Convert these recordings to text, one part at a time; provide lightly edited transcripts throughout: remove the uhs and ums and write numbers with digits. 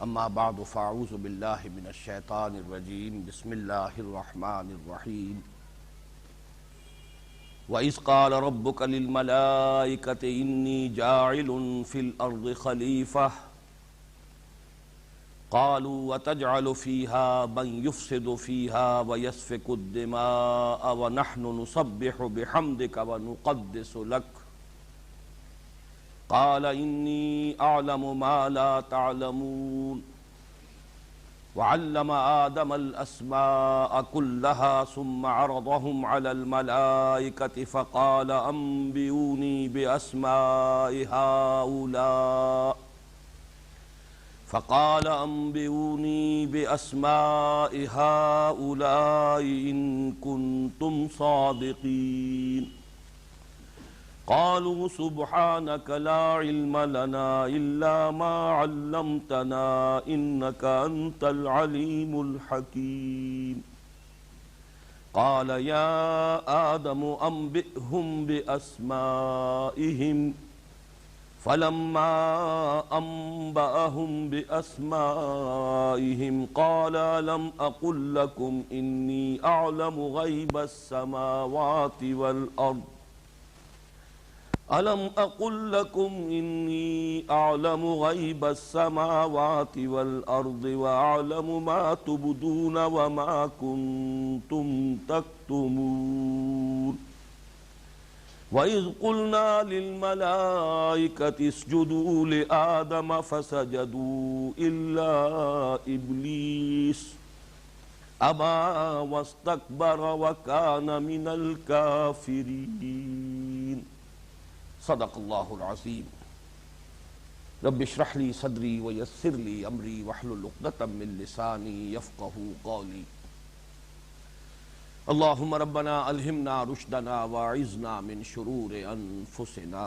اما بعد فاعوذ باللہ من الشیطان الرجیم بسم اللہ الرحمن الرحیم وَإِذْ قَالَ رَبُّكَ لِلْمَلَائِكَةِ إِنِّي جَاعِلٌ فِي الْأَرْضِ خَلِيفَةً قَالُوا وَتَجْعَلُ فِيهَا مَن يُفْسِدُ فِيهَا وَيَسْفِكُ الدِّمَاءَ وَنَحْنُ نُسَبِّحُ بِحَمْدِكَ وَنُقَدِّسُ لَكَ قال إني أعلم ما لا تعلمون وعلم آدم الأسماء كلها ثم عرضهم على الملائكة فقال أنبئوني بأسماء هؤلاء إن كنتم صادقين قالوا سبحانك لا علم لنا إلا ما علمتنا إنك أنت العليم الحكيم قال يا آدم أنبئهم بأسمائهم فلما أنبأهم بأسمائهم قال ألم أقل لكم إني أعلم غيب السماوات والأرض أَلَمْ أَقُلْ لَكُمْ إِنِّي أَعْلَمُ غَيْبَ السَّمَاوَاتِ وَالْأَرْضِ وَأَعْلَمُ مَا تُبْدُونَ وَمَا كُنْتُمْ تَكْتُمُونَ وَإِذْ قُلْنَا لِلْمَلَائِكَةِ اسْجُدُوا لِآدَمَ فَسَجَدُوا إِلَّا إِبْلِيسَ أَبَى وَاسْتَكْبَرَ وَكَانَ مِنَ الْكَافِرِينَ صدق اللہ العظیم رب اشرح لی صدری ویسر لی امری واحلل عقدۃ من لسانی یفقہوا قولی اللہم ربنا الہمنا رشدنا واعذنا من شرور انفسنا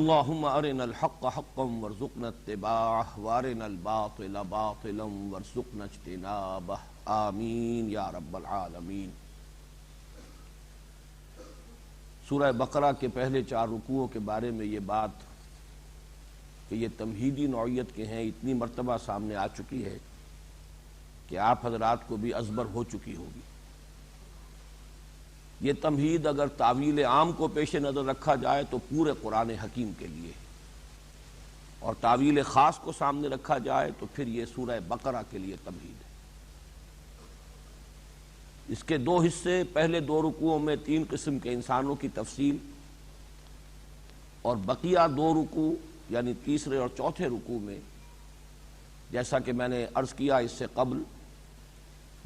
اللہم ارنا الحق حقا وارزقنا اتباعہ وارنا الباطل باطلا وارزقنا اجتنابہ آمین یا رب العالمین۔ سورہ بقرہ کے پہلے 4 رکوعوں کے بارے میں یہ بات کہ یہ تمہیدی نوعیت کے ہیں اتنی مرتبہ سامنے آ چکی ہے کہ آپ حضرات کو بھی ازبر ہو چکی ہوگی۔ یہ تمہید اگر تعویل عام کو پیش نظر رکھا جائے تو پورے قرآن حکیم کے لیے، اور تعویل خاص کو سامنے رکھا جائے تو پھر یہ سورہ بقرہ کے لیے تمہید ہے۔ اس کے 2 حصے، پہلے 2 رکوعوں میں 3 قسم کے انسانوں کی تفصیل، اور بقیہ 2 رکوع یعنی تیسرے اور چوتھے رکوع میں جیسا کہ میں نے عرض کیا اس سے قبل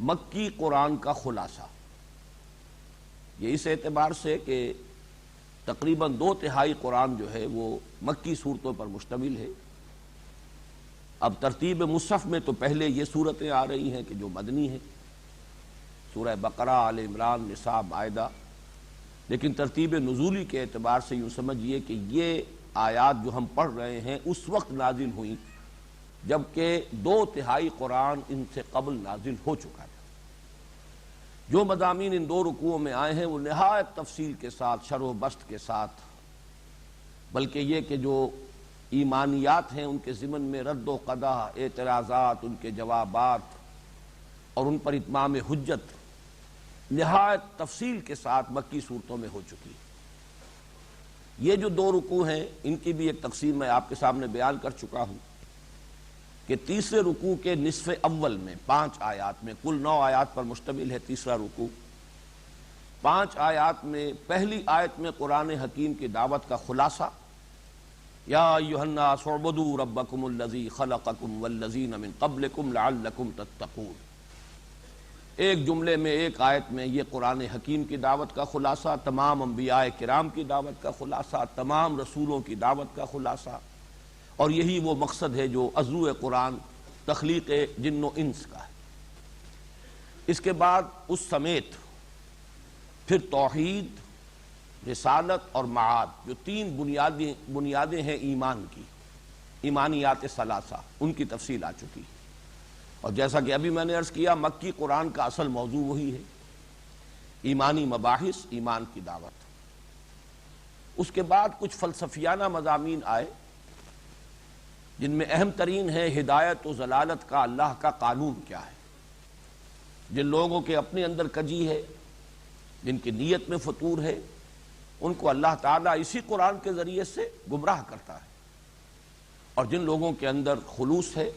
مکی قرآن کا خلاصہ۔ یہ اس اعتبار سے کہ تقریباً 2/3 قرآن جو ہے وہ مکی صورتوں پر مشتمل ہے۔ اب ترتیب مصحف میں تو پہلے یہ صورتیں آ رہی ہیں کہ جو مدنی ہیں، سورہ بقرہ، آل عمران، نساء، مائدہ، لیکن ترتیب نزولی کے اعتبار سے یوں سمجھیے کہ یہ آیات جو ہم پڑھ رہے ہیں اس وقت نازل ہوئیں جبکہ 2/3 قرآن ان سے قبل نازل ہو چکا تھا۔ جو مضامین ان 2 رکوعوں میں آئے ہیں وہ نہایت تفصیل کے ساتھ، شرح و بسط کے ساتھ، بلکہ یہ کہ جو ایمانیات ہیں ان کے ضمن میں رد و قدح، اعتراضات، ان کے جوابات اور ان پر اتمام حجت نہایت تفصیل کے ساتھ مکی صورتوں میں ہو چکی ہے۔ یہ جو 2 رکوع ہیں ان کی بھی ایک تقسیم میں آپ کے سامنے بیان کر چکا ہوں کہ تیسرے رکوع کے نصف اول میں 5 آیات میں، کل 9 آیات پر مشتمل ہے تیسرا رکوع، 5 آیات میں پہلی آیت میں قرآن حکیم کی دعوت کا خلاصہ، یا ایھا الناس اعبدوا ربکم الذی خلقکم والذین من قبلکم لعلکم تتقون۔ ایک جملے میں، ایک آیت میں یہ قرآن حکیم کی دعوت کا خلاصہ، تمام انبیاء کرام کی دعوت کا خلاصہ، تمام رسولوں کی دعوت کا خلاصہ، اور یہی وہ مقصد ہے جو عضو قرآن تخلیق جن و انس کا ہے۔ اس کے بعد اس سمیت پھر توحید، رسالت اور معاد جو 3 بنیادیں ہیں ایمان کی، ایمانیات ثلاثہ، ان کی تفصیل آ چکی ہے۔ اور جیسا کہ ابھی میں نے عرض کیا مکی قرآن کا اصل موضوع وہی ہے، ایمانی مباحث، ایمان کی دعوت۔ اس کے بعد کچھ فلسفیانہ مضامین آئے جن میں اہم ترین ہے ہدایت و ضلالت کا اللہ کا قانون کیا ہے۔ جن لوگوں کے اپنے اندر کجی ہے، جن کی نیت میں فطور ہے، ان کو اللہ تعالیٰ اسی قرآن کے ذریعے سے گمراہ کرتا ہے، اور جن لوگوں کے اندر خلوص ہے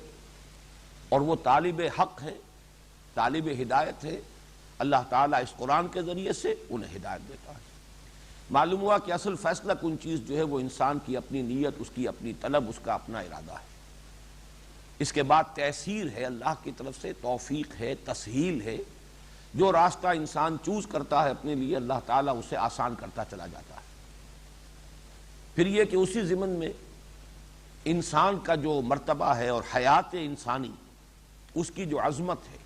اور وہ طالب حق ہے، طالب ہدایت ہے، اللہ تعالیٰ اس قرآن کے ذریعے سے انہیں ہدایت دیتا ہے۔ معلوم ہوا کہ اصل فیصلہ کن چیز جو ہے وہ انسان کی اپنی نیت، اس کی اپنی طلب، اس کا اپنا ارادہ ہے۔ اس کے بعد تیسیر ہے اللہ کی طرف سے، توفیق ہے، تسہیل ہے۔ جو راستہ انسان چوز کرتا ہے اپنے لیے، اللہ تعالیٰ اسے آسان کرتا چلا جاتا ہے۔ پھر یہ کہ اسی ضمن میں انسان کا جو مرتبہ ہے اور حیات انسانی، اس کی جو عظمت ہے،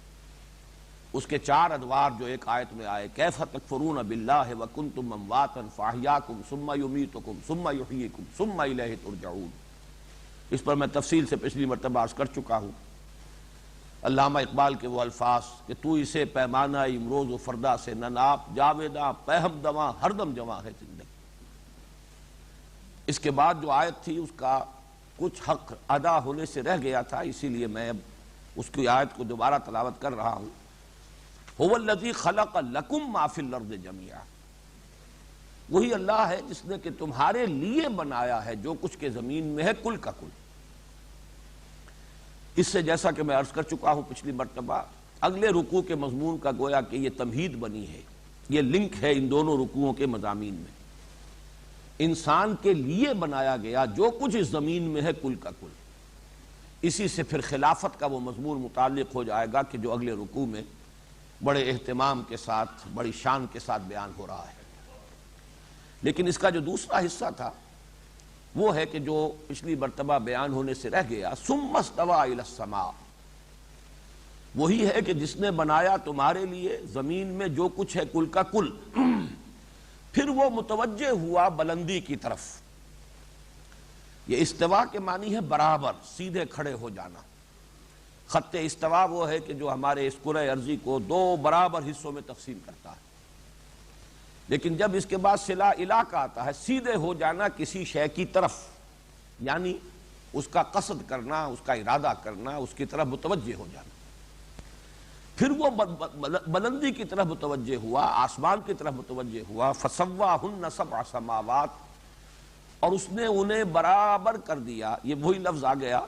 اس کے چار ادوار جو ایک آیت میں آئے، کیف تکفرون باللہ وکنتم امواتا فاحیاکم ثم یمیتکم ثم یحییکم ثم الیہ ترجعون، اس پر میں تفصیل سے پچھلی مرتبہ عرض کر چکا ہوں۔ علامہ اقبال کے وہ الفاظ کہ تو اسے پیمانہ امروز و فردا سے نہ ناپ، جاویداں پہم دواں ہر دم جواں ہے زندگی۔ اس کے بعد جو آیت تھی اس کا کچھ حق ادا ہونے سے رہ گیا تھا، اسی لیے میں اب اس کی آیت کو دوبارہ تلاوت کر رہا ہوں۔ هو الذی خلق لکم ما فی الارض جمیعا، وہی اللہ ہے جس نے کہ تمہارے لیے بنایا ہے جو کچھ کے زمین میں ہے کل کا کل۔ اس سے جیسا کہ میں عرض کر چکا ہوں پچھلی مرتبہ، اگلے رکوع کے مضمون کا گویا کہ یہ تمہید بنی ہے، یہ لنک ہے ان دونوں رکوعوں کے مضامین میں۔ انسان کے لیے بنایا گیا جو کچھ اس زمین میں ہے کل کا کل، اسی سے پھر خلافت کا وہ مضمون متعلق ہو جائے گا کہ جو اگلے رکوع میں بڑے اہتمام کے ساتھ، بڑی شان کے ساتھ بیان ہو رہا ہے۔ لیکن اس کا جو دوسرا حصہ تھا وہ ہے کہ جو پچھلی مرتبہ بیان ہونے سے رہ گیا، ثم استوى الى السماء، وہی ہے کہ جس نے بنایا تمہارے لیے زمین میں جو کچھ ہے کل کا کل، پھر وہ متوجہ ہوا بلندی کی طرف۔ یہ استوا کے معنی ہے برابر، سیدھے کھڑے ہو جانا۔ خط استوا وہ ہے کہ جو ہمارے اس کرۂ ارضی کو دو برابر حصوں میں تقسیم کرتا ہے، لیکن جب اس کے بعد صلہ الی کا آتا ہے، سیدھے ہو جانا کسی شے کی طرف، یعنی اس کا قصد کرنا، اس کا ارادہ کرنا، اس کی طرف متوجہ ہو جانا۔ پھر وہ بلندی کی طرف متوجہ ہوا، آسمان کی طرف متوجہ ہوا، فسواہن سبع سماوات، اور اس نے انہیں برابر کر دیا۔ یہ وہی لفظ آ گیا،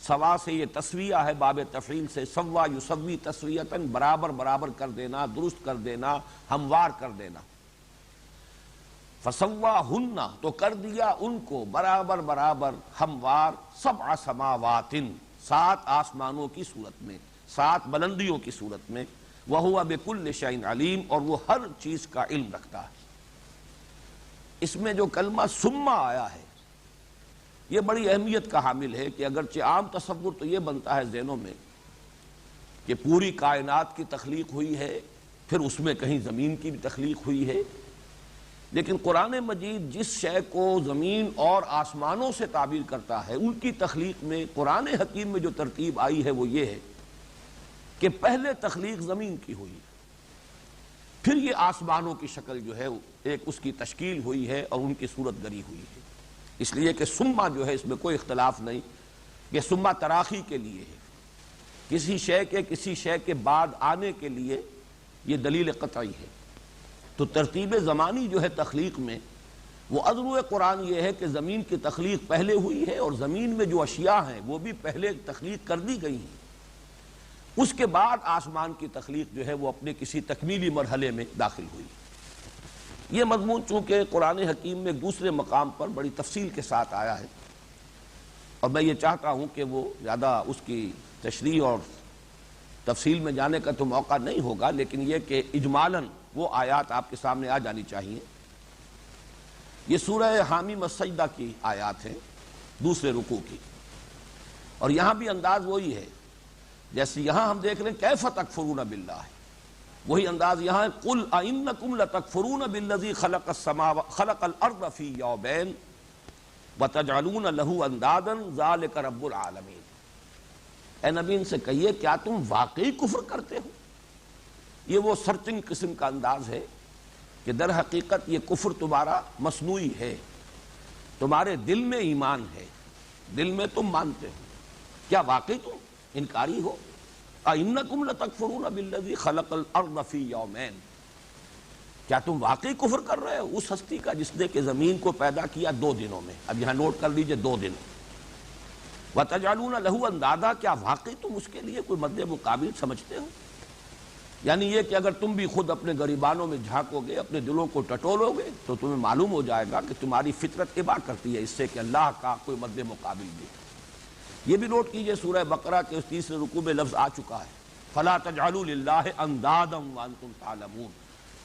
سوا سے یہ تسویہ ہے، باب تفعیل سے، سوا یسوی تسویتاً، برابر برابر کر دینا، درست کر دینا، ہموار کر دینا۔ فسواہن، تو کر دیا ان کو برابر برابر، ہموار، سبع سماوات، 7 آسمانوں کی صورت میں، 7 بلندیوں کی صورت میں، وَهُوَ بِكُلِّ شَيْءٍ عَلِيمٌ، اور وہ ہر چیز کا علم رکھتا ہے۔ اس میں جو کلمہ ثم آیا ہے یہ بڑی اہمیت کا حامل ہے کہ اگرچہ عام تصور تو یہ بنتا ہے ذہنوں میں کہ پوری کائنات کی تخلیق ہوئی ہے، پھر اس میں کہیں زمین کی بھی تخلیق ہوئی ہے، لیکن قرآن مجید جس شے کو زمین اور آسمانوں سے تعبیر کرتا ہے، ان کی تخلیق میں قرآن حکیم میں جو ترتیب آئی ہے وہ یہ ہے کہ پہلے تخلیق زمین کی ہوئی، پھر یہ آسمانوں کی شکل جو ہے ایک اس کی تشکیل ہوئی ہے اور ان کی صورت گری ہوئی ہے۔ اس لیے کہ ثم جو ہے اس میں کوئی اختلاف نہیں کہ ثم تراخی کے لیے ہے، کسی شے کے بعد آنے کے لیے یہ دلیل قطعی ہے۔ تو ترتیب زمانی جو ہے تخلیق میں، وہ عذر قرآن یہ ہے کہ زمین کی تخلیق پہلے ہوئی ہے، اور زمین میں جو اشیاء ہیں وہ بھی پہلے تخلیق کر دی گئی ہیں، اس کے بعد آسمان کی تخلیق جو ہے وہ اپنے کسی تکمیلی مرحلے میں داخل ہوئی۔ یہ مضمون چونکہ قرآن حکیم میں ایک دوسرے مقام پر بڑی تفصیل کے ساتھ آیا ہے، اور میں یہ چاہتا ہوں کہ وہ زیادہ اس کی تشریح اور تفصیل میں جانے کا تو موقع نہیں ہوگا، لیکن یہ کہ اجمالاً وہ آیات آپ کے سامنے آ جانی چاہیے۔ یہ سورہ حامیم السجدہ کی آیات ہیں، دوسرے رکوع کی، اور یہاں بھی انداز وہی ہے جیسے یہاں ہم دیکھ رہے ہیں کیف تکفرون باللہ، وہی انداز یہاں ہے، قل ائنکم لتکفرون بالذی خلق الارض فی یومین وتجعلون له اندادا ذلک رب العالمین۔ اے نبی ان سے کہیے کیا تم واقعی کفر کرتے ہو؟ یہ وہ سرچنگ قسم کا انداز ہے کہ در حقیقت یہ کفر تمہارا مصنوعی ہے، تمہارے دل میں ایمان ہے، دل میں تم مانتے ہو، کیا واقعی تم انکاری ہو؟ اَإِنَّكُمْ لَتَكْفُرُونَ بِالَّذِي خَلَقَ الْأَرْضَ فِي يَوْمَيْنِ، کیا تم واقعی کفر کر رہے ہو اس ہستی کا جس نے کہ زمین کو پیدا کیا 2 دنوں میں؟ اب یہاں نوٹ کر لیجئے 2 دن۔ وَتَجْعَلُونَ لَهُ أَندَادًا، کیا واقعی تم اس کے لیے کوئی مد مقابل سمجھتے ہو؟ یعنی یہ کہ اگر تم بھی خود اپنے گریبانوں میں جھانکو گے، اپنے دلوں کو ٹٹولو گے، تو تمہیں معلوم ہو جائے گا کہ تمہاری فطرت ابا کرتی ہے اس سے کہ اللہ کا کوئی مد مقابل بھی۔ یہ بھی نوٹ کیجئے سورہ بقرہ کے اس 3 رکوع میں لفظ آ چکا ہے، فَلَا تَجْعَلُوا لِلَّهِ أَندَادًا وَأَنْتُمْ تَعْلَمُونَ،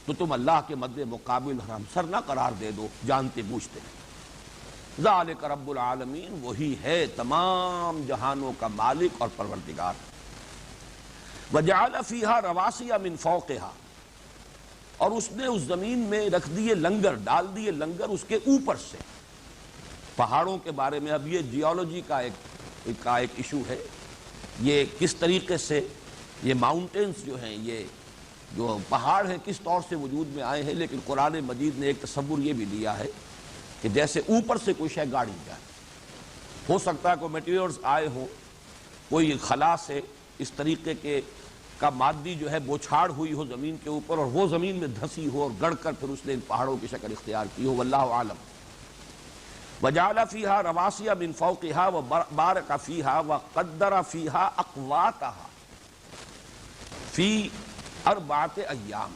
تو تم اللہ کے مد مقابل ہمسر نہ قرار دے دو جانتے بوجھتے۔ ذَلِكَ رَبُّ الْعَالَمِينَ، وہی ہے تمام جہانوں کا مالک اور پروردگار۔ وَجَعَلَ فِيهَا رَوَاسِيَ مِن فَوْقِهَا، اور اس نے اس زمین میں رکھ دیے لنگر، ڈال دیے لنگر اس کے اوپر سے۔ پہاڑوں کے بارے میں اب یہ جیولوجی کا ایک ایشو ہے، یہ کس طریقے سے یہ ماؤنٹینز جو ہیں، یہ جو پہاڑ ہیں کس طور سے وجود میں آئے ہیں، لیکن قرآن مجید نے ایک تصور یہ بھی دیا ہے کہ جیسے اوپر سے کوئی شے گاڑی جائے، ہو سکتا ہے کوئی میٹیریلز آئے ہوں، کوئی خلا سے اس طریقے کے کا مادی جو ہے بوچھاڑ ہوئی ہو زمین کے اوپر، اور وہ زمین میں دھسی ہو اور گڑ کر پھر اس نے ان پہاڑوں کی شکل اختیار کی ہو، واللہ عالم۔ وَجَعَلَ فِيهَا رَوَاسِيَ مِن فَوْقِهَا وَبَارَكَ فِيهَا وَقَدَّرَ فِيهَا أَقْوَاتَهَا فِي 4 أَيَّامٍ۔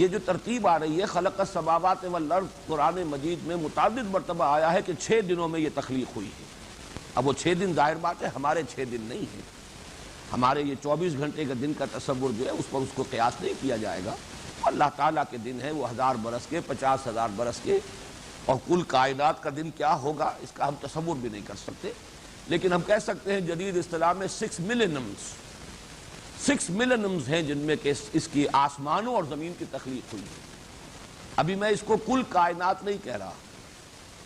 یہ جو ترتیب آ رہی ہے خلق السماوات والارض، قرآن مجید میں متعدد مرتبہ آیا ہے کہ 6 دنوں میں یہ تخلیق ہوئی ہے۔ اب وہ 6 دن ظاہر بات ہے ہمارے 6 دن نہیں ہیں، ہمارے یہ 24 گھنٹے کا دن کا تصور جو ہے اس پر اس کو قیاس نہیں کیا جائے گا۔ اللہ تعالیٰ کے دن ہیں وہ 1000 برس کے، 50,000 برس کے، اور کل کائنات کا دن کیا ہوگا اس کا ہم تصور بھی نہیں کر سکتے، لیکن ہم کہہ سکتے ہیں جدید اصطلاح میں 6 ملینمز ہیں جن میں کہ اس کی آسمانوں اور زمین کی تخلیق ہوئی ہے۔ ابھی میں اس کو کل کائنات نہیں کہہ رہا،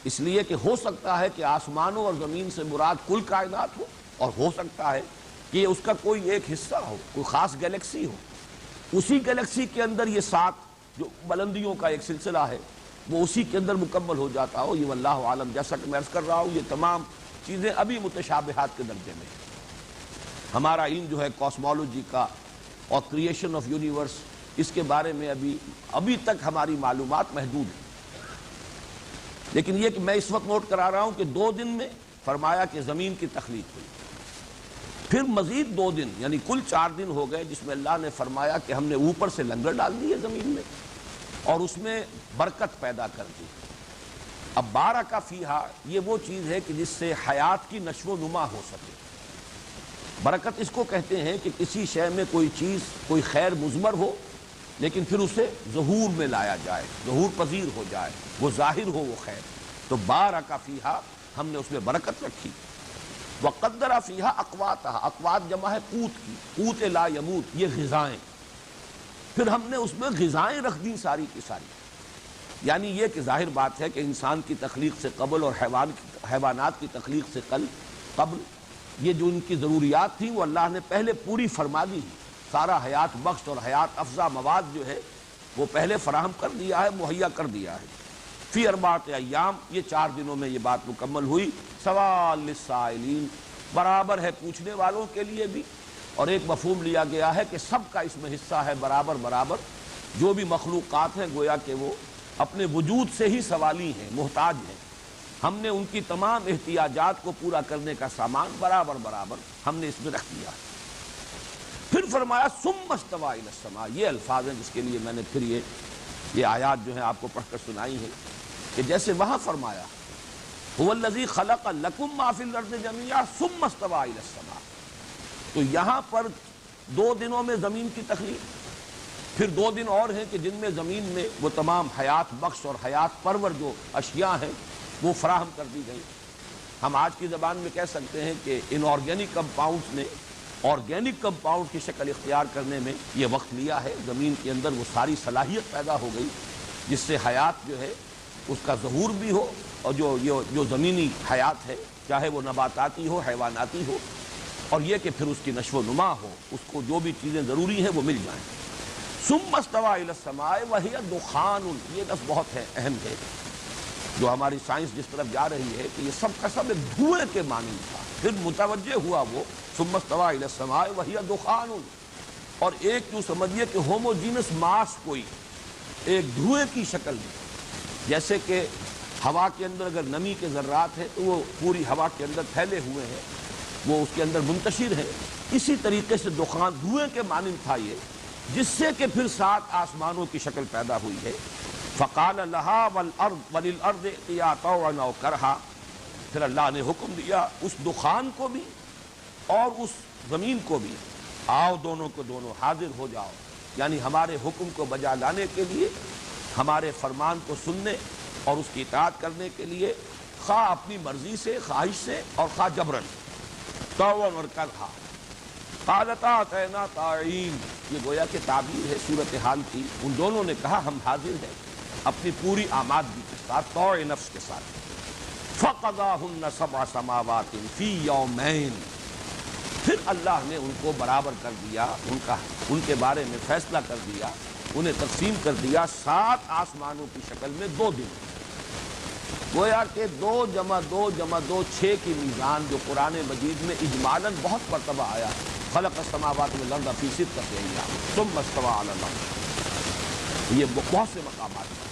اس لیے کہ ہو سکتا ہے کہ آسمانوں اور زمین سے مراد کل کائنات ہو، اور ہو سکتا ہے کہ اس کا کوئی ایک حصہ ہو، کوئی خاص گیلیکسی ہو، اسی گیلیکسی کے اندر یہ 7 جو بلندیوں کا ایک سلسلہ ہے وہ اسی کے اندر مکمل ہو جاتا ہو، یہ واللہ عالم۔ جیسا کہ میں عرض کر رہا ہوں یہ تمام چیزیں ابھی متشابہات کے درجے میں ہیں۔ ہمارا علم جو ہے کاسمولوجی کا اور کریشن آف یونیورس، اس کے بارے میں ابھی تک ہماری معلومات محدود ہیں، لیکن یہ کہ میں اس وقت نوٹ کرا رہا ہوں کہ 2 دن میں فرمایا کہ زمین کی تخلیق ہوئی، پھر مزید 2 دن یعنی کل 4 دن ہو گئے جس میں اللہ نے فرمایا کہ ہم نے اوپر سے لنگر ڈال دیے زمین میں اور اس میں برکت پیدا کر دی۔ اب بارک فیہا یہ وہ چیز ہے کہ جس سے حیات کی نشو و نما ہو سکے۔ برکت اس کو کہتے ہیں کہ کسی شے میں کوئی چیز کوئی خیر مضمر ہو لیکن پھر اسے ظہور میں لایا جائے، ظہور پذیر ہو جائے، وہ ظاہر ہو وہ خیر، تو بارک فیہا ہم نے اس میں برکت رکھی۔ وقدر فیہا اقواتہا، اقوات جمع ہے قوت کی، قوت لا یموت، یہ غذائیں، پھر ہم نے اس میں غذائیں رکھ دیں ساری کی ساری۔ یعنی یہ کہ ظاہر بات ہے کہ انسان کی تخلیق سے قبل اور حیوانات کی تخلیق سے قبل یہ جو ان کی ضروریات تھیں وہ اللہ نے پہلے پوری فرما دی، سارا حیات بخش اور حیات افزا مواد جو ہے وہ پہلے فراہم کر دیا ہے، مہیا کر دیا ہے۔ فی 4 ایام، یہ 4 دنوں میں یہ بات مکمل ہوئی۔ سوال للسائلین، برابر ہے پوچھنے والوں کے لیے بھی، اور ایک مفہوم لیا گیا ہے کہ سب کا اس میں حصہ ہے برابر برابر، جو بھی مخلوقات ہیں گویا کہ وہ اپنے وجود سے ہی سوالی ہیں، محتاج ہیں، ہم نے ان کی تمام احتیاجات کو پورا کرنے کا سامان برابر برابر ہم نے اس میں رکھ دیا۔ پھر فرمایا ثم استوى الى السماء، یہ الفاظ ہیں جس کے لیے میں نے پھر یہ آیات جو ہیں آپ کو پڑھ کر سنائی ہیں کہ جیسے وہاں فرمایا هو الذی خلق لکم ما فی الارض جميعا ثم استوى الى السماء، تو یہاں پر 2 دنوں میں زمین کی تخلیق، پھر 2 دن اور ہیں کہ جن میں زمین میں وہ تمام حیات بخش اور حیات پرور جو اشیاء ہیں وہ فراہم کر دی گئی۔ ہم آج کی زبان میں کہہ سکتے ہیں کہ ان آرگینک کمپاؤنڈز نے آرگینک کمپاؤنڈ کی شکل اختیار کرنے میں یہ وقت لیا ہے، زمین کے اندر وہ ساری صلاحیت پیدا ہو گئی جس سے حیات جو ہے اس کا ظہور بھی ہو، اور جو زمینی حیات ہے چاہے وہ نباتاتی ہو حیواناتی ہو، اور یہ کہ پھر اس کی نشو و نما ہو، اس کو جو بھی چیزیں ضروری ہیں وہ مل جائیں۔ ثم استوى الى السماء وهي دخان، یہ لفظ بہت ہے اہم ہے۔ جو ہماری سائنس جس طرف جا رہی ہے کہ یہ سب کا سب ایک دھوئے کے مانند تھا، پھر متوجہ ہوا وہ ثم استوى الى السماء وهي دخان، اور ایک جو سمجھیے کہ ہوموجینس ماس کوئی ایک دھوئے کی شکل میں، جیسے کہ ہوا کے اندر اگر نمی کے ذرات ہیں تو وہ پوری ہوا کے اندر پھیلے ہوئے ہیں، وہ اس کے اندر منتشر ہے، اسی طریقے سے دخان دھوئے کے مانند تھا یہ، جس سے کہ پھر 7 آسمانوں کی شکل پیدا ہوئی ہے۔ فقال لها والارض وللارض ائتيا طوعا او كرها، پھر اللہ نے حکم دیا اس دخان کو بھی اور اس زمین کو بھی، آؤ دونوں کو دونوں حاضر ہو جاؤ، یعنی ہمارے حکم کو بجا لانے کے لیے، ہمارے فرمان کو سننے اور اس کی اطاعت کرنے کے لیے، خواہ اپنی مرضی سے، خواہش سے اور خواہ جبرن، طوعا اور کرہا۔ قالتا اتینا طاعین، یہ گویا کہ تعبیر ہے صورتحال کی، ان دونوں نے کہا ہم حاضر ہیں اپنی پوری آمادگی کے ساتھ، طوع نفس کے ساتھ۔ فقضاہن 7 سماوات فی یومین، پھر اللہ نے ان کو برابر کر دیا، ان کے بارے میں فیصلہ کر دیا، انہیں تقسیم کر دیا 7 آسمانوں کی شکل میں 2 دن۔ گویا کہ 2 + 2 + 2 6 کی میزان جو قرآن مجید میں اجمالاً بہت مرتبہ آیا ہے، خلق السماوات والارض فی 6 ایام ثم استوى علی العرش، یہ بہت سے مقامات ہیں۔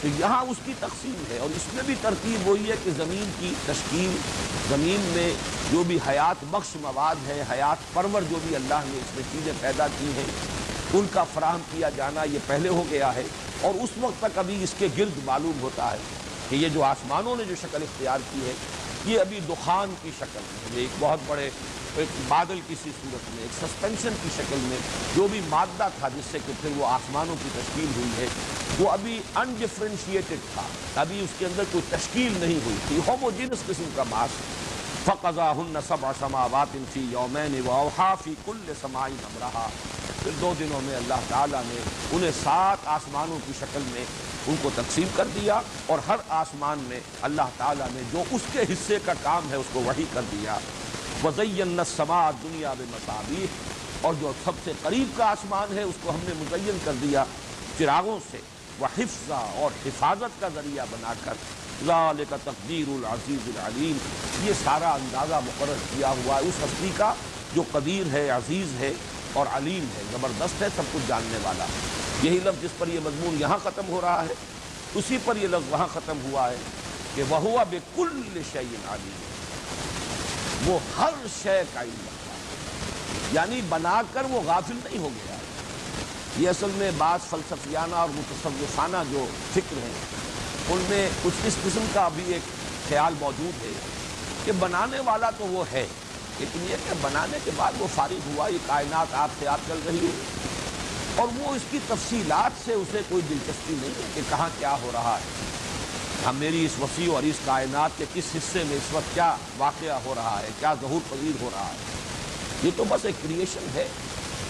تو یہاں اس کی تقسیم ہے، اور اس میں بھی ترتیب وہی ہے کہ زمین کی تشکیل، زمین میں جو بھی حیات بخش مواد ہے، حیات پرور جو بھی اللہ نے اس میں چیزیں پیدا کی ہیں، ان کا فراہم کیا جانا یہ پہلے ہو گیا ہے، اور اس وقت تک ابھی اس کے گرد معلوم ہوتا ہے کہ یہ جو آسمانوں نے جو شکل اختیار کی ہے یہ ابھی دخان کی شکل میں، ایک بہت بڑے ایک بادل کسی صورت میں، ایک سسپینشن کی شکل میں جو بھی مادہ تھا جس سے کہ پھر وہ آسمانوں کی تشکیل ہوئی ہے، وہ ابھی انڈیفرینشیٹڈ تھا، ابھی اس کے اندر کوئی تشکیل نہیں ہوئی تھی، ہوموجینس قسم کا ماس۔ فقضاہن 7 سماوات فی یومین واوحی فی کل سماء امرہا، پھر 2 دنوں میں اللہ تعالیٰ نے انہیں 7 آسمانوں کی شکل میں ان کو تقسیم کر دیا، اور ہر آسمان میں اللہ تعالیٰ نے جو اس کے حصے کا کام ہے اس کو وحی کر دیا۔ وَزَيَّنَّا السَّمَاءَ الدُّنْيَا بِمَصَابِيحَ، اور جو سب سے قریب کا آسمان ہے اس کو ہم نے مزین کر دیا چراغوں سے، وحفظا، اور حفاظت کا ذریعہ بنا کر، ذَلِكَ تَقْدِيرُ الْعَزِيزِ الْعَلِيمِ، یہ سارا اندازہ مقرر کیا ہوا ہے اس ہستی کا جو قدیر ہے، عزیز ہے اور علیم ہے، زبردست ہے، سب کچھ جاننے والا۔ یہی لفظ جس پر یہ مضمون یہاں ختم ہو رہا ہے اسی پر یہ لفظ وہاں ختم ہوا ہے کہ وَهُوَ بِكُلِّ شَيْءٍ عَلِيمٌ، وہ ہر شے کا علم رکھتا ہے، یعنی بنا کر وہ غافل نہیں ہو گیا۔ یہ اصل میں بعض فلسفیانہ اور متصوفانہ جو فکر ہیں ان میں کچھ اس قسم کا بھی ایک خیال موجود ہے کہ بنانے والا تو وہ ہے، لیکن یہ کہ بنانے کے بعد وہ فارغ ہوا، یہ کائنات آپ سے آپ چل رہی ہے اور وہ اس کی تفصیلات سے اسے کوئی دلچسپی نہیں ہے کہ کہاں کیا ہو رہا ہے، ہم میری اس وسیع اور اس کائنات کے کس حصے میں اس وقت کیا واقعہ ہو رہا ہے، کیا ظہور پذیر ہو رہا ہے۔ یہ تو بس ایک کریشن ہے،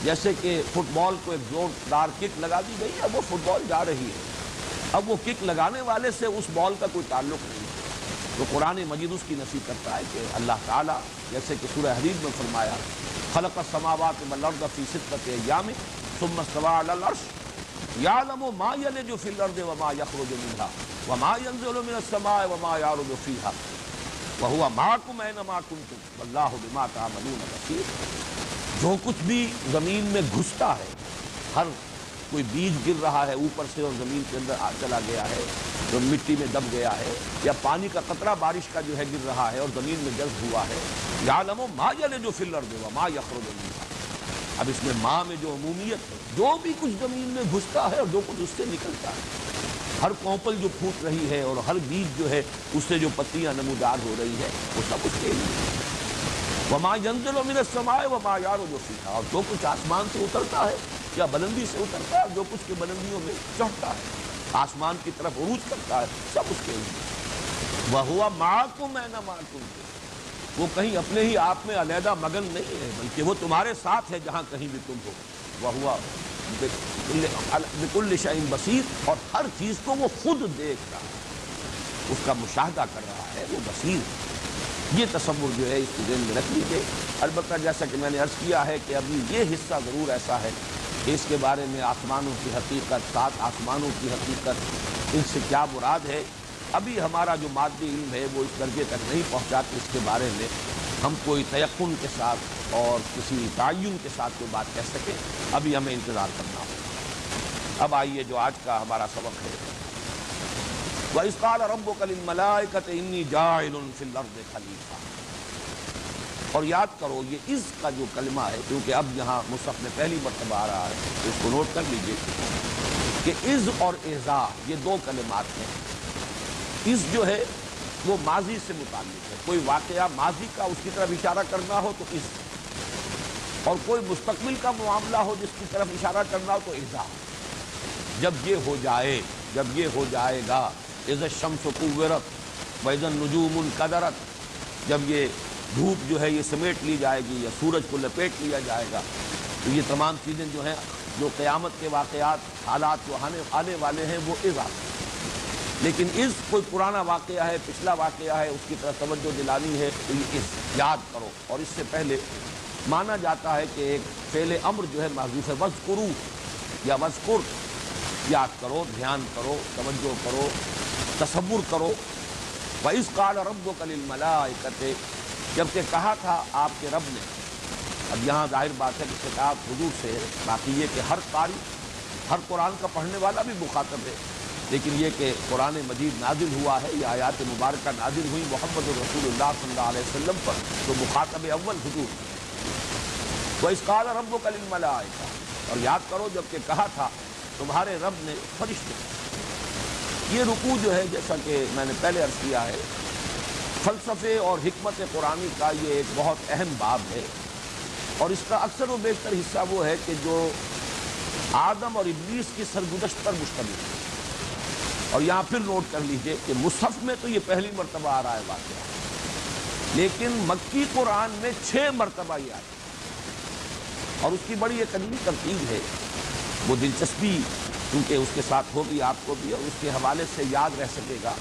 جیسے کہ فٹ بال کو ایک زوردار کک لگا دی گئی ہے، وہ فٹ بال جا رہی ہے، اب وہ کک لگانے والے سے اس بال کا کوئی تعلق نہیں ہے۔ تو قرآن مجید اس کی نفی کرتا ہے کہ اللہ تعالیٰ جیسے کہ سورہ حدید میں فرمایا خلق السماوات والارض فی 6 ایام ثم استوى علی العرش یعلم ما یلج فی الارض وما یخرج منها وما ينزل من السماء وما يعرج فيها وهو معكم اينما كنتم والله بما تعملون بصیر، جو کچھ بھی زمین میں گھستا ہے، ہر کوئی بیج گر رہا ہے اوپر سے اور زمین کے اندر چلا گیا ہے، جو مٹی میں دب گیا ہے، یا پانی کا قطرہ بارش کا جو ہے گر رہا ہے اور زمین میں جذب ہوا ہے، یعلم ما یلج فی الارض وما یخرج منها، اب اس میں ماں میں جو عمومیت ہے، جو بھی کچھ زمین میں گھستا ہے اور جو کچھ اس سے نکلتا ہے، ہر کونپل جو پھوٹ رہی ہے اور ہر بیج جو ہے اس سے جو پتیاں نمودار ہو رہی ہے، وہ سب اس کے لیے۔ وما ينزل من السماء وما يعرج فيها، اور جو کچھ آسمان سے اترتا ہے یا بلندی سے اترتا ہے، جو کچھ کے بلندیوں میں چڑھتا ہے، آسمان کی طرف عروج کرتا ہے، سب اس کے لیے۔ وَهُوَ مَعَكُمْ أَيْنَمَا كُنتُمْ، وہ کہیں اپنے ہی آپ میں علیحدہ مگن نہیں ہے، بلکہ وہ تمہارے ساتھ ہے جہاں کہیں بھی تم ہو۔ وَهُوَ بِكُلِّ شَيْءٍ بَصِيرٌ، اور ہر چیز کو وہ خود دیکھ رہا ہے، اس کا مشاہدہ کر رہا ہے، وہ بصیر ہے۔ یہ تصور جو ہے اس کو ذہن میں رکھ لیجیے۔ البتہ جیسا کہ میں نے عرض کیا ہے کہ ابھی یہ حصہ ضرور ایسا ہے کہ اس کے بارے میں آسمانوں کی حقیقت، 7 آسمانوں کی حقیقت، ان سے کیا مراد ہے، ابھی ہمارا جو مادی علم ہے وہ اس درجے تک نہیں پہنچا کہ اس کے بارے میں ہم کوئی تیقن کے ساتھ اور کسی تعین کے ساتھ کوئی بات کہہ سکیں. ابھی ہمیں انتظار کرنا ہوگا. اب آئیے جو آج کا ہمارا سبق ہے. وَإِذْ قَالَ رَبُّكَ لِلْمَلَائِكَةِ إِنِّي جَاعِلٌ فِي الْأَرْضِ خَلِيفَةً. اور یاد کرو یہ از کا جو کلمہ ہے، کیونکہ اب یہاں مصحف میں پہلی مرتبہ آ رہا ہے تو اس کو نوٹ کر لیجئے کہ از اور اذا یہ دو کلمات ہیں. از جو ہے وہ ماضی سے متعلق ہے. کوئی واقعہ ماضی کا اس کی طرف اشارہ کرنا ہو تو از، اور کوئی مستقبل کا معاملہ ہو جس کی طرف اشارہ کرنا ہو تو اذا. جب یہ ہو جائے، جب یہ ہو جائے گا، اذا الشمس کورت واذا النجوم انکدرت، جب یہ دھوپ جو ہے یہ سمیٹ لی جائے گی یا سورج کو لپیٹ لیا جائے گا، تو یہ تمام چیزیں جو ہیں جو قیامت کے واقعات حالات جو آنے والے ہیں وہ اذا. لیکن از کوئی پرانا واقعہ ہے، پچھلا واقعہ ہے، اس کی طرف توجہ دلانی ہے تو یہ از یاد کرو. اور اس سے پہلے مانا جاتا ہے کہ ایک فعل امر جو ہے محذوف ہے، وذکروا یا وذکر، یاد کرو، دھیان کرو، توجہ کرو، تصور کرو. وَإِذْ قَالَ رَبُّكَ لِلْمَلَائِكَةِ، جبکہ کہا تھا آپ کے رب نے. اب یہاں ظاہر بات ہے کہ خطاب حضور سے ہے، باقی یہ کہ ہر قاری، ہر قرآن کا پڑھنے والا بھی مخاطب ہے، لیکن یہ کہ قرآن مجید نازل ہوا ہے، یہ آیات مبارکہ نازل ہوئی محمد رسول اللہ صلی اللہ علیہ وسلم پر، تو مخاطب اول حضور. وَإِذْ قَالَ رَبُّكَ لِلْمَلَائِكَةِ، اور یاد کرو جبکہ کہا تھا تمہارے رب نے فرشتے. یہ رکوع جو ہے جیسا کہ میں نے پہلے عرض کیا ہے، فلسفے اور حکمت قرآنی کا یہ ایک بہت اہم باب ہے، اور اس کا اکثر و بیشتر حصہ وہ ہے کہ جو آدم اور ابلیس کی سرگزشت پر مشتمل ہے. اور یہاں پھر نوٹ کر لیجئے کہ مصحف میں تو یہ پہلی مرتبہ آ رہا ہے واقعہ، لیکن مکی قرآن میں 6 مرتبہ یہ آتا ہے. اور اس کی بڑی ایک عجیب ترتیب ہے، وہ دلچسپی کیونکہ اس کے ساتھ ہوگی آپ کو بھی، اور اس کے حوالے سے یاد رہ سکے گا.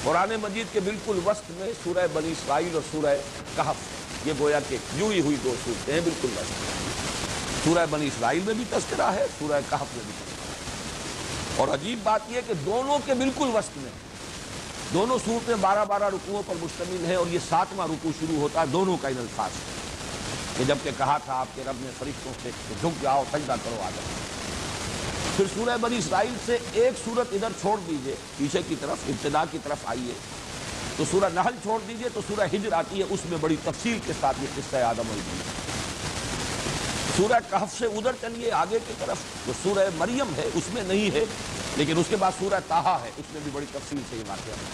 قرآن مجید کے بالکل وسط میں سورہ بنی اسرائیل اور سورہ کہف، یہ گویا کہ یوں ہی ہوئی 2 صورتیں ہیں بالکل وسط. سورہ بنی اسرائیل میں بھی تذکرہ ہے، سورہ کہف میں بھی تذکرہ ہے. اور عجیب بات یہ کہ دونوں کے بالکل وسط میں دونوں صورتیں 12 رکوعوں پر مشتمل ہیں، اور یہ 7واں رکوع شروع ہوتا ہے دونوں کا ان الفاظ کہ جبکہ کہا تھا آپ کے رب نے فرشتوں سے کہ جھک جاؤ، سجدہ کرو آدم. پھر سورہ بنی اسرائیل سے ایک سورت ادھر چھوڑ دیجئے پیچھے کی طرف، ابتدا کی طرف آئیے تو سورہ نحل چھوڑ دیجئے تو سورہ ہجر آتی ہے، اس میں بڑی تفصیل کے ساتھ یہ قصہ آدم و ابلیس. سورہ کہف سے ادھر چلیے آگے کی طرف تو سورہ مریم ہے، اس میں نہیں ہے، لیکن اس کے بعد سورہ طٰہٰ ہے، اس میں بھی بڑی تفصیل سے یہ واقعہ ہے.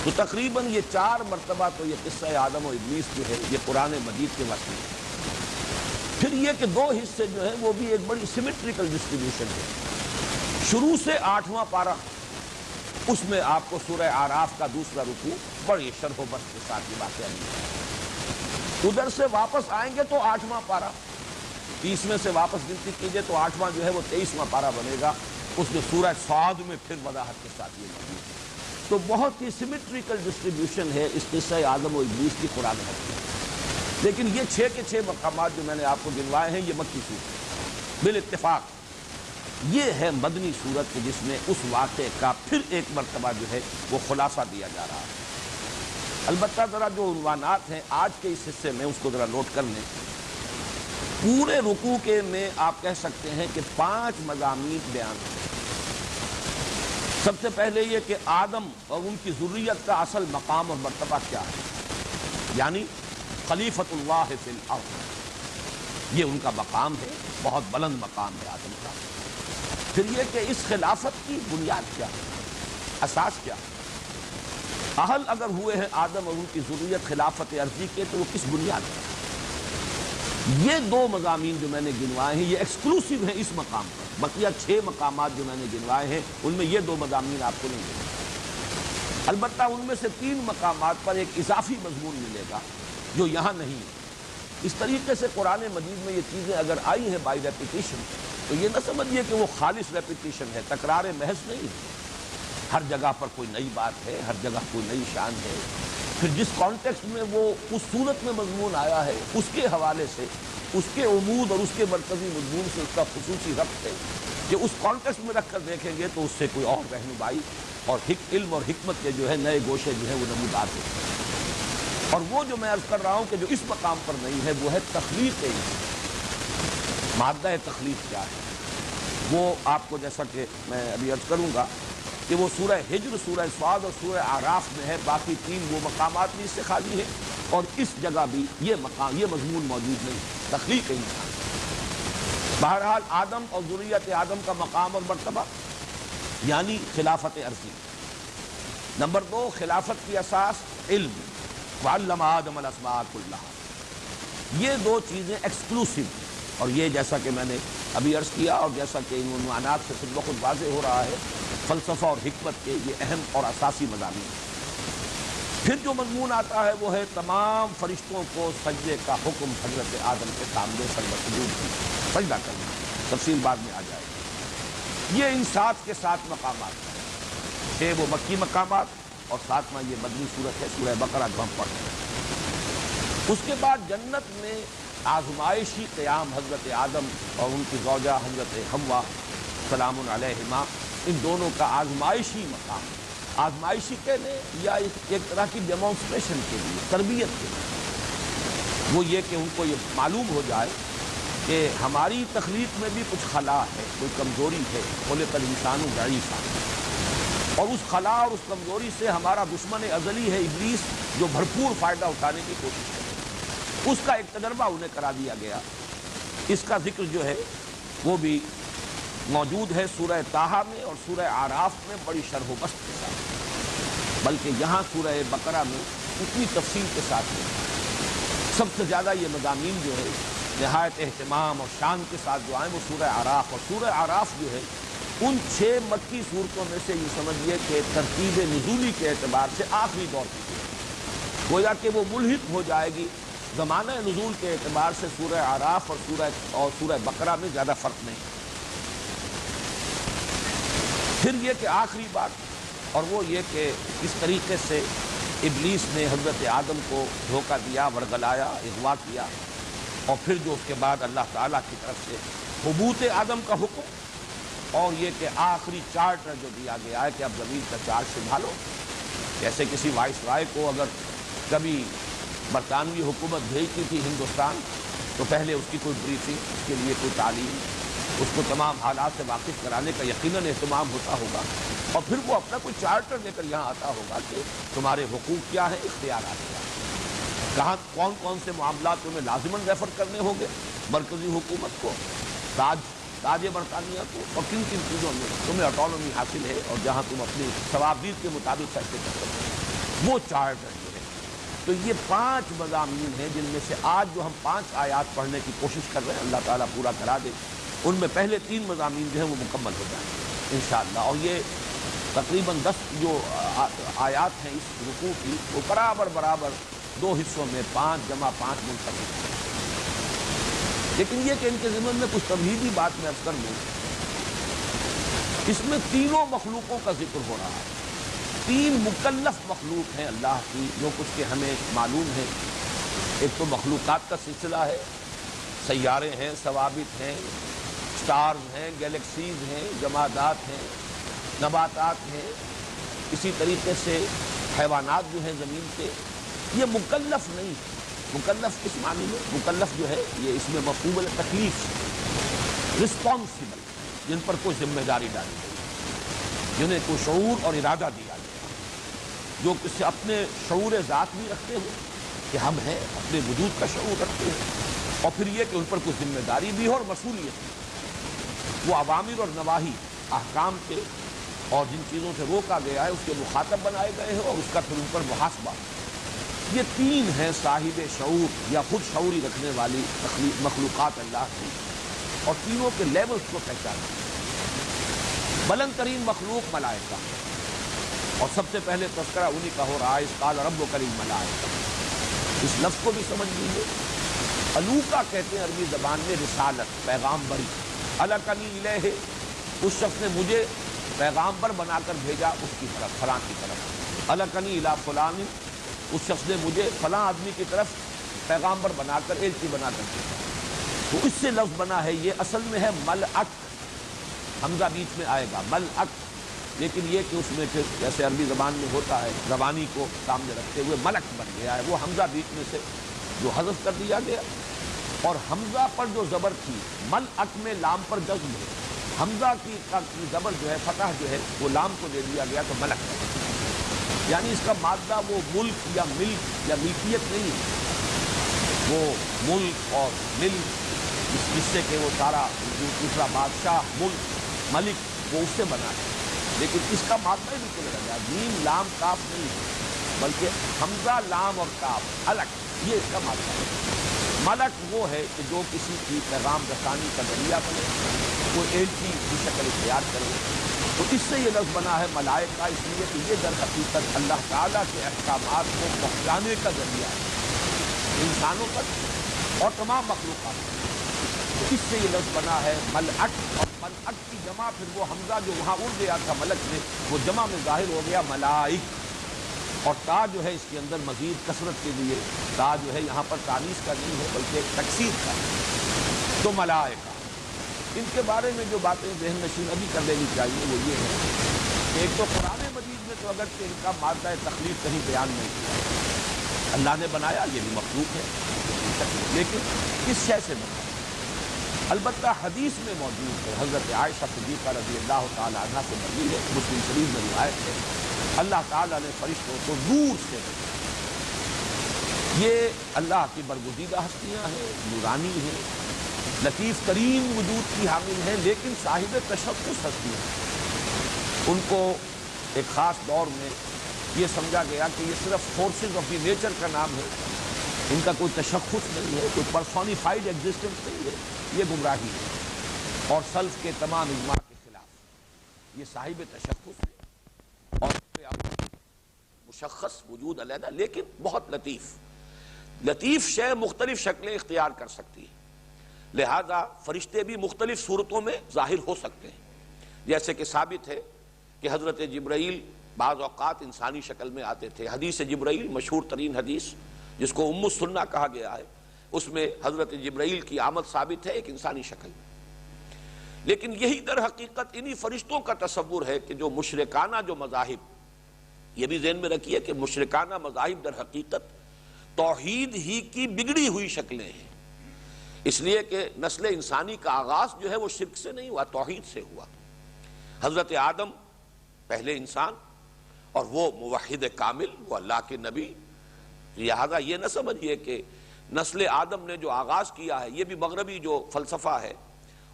تو تقریباً یہ 4 مرتبہ تو یہ قصہ آدم و ابلیس جو ہے یہ قرآن مجید کے وسط میں. پھر یہ کہ 2 حصے جو ہیں وہ بھی ایک بڑی سیمیٹریکل ڈسٹریبیوشن ہے. شروع سے 8واں پارہ، اس میں آپ کو سورہ اعراف کا 2سرا رکوع بڑی شرح و بسط کے ساتھ یہ واقعہ ہے. ادھر سے واپس آئیں گے تو 8واں پارہ، 30 میں سے واپس گنتی کیجئے تو 8واں جو ہے وہ 23واں پارہ بنے گا. اس میں سورہ صاد میں پھر وضاحت کے ساتھ یہ موجود ہے. تو بہت ہی سیمیٹریکل ڈسٹریبیوشن ہے اس قصہ آدم و ابلیس کی قرآن میں. لیکن یہ 6 کے 6 مقامات جو میں نے آپ کو گنوائے ہیں یہ مکی صورت بالاتفاق یہ ہے مدنی صورت کہ جس میں اس واقعے کا پھر ایک مرتبہ جو ہے وہ خلاصہ دیا جا رہا ہے. البتہ ذرا جو عنوانات ہیں آج کے اس حصے میں اس کو ذرا نوٹ کر لیں. پورے رکوع کے میں آپ کہہ سکتے ہیں کہ 5 مضامین بیان ہیں. سب سے پہلے یہ کہ آدم اور ان کی ذریت کا اصل مقام اور مرتبہ کیا ہے، یعنی خلیفۃ اللہ فی الارض، یہ ان کا مقام ہے، بہت بلند مقام ہے آدم کا. پھر یہ کہ اس خلافت کی بنیاد کیا ہے، اساس کیا ہے. اہل اگر ہوئے ہیں آدم اور ان کی ذریت خلافت ارضی کے تو وہ کس بنیاد پر. یہ 2 مضامین جو میں نے گنوائے ہیں یہ ایکسکلوسیو ہیں اس مقام پر. بقیہ 6 مقامات جو میں نے گنوائے ہیں ان میں یہ 2 مضامین آپ کو نہیں ملیں. البتہ ان میں سے 3 مقامات پر ایک اضافی مضمون ملے گا جو یہاں نہیں ہے. اس طریقے سے قرآن مجید میں یہ چیزیں اگر آئی ہیں بائی ریپیٹیشن تو یہ نہ سمجھیے کہ وہ خالص ریپیٹیشن ہے، تکرار محض نہیں ہے. ہر جگہ پر کوئی نئی بات ہے، ہر جگہ کوئی نئی شان ہے. پھر جس کانٹیکسٹ میں وہ اس صورت میں مضمون آیا ہے اس کے حوالے سے، اس کے عمود اور اس کے مرکزی مضمون سے اس کا خصوصی ربط ہے. کہ اس کانٹیکسٹ میں رکھ کر دیکھیں گے تو اس سے کوئی اور رہنمائی اور علم اور حکمت کے جو ہے نئے گوشے جو ہیں وہ نمودار ہوتے ہیں۔ اور وہ جو میں عرض کر رہا ہوں کہ جو اس مقام پر نہیں ہے وہ ہے تخلیق انسان۔ مادہ تخلیق کیا ہے وہ آپ کو جیسا کہ میں ابھی عرض کروں گا کہ وہ سورہ ہجر، سورہ صاد اور سورہ اعراف میں ہے، باقی تین وہ مقامات بھی اس سے خالی ہیں اور اس جگہ بھی یہ مضمون موجود نہیں، تخلیق انسان۔ بہرحال آدم اور ذریت آدم کا مقام اور مرتبہ یعنی خلافت عرضی۔ نمبر 2، خلافت کی اساس علم، وعلم آدم الاسماء کلھا۔ یہ دو چیزیں ایکسکلوسیو، اور یہ جیسا کہ میں نے ابھی عرض کیا اور جیسا کہ ان عنوانات سے خود بخود واضح ہو رہا ہے، فلسفہ اور حکمت کے یہ اہم اور اساسی مضامین ہیں۔ پھر جو مضمون آتا ہے وہ ہے تمام فرشتوں کو سجدے کا حکم حضرت آدم کے سامنے سجدہ کرنا، تفصیل بعد میں آ جائے گی۔ یہ ان 7 کے 7 مقامات ہیں، 6 وہ مکی مقامات اور 7واں یہ مدنی صورت ہے سورہ بقرہ جو ہم پڑھ رہے ہیں۔ اس کے بعد جنت میں آزمائشی قیام حضرت آدم اور ان کی زوجہ حضرت حوا سلام علیہما، ان دونوں کا آزمائشی مقام، آزمائشی کہنے یا ایک طرح کی ڈیمانسٹریشن کے لیے، تربیت کے لیے، وہ یہ کہ ان کو یہ معلوم ہو جائے کہ ہماری تخلیق میں بھی کچھ خلا ہے، کوئی کمزوری ہے، خلق الانسان ضعیفا، اور اس خلا اور اس کمزوری سے ہمارا دشمن ازلی ہے ابلیس، جو بھرپور فائدہ اٹھانے کی کوشش کرے۔ اس کا ایک تجربہ انہیں کرا دیا گیا۔ اس کا ذکر جو ہے وہ بھی موجود ہے سورہ طٰہٰ میں اور سورہ اعراف میں بڑی شرح و بسط کے ساتھ، بلکہ یہاں سورہ بقرہ میں اتنی تفصیل کے ساتھ ہے۔ سب سے زیادہ یہ مضامین جو ہے نہایت اہتمام اور شان کے ساتھ جو آئیں وہ سورہ اعراف، اور سورہ اعراف جو ہے ان 6 مکی صورتوں میں سے یہ سمجھیے کہ ترتیب نزولی کے اعتبار سے آخری دور کی ہے، گویا کہ وہ ملحق ہو جائے گی زمانہ نزول کے اعتبار سے سورہ اعراف اور سورہ بقرہ میں زیادہ فرق نہیں۔ پھر یہ کہ آخری بات اور وہ یہ کہ اس طریقے سے ابلیس نے حضرت آدم کو دھوکہ دیا، ورگلایا، اغوا کیا، اور پھر جو اس کے بعد اللہ تعالیٰ کی طرف سے حبوط آدم کا حکم، اور یہ کہ آخری چارٹر جو دیا گیا ہے کہ اب زمین کا چارج سنبھالو۔ جیسے کسی وائس رائے کو اگر کبھی برطانوی حکومت بھیجتی تھی ہندوستان تو پہلے اس کی کوئی بریفنگ، اس کے لیے کوئی تعلیم، اس کو تمام حالات سے واقف کرانے کا یقیناً اہتمام ہوتا ہوگا، اور پھر وہ اپنا کوئی چارٹر لے کر یہاں آتا ہوگا کہ تمہارے حقوق کیا ہیں، اختیارات کیا ہیں، کہاں کون کون سے معاملات تمہیں لازماً ریفر کرنے ہوں گے مرکزی حکومت کو، تاج برطانیہ کو، اور کن کن چیزوں میں تمہیں آٹونومی حاصل ہے اور جہاں تم اپنی ثوابدید کے مطابق فیصلے کر سکتے ہو، وہ چارٹر جو ہے۔ تو یہ 5 مضامین ہیں جن میں سے آج جو ہم 5 آیات پڑھنے کی کوشش کر رہے ہیں، اللہ تعالیٰ پورا کرا دے، ان میں پہلے 3 مضامین جو ہیں وہ مکمل ہو جائیں گے انشاءاللہ، اور یہ تقریباً 10 جو آیات ہیں اس رکوع کی وہ برابر 2 حصوں میں 5 جمع 5 منتقل ہیں۔ لیکن یہ کہ ان کے ضمن میں کچھ تمہیدی بات میں عرض کر دوں، اس میں تینوں مخلوقوں کا ذکر ہو رہا ہے۔ 3 مکلف مخلوق ہیں اللہ کی، جو کچھ کہ ہمیں معلوم ہے۔ ایک تو مخلوقات کا سلسلہ ہے، سیارے ہیں، ثوابت ہیں، سٹارز ہیں، گیلیکسیز ہیں، جمادات ہیں، نباتات ہیں، اسی طریقے سے حیوانات جو ہیں زمین کے، یہ مکلف نہیں ہے۔ مکلف کس معنی میں؟ مکلف جو ہے یہ اس میں مفہوم تکلیف، رسپانسبل، جن پر کوئی ذمہ داری ڈالی گئی، جنہیں کوئی شعور اور ارادہ دیا گیا، جو کسی اپنے شعور ذات بھی رکھتے ہیں کہ ہم ہیں، اپنے وجود کا شعور رکھتے ہیں، اور پھر یہ کہ ان پر کوئی ذمہ داری بھی ہو اور مسئولیت بھی۔ وہ عوامر اور نواہی احکام کے اور جن چیزوں سے روکا گیا ہے اس کے مخاطب بنائے گئے ہیں، اور اس کا پھر ان پر محاسبہ۔ یہ 3 ہیں صاحب شعور یا خود شعوری رکھنے والی مخلوقات اللہ کی، اور تینوں کے لیولز کو پہچانا۔ بلند ترین مخلوق ملائکہ، اور سب سے پہلے تذکرہ انہی کا ہو رہا ہے، اس قال ربک للملائکہ، اس لفظ کو بھی سمجھ لیجیے۔ الوکا کہتے ہیں عربی زبان میں رسالت، پیغامبری۔ الکنی الیہ، اس شخص نے مجھے پیغامبر بنا کر بھیجا اس کی طرف، فلاں کی طرف۔ الکنی الی فلان، اس شخص نے مجھے فلاں آدمی کی طرف پیغامبر بنا کر، ایلچی بنا کر بھیجا۔ تو اس سے لفظ بنا ہے، یہ اصل میں ہے ملعک، حمزہ بیچ میں آئے گا، ملعق، لیکن یہ کہ اس میں پھر جیسے عربی زبان میں ہوتا ہے زبانی کو سامنے رکھتے ہوئے ملک بن گیا ہے، وہ حمزہ بیچ میں سے جو حذف کر دیا گیا، اور حمزہ پر جو زبر تھی ملعق میں لام پر جزم ہے، حمزہ کی زبر جو ہے فتح جو ہے وہ لام کو دے دیا گیا تو ملک ہے، یعنی اس کا مادہ وہ ملک یا ملک یا ملکیت نہیں ہے، وہ ملک اور ملک جس سے کہ وہ سارا دوسرا بادشاہ ملک ملک وہ اس سے بنا ہے، لیکن اس کا مادہ ہی بالکل لگا گیا، میم لام کاف نہیں ہے بلکہ حمزہ لام اور کاف الگ، یہ اس کا مادہ ہے۔ ملک وہ ہے کہ جو کسی کی پیغام رسانی کا ذریعہ بنے، کوئی ایلچی کی شکل اختیار کرے، تو اس سے یہ لفظ بنا ہے ملائکہ، اس لیے کہ یہ در حقیقت اللہ تعالیٰ کے احکامات کو پہنچانے کا ذریعہ ہے انسانوں تک اور تمام مخلوقات تک، تو اس سے یہ لفظ بنا ہے ملعق، اور ملعق کی جمع پھر وہ حمزہ جو وہاں اڑ گیا تھا ملک میں وہ جمع میں ظاہر ہو گیا ملائک، اور تا جو ہے اس کے اندر مزید کثرت کے لیے تا جو ہے یہاں پر تانیث کا نہیں ہے بلکہ تکسیر کا ہے، تو ملائکہ ان کے بارے میں جو باتیں ذہن نشین ابھی کر لینی چاہیے وہ یہ ہے کہ ایک تو قرآن مجید میں تو اگرچہ ان کا مادہ تخلیق کہیں بیان نہیں کیا، اللہ نے بنایا، یہ بھی مخلوق ہے لیکن کس شے سے بنایا، البتہ حدیث میں موجود ہے، حضرت عائشہ صدیقہ رضی اللہ تعالی عنہ سے مروی ہے، مسلم شریف میں روایت ہے، اللہ تعالیٰ نے فرشتوں کو نور سے بنایا، یہ اللہ کی برگزیدہ ہستیاں ہیں، نورانی ہیں، لطیف ترین وجود کی حامل ہیں، لیکن صاحب تشخص ہستیاں ہیں، ان کو ایک خاص دور میں یہ سمجھا گیا کہ یہ صرف فورسز آف دی نیچر کا نام ہے، ان کا کوئی تشخص نہیں ہے، کوئی پرسونیفائڈ ایگزسٹنس نہیں ہے، یہ گمراہی ہے اور سلف کے تمام اجماع کے خلاف، یہ صاحب تشخص ہے اور مشخص وجود علیحدہ، لیکن بہت لطیف شے مختلف شکلیں اختیار کر سکتی ہے، لہذا فرشتے بھی مختلف صورتوں میں ظاہر ہو سکتے ہیں، جیسے کہ ثابت ہے کہ حضرت جبرائیل بعض اوقات انسانی شکل میں آتے تھے، حدیث جبرائیل مشہور ترین حدیث جس کو ام السنہ کہا گیا ہے، اس میں حضرت جبرائیل کی آمد ثابت ہے ایک انسانی شکل میں، لیکن یہی در حقیقت انہی فرشتوں کا تصور ہے کہ جو مشرکانہ جو مذاہب، یہ بھی ذہن میں رکھیے کہ مشرکانہ مذاہب در حقیقت توحید ہی کی بگڑی ہوئی شکلیں ہیں، اس لیے کہ نسل انسانی کا آغاز جو ہے وہ شرک سے نہیں ہوا، توحید سے ہوا، حضرت آدم پہلے انسان اور وہ موحد کامل، وہ اللہ کے نبی، لہذا یہ نہ سمجھیے کہ نسل آدم نے جو آغاز کیا ہے، یہ بھی مغربی جو فلسفہ ہے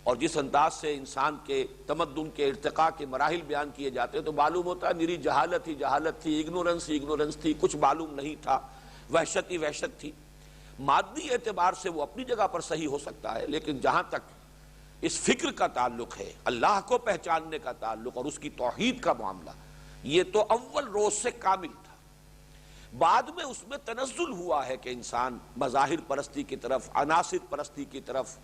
اور جس انداز سے انسان کے تمدن کے ارتقاء کے مراحل بیان کیے جاتے ہیں تو معلوم ہوتا ہے نری جہالت ہی جہالت تھی، اگنورنس تھی، کچھ معلوم نہیں تھا، وحشت ہی وحشت تھی، مادی اعتبار سے وہ اپنی جگہ پر صحیح ہو سکتا ہے، لیکن جہاں تک اس فکر کا تعلق ہے، اللہ کو پہچاننے کا تعلق اور اس کی توحید کا معاملہ، یہ تو اول روز سے کامل تھا، بعد میں اس میں تنزل ہوا ہے کہ انسان مظاہر پرستی کی طرف، عناصر پرستی کی طرف،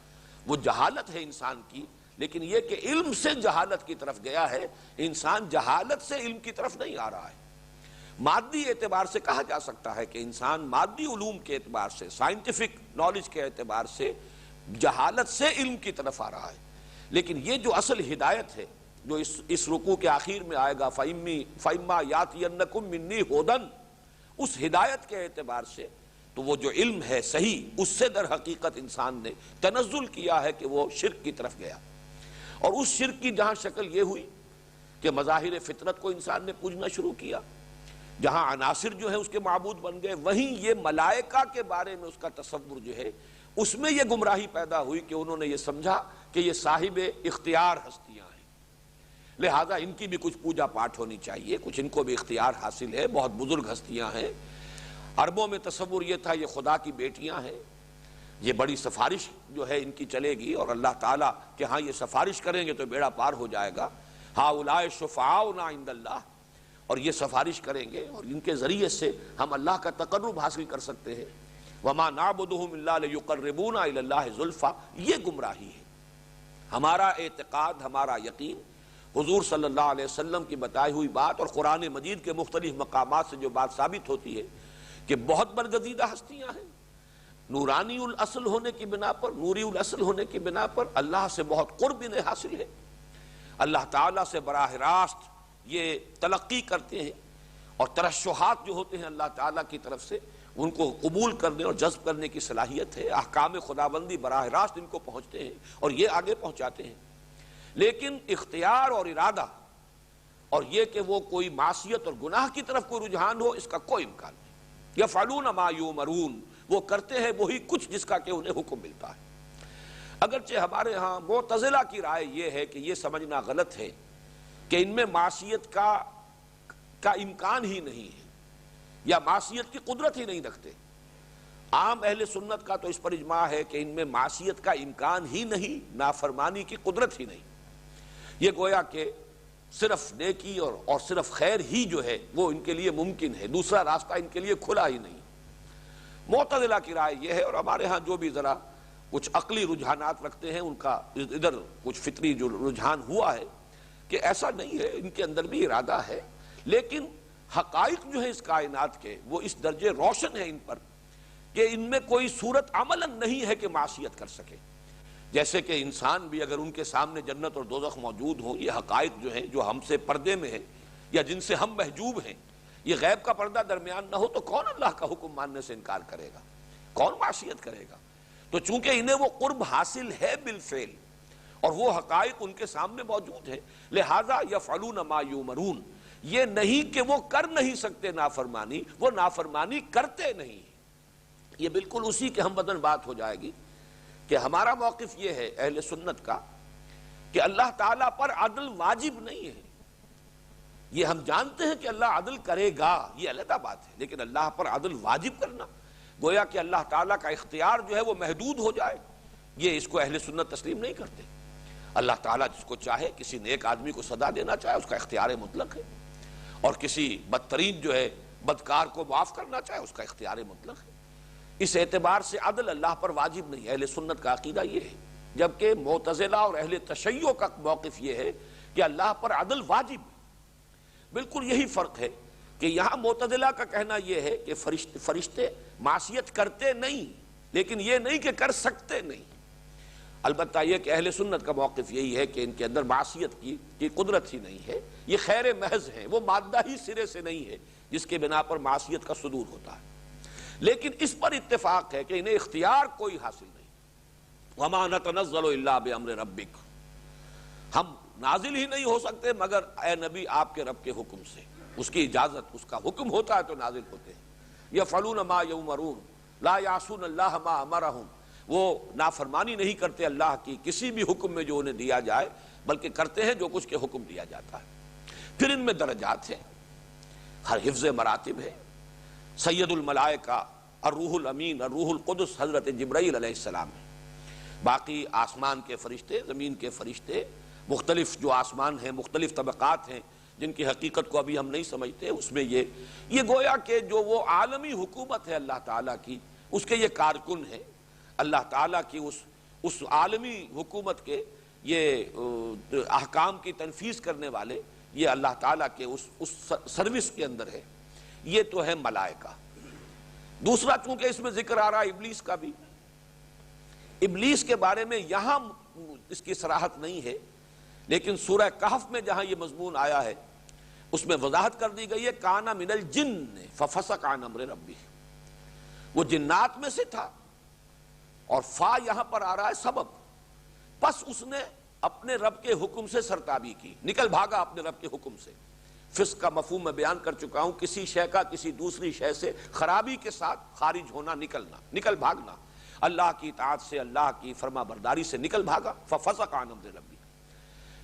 وہ جہالت ہے انسان کی، لیکن یہ کہ علم سے جہالت کی طرف گیا ہے، انسان جہالت سے علم کی طرف نہیں آ رہا ہے، مادی اعتبار سے کہا جا سکتا ہے کہ انسان مادی علوم کے اعتبار سے، سائنٹیفک نالج کے اعتبار سے جہالت سے علم کی طرف آ رہا ہے، لیکن یہ جو اصل ہدایت ہے جو اس رکوع کے آخر میں آئے گا فَإِمَّا يَأْتِيَنَّكُم مِّنِّي هُدًى، اس ہدایت کے اعتبار سے تو وہ جو علم ہے صحیح، اس سے در حقیقت انسان نے تنزل کیا ہے کہ وہ شرک کی طرف گیا، اور اس شرک کی جہاں شکل یہ ہوئی کہ مظاہر فطرت کو انسان نے پوجنا شروع کیا، جہاں عناصر جو ہے اس کے معبود بن گئے، وہیں یہ ملائکہ کے بارے میں اس کا تصور جو ہے اس میں یہ گمراہی پیدا ہوئی کہ انہوں نے یہ سمجھا کہ یہ صاحب اختیار ہستیاں ہیں، لہذا ان کی بھی کچھ پوجا پاٹ ہونی چاہیے، کچھ ان کو بھی اختیار حاصل ہے، بہت بزرگ ہستیاں ہیں، عربوں میں تصور یہ تھا یہ خدا کی بیٹیاں ہیں، یہ بڑی سفارش جو ہے ان کی چلے گی اور اللہ تعالیٰ کہ ہاں یہ سفارش کریں گے تو بیڑا پار ہو جائے گا، ہؤلاء شفعاؤنا عند اللہ، اور یہ سفارش کریں گے اور ان کے ذریعے سے ہم اللہ کا تقرب حاصل کر سکتے ہیں، وما نعبدهم الا ليقربونا الى الله زلفى، یہ گمراہی ہے۔ ہمارا اعتقاد، ہمارا یقین حضور صلی اللہ علیہ وسلم کی بتائی ہوئی بات اور قرآن مجید کے مختلف مقامات سے جو بات ثابت ہوتی ہے کہ بہت برگزیدہ ہستیاں ہیں، نورانی الاصل ہونے کی بنا پر، نوری الاصل ہونے کی بنا پر اللہ سے بہت قرب انہیں حاصل ہے، اللہ تعالیٰ سے براہ راست یہ تلقی کرتے ہیں، اور ترشحات جو ہوتے ہیں اللہ تعالیٰ کی طرف سے ان کو قبول کرنے اور جذب کرنے کی صلاحیت ہے۔ احکام خداوندی براہ راست ان کو پہنچتے ہیں اور یہ آگے پہنچاتے ہیں، لیکن اختیار اور ارادہ اور یہ کہ وہ کوئی معصیت اور گناہ کی طرف کوئی رجحان ہو، اس کا کوئی امکان نہیں۔ یفعلون ما یؤمرون، وہ کرتے ہیں وہی کچھ جس کا کہ انہیں حکم ملتا ہے۔ اگرچہ ہمارے ہاں معتزلہ کی رائے یہ ہے کہ یہ سمجھنا غلط ہے کہ ان میں معصیت کا امکان ہی نہیں ہے، یا معصیت کی قدرت ہی نہیں رکھتے۔ عام اہل سنت کا تو اس پر اجماع ہے کہ ان میں معصیت کا امکان ہی نہیں، نافرمانی کی قدرت ہی نہیں۔ یہ گویا کہ صرف نیکی اور صرف خیر ہی جو ہے وہ ان کے لیے ممکن ہے، دوسرا راستہ ان کے لیے کھلا ہی نہیں۔ معتزلہ کی رائے یہ ہے، اور ہمارے ہاں جو بھی ذرا کچھ عقلی رجحانات رکھتے ہیں ان کا ادھر کچھ فطری جو رجحان ہوا ہے کہ ایسا نہیں ہے، ان کے اندر بھی ارادہ ہے، لیکن حقائق جو ہے اس کائنات کے وہ اس درجے روشن ہے ان پر کہ ان میں کوئی صورت عملاً نہیں ہے کہ معصیت کر سکے۔ جیسے کہ انسان بھی اگر ان کے سامنے جنت اور دوزخ موجود ہوں، یہ حقائق جو ہیں جو ہم سے پردے میں ہیں یا جن سے ہم محجوب ہیں، یہ غیب کا پردہ درمیان نہ ہو تو کون اللہ کا حکم ماننے سے انکار کرے گا، کون معصیت کرے گا؟ تو چونکہ انہیں وہ قرب حاصل ہے بالفعل اور وہ حقائق ان کے سامنے موجود ہیں، لہذا یفعلون ما یؤمرون، یہ نہیں کہ وہ کر نہیں سکتے نافرمانی، وہ نافرمانی کرتے نہیں۔ یہ بالکل اسی کے ہم بدن بات ہو جائے گی کہ ہمارا موقف یہ ہے اہل سنت کا کہ اللہ تعالیٰ پر عدل واجب نہیں ہے۔ یہ ہم جانتے ہیں کہ اللہ عدل کرے گا، یہ علیحدہ بات ہے، لیکن اللہ پر عدل واجب کرنا گویا کہ اللہ تعالیٰ کا اختیار جو ہے وہ محدود ہو جائے، یہ اس کو اہل سنت تسلیم نہیں کرتے۔ اللہ تعالیٰ جس کو چاہے، کسی نیک آدمی کو سزا دینا چاہے، اس کا اختیار مطلق ہے، اور کسی بدترین جو ہے بدکار کو معاف کرنا چاہے اس کا اختیار مطلق ہے۔ اس اعتبار سے عدل اللہ پر واجب نہیں، اہل سنت کا عقیدہ یہ ہے، جبکہ معتزلہ اور اہل تشیع کا موقف یہ ہے کہ اللہ پر عدل واجب ہے۔ بالکل یہی فرق ہے کہ یہاں معتزلہ کا کہنا یہ ہے کہ فرشتے معصیت کرتے نہیں، لیکن یہ نہیں کہ کر سکتے نہیں۔ البتہ یہ کہ اہل سنت کا موقف یہی ہے کہ ان کے اندر معصیت کی قدرت ہی نہیں ہے، یہ خیر محض ہے، وہ مادہ ہی سرے سے نہیں ہے جس کے بنا پر معصیت کا صدور ہوتا ہے۔ لیکن اس پر اتفاق ہے کہ انہیں اختیار کوئی حاصل نہیں۔ وَمَا نَتَنَزَّلُ إِلَّا بِأَمْرِ رَبِّكَ، ہم نازل ہی نہیں ہو سکتے مگر اے نبی آپ کے رب کے حکم سے، اس کی اجازت، اس کا حکم ہوتا ہے تو نازل ہوتے ہیں۔ یفعلون ما یؤمرون لا یعصون اللہ ما امرہم، وہ نافرمانی نہیں کرتے اللہ کی کسی بھی حکم میں جو انہیں دیا جائے، بلکہ کرتے ہیں جو کچھ کے حکم دیا جاتا ہے۔ پھر ان میں درجات ہیں، ہر حفظ مراتب ہے۔ سید الملائکہ الروح الامین الروح القدس حضرت جبرائیل علیہ السلام ہے۔ باقی آسمان کے فرشتے، زمین کے فرشتے، مختلف جو آسمان ہیں، مختلف طبقات ہیں جن کی حقیقت کو ابھی ہم نہیں سمجھتے، اس میں یہ گویا کہ جو وہ عالمی حکومت ہے اللہ تعالیٰ کی، اس کے یہ کارکن ہیں۔ اللہ تعالیٰ کی اس عالمی حکومت کے یہ احکام کی تنفیذ کرنے والے، یہ اللہ تعالیٰ کے اس سروس کے اندر ہے۔ یہ تو ہے ملائکہ۔ دوسرا چونکہ اس میں ذکر آ رہا ہے ابلیس کا بھی، ابلیس کے بارے میں یہاں اس کی صراحت نہیں ہے، لیکن سورہ کہف میں جہاں یہ مضمون آیا ہے اس میں وضاحت کر دی گئی ہے، کان من الجن ففسق عن امر ربی، وہ جنات میں سے تھا، اور فا یہاں پر آ رہا ہے سبب، پس اس نے اپنے رب کے حکم سے سرتابی کی، نکل بھاگا اپنے رب کے حکم سے۔ فسق کا مفہوم میں بیان کر چکا ہوں، کسی شے کا کسی دوسری شے سے خرابی کے ساتھ خارج ہونا، نکلنا، نکل بھاگنا، اللہ کی اطاعت سے، اللہ کی فرما برداری سے نکل بھاگا، ففسق عن امر ربی۔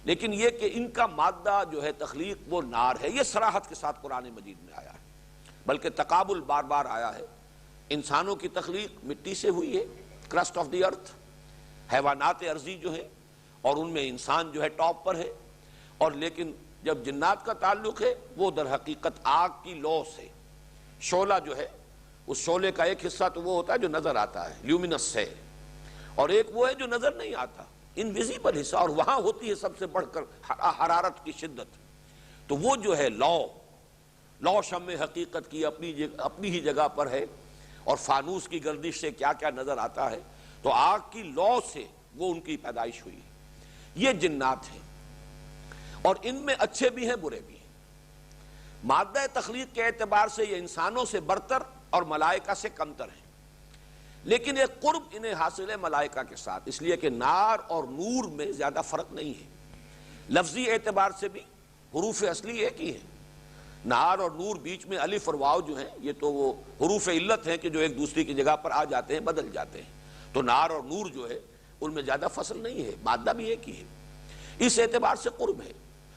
لیکن یہ کہ ان کا مادہ جو ہے تخلیق وہ نار ہے، یہ صراحت کے ساتھ قرآن مجید میں آیا ہے، بلکہ تقابل بار بار آیا ہے۔ انسانوں کی تخلیق مٹی سے ہوئی ہے، کرسٹ آف دی ارتھ، حیوانات ارضی جو ہے، اور ان میں انسان جو ہے ٹاپ پر ہے، اور لیکن جب جنات کا تعلق ہے وہ در حقیقت آگ کی لو سے، شعلہ جو ہے، اس شعلے کا ایک حصہ تو وہ ہوتا ہے جو نظر آتا ہے، لیومینس ہے، اور ایک وہ ہے جو نظر نہیں آتا، انویزیبل حصہ، اور وہاں ہوتی ہے سب سے بڑھ کر حرارت کی شدت۔ تو وہ جو ہے لو شمع حقیقت کی اپنی ہی جگہ پر ہے، اور فانوس کی گردش سے کیا کیا نظر آتا ہے، تو آگ کی لو سے وہ ان کی پیدائش ہوئی۔ یہ جنات ہیں۔ اور ان میں اچھے بھی ہیں برے بھی ہیں۔ مادہ تخلیق کے اعتبار سے یہ انسانوں سے برتر اور ملائکہ سے کمتر ہیں، لیکن ایک قرب انہیں حاصل ہے ملائکہ کے ساتھ، اس لیے کہ نار اور نور میں زیادہ فرق نہیں ہے۔ لفظی اعتبار سے بھی حروف اصلی ایک ہی ہیں۔ نار اور نور بیچ میں الف اور واو جو ہیں یہ تو وہ حروف علت ہیں کہ جو ایک دوسری کی جگہ پر آ جاتے ہیں، بدل جاتے ہیں۔ تو نار اور نور جو ہے ان میں زیادہ فصل نہیں ہے، مادہ بھی ایک ہی ہے، اس اعتبار سے قرب ہے۔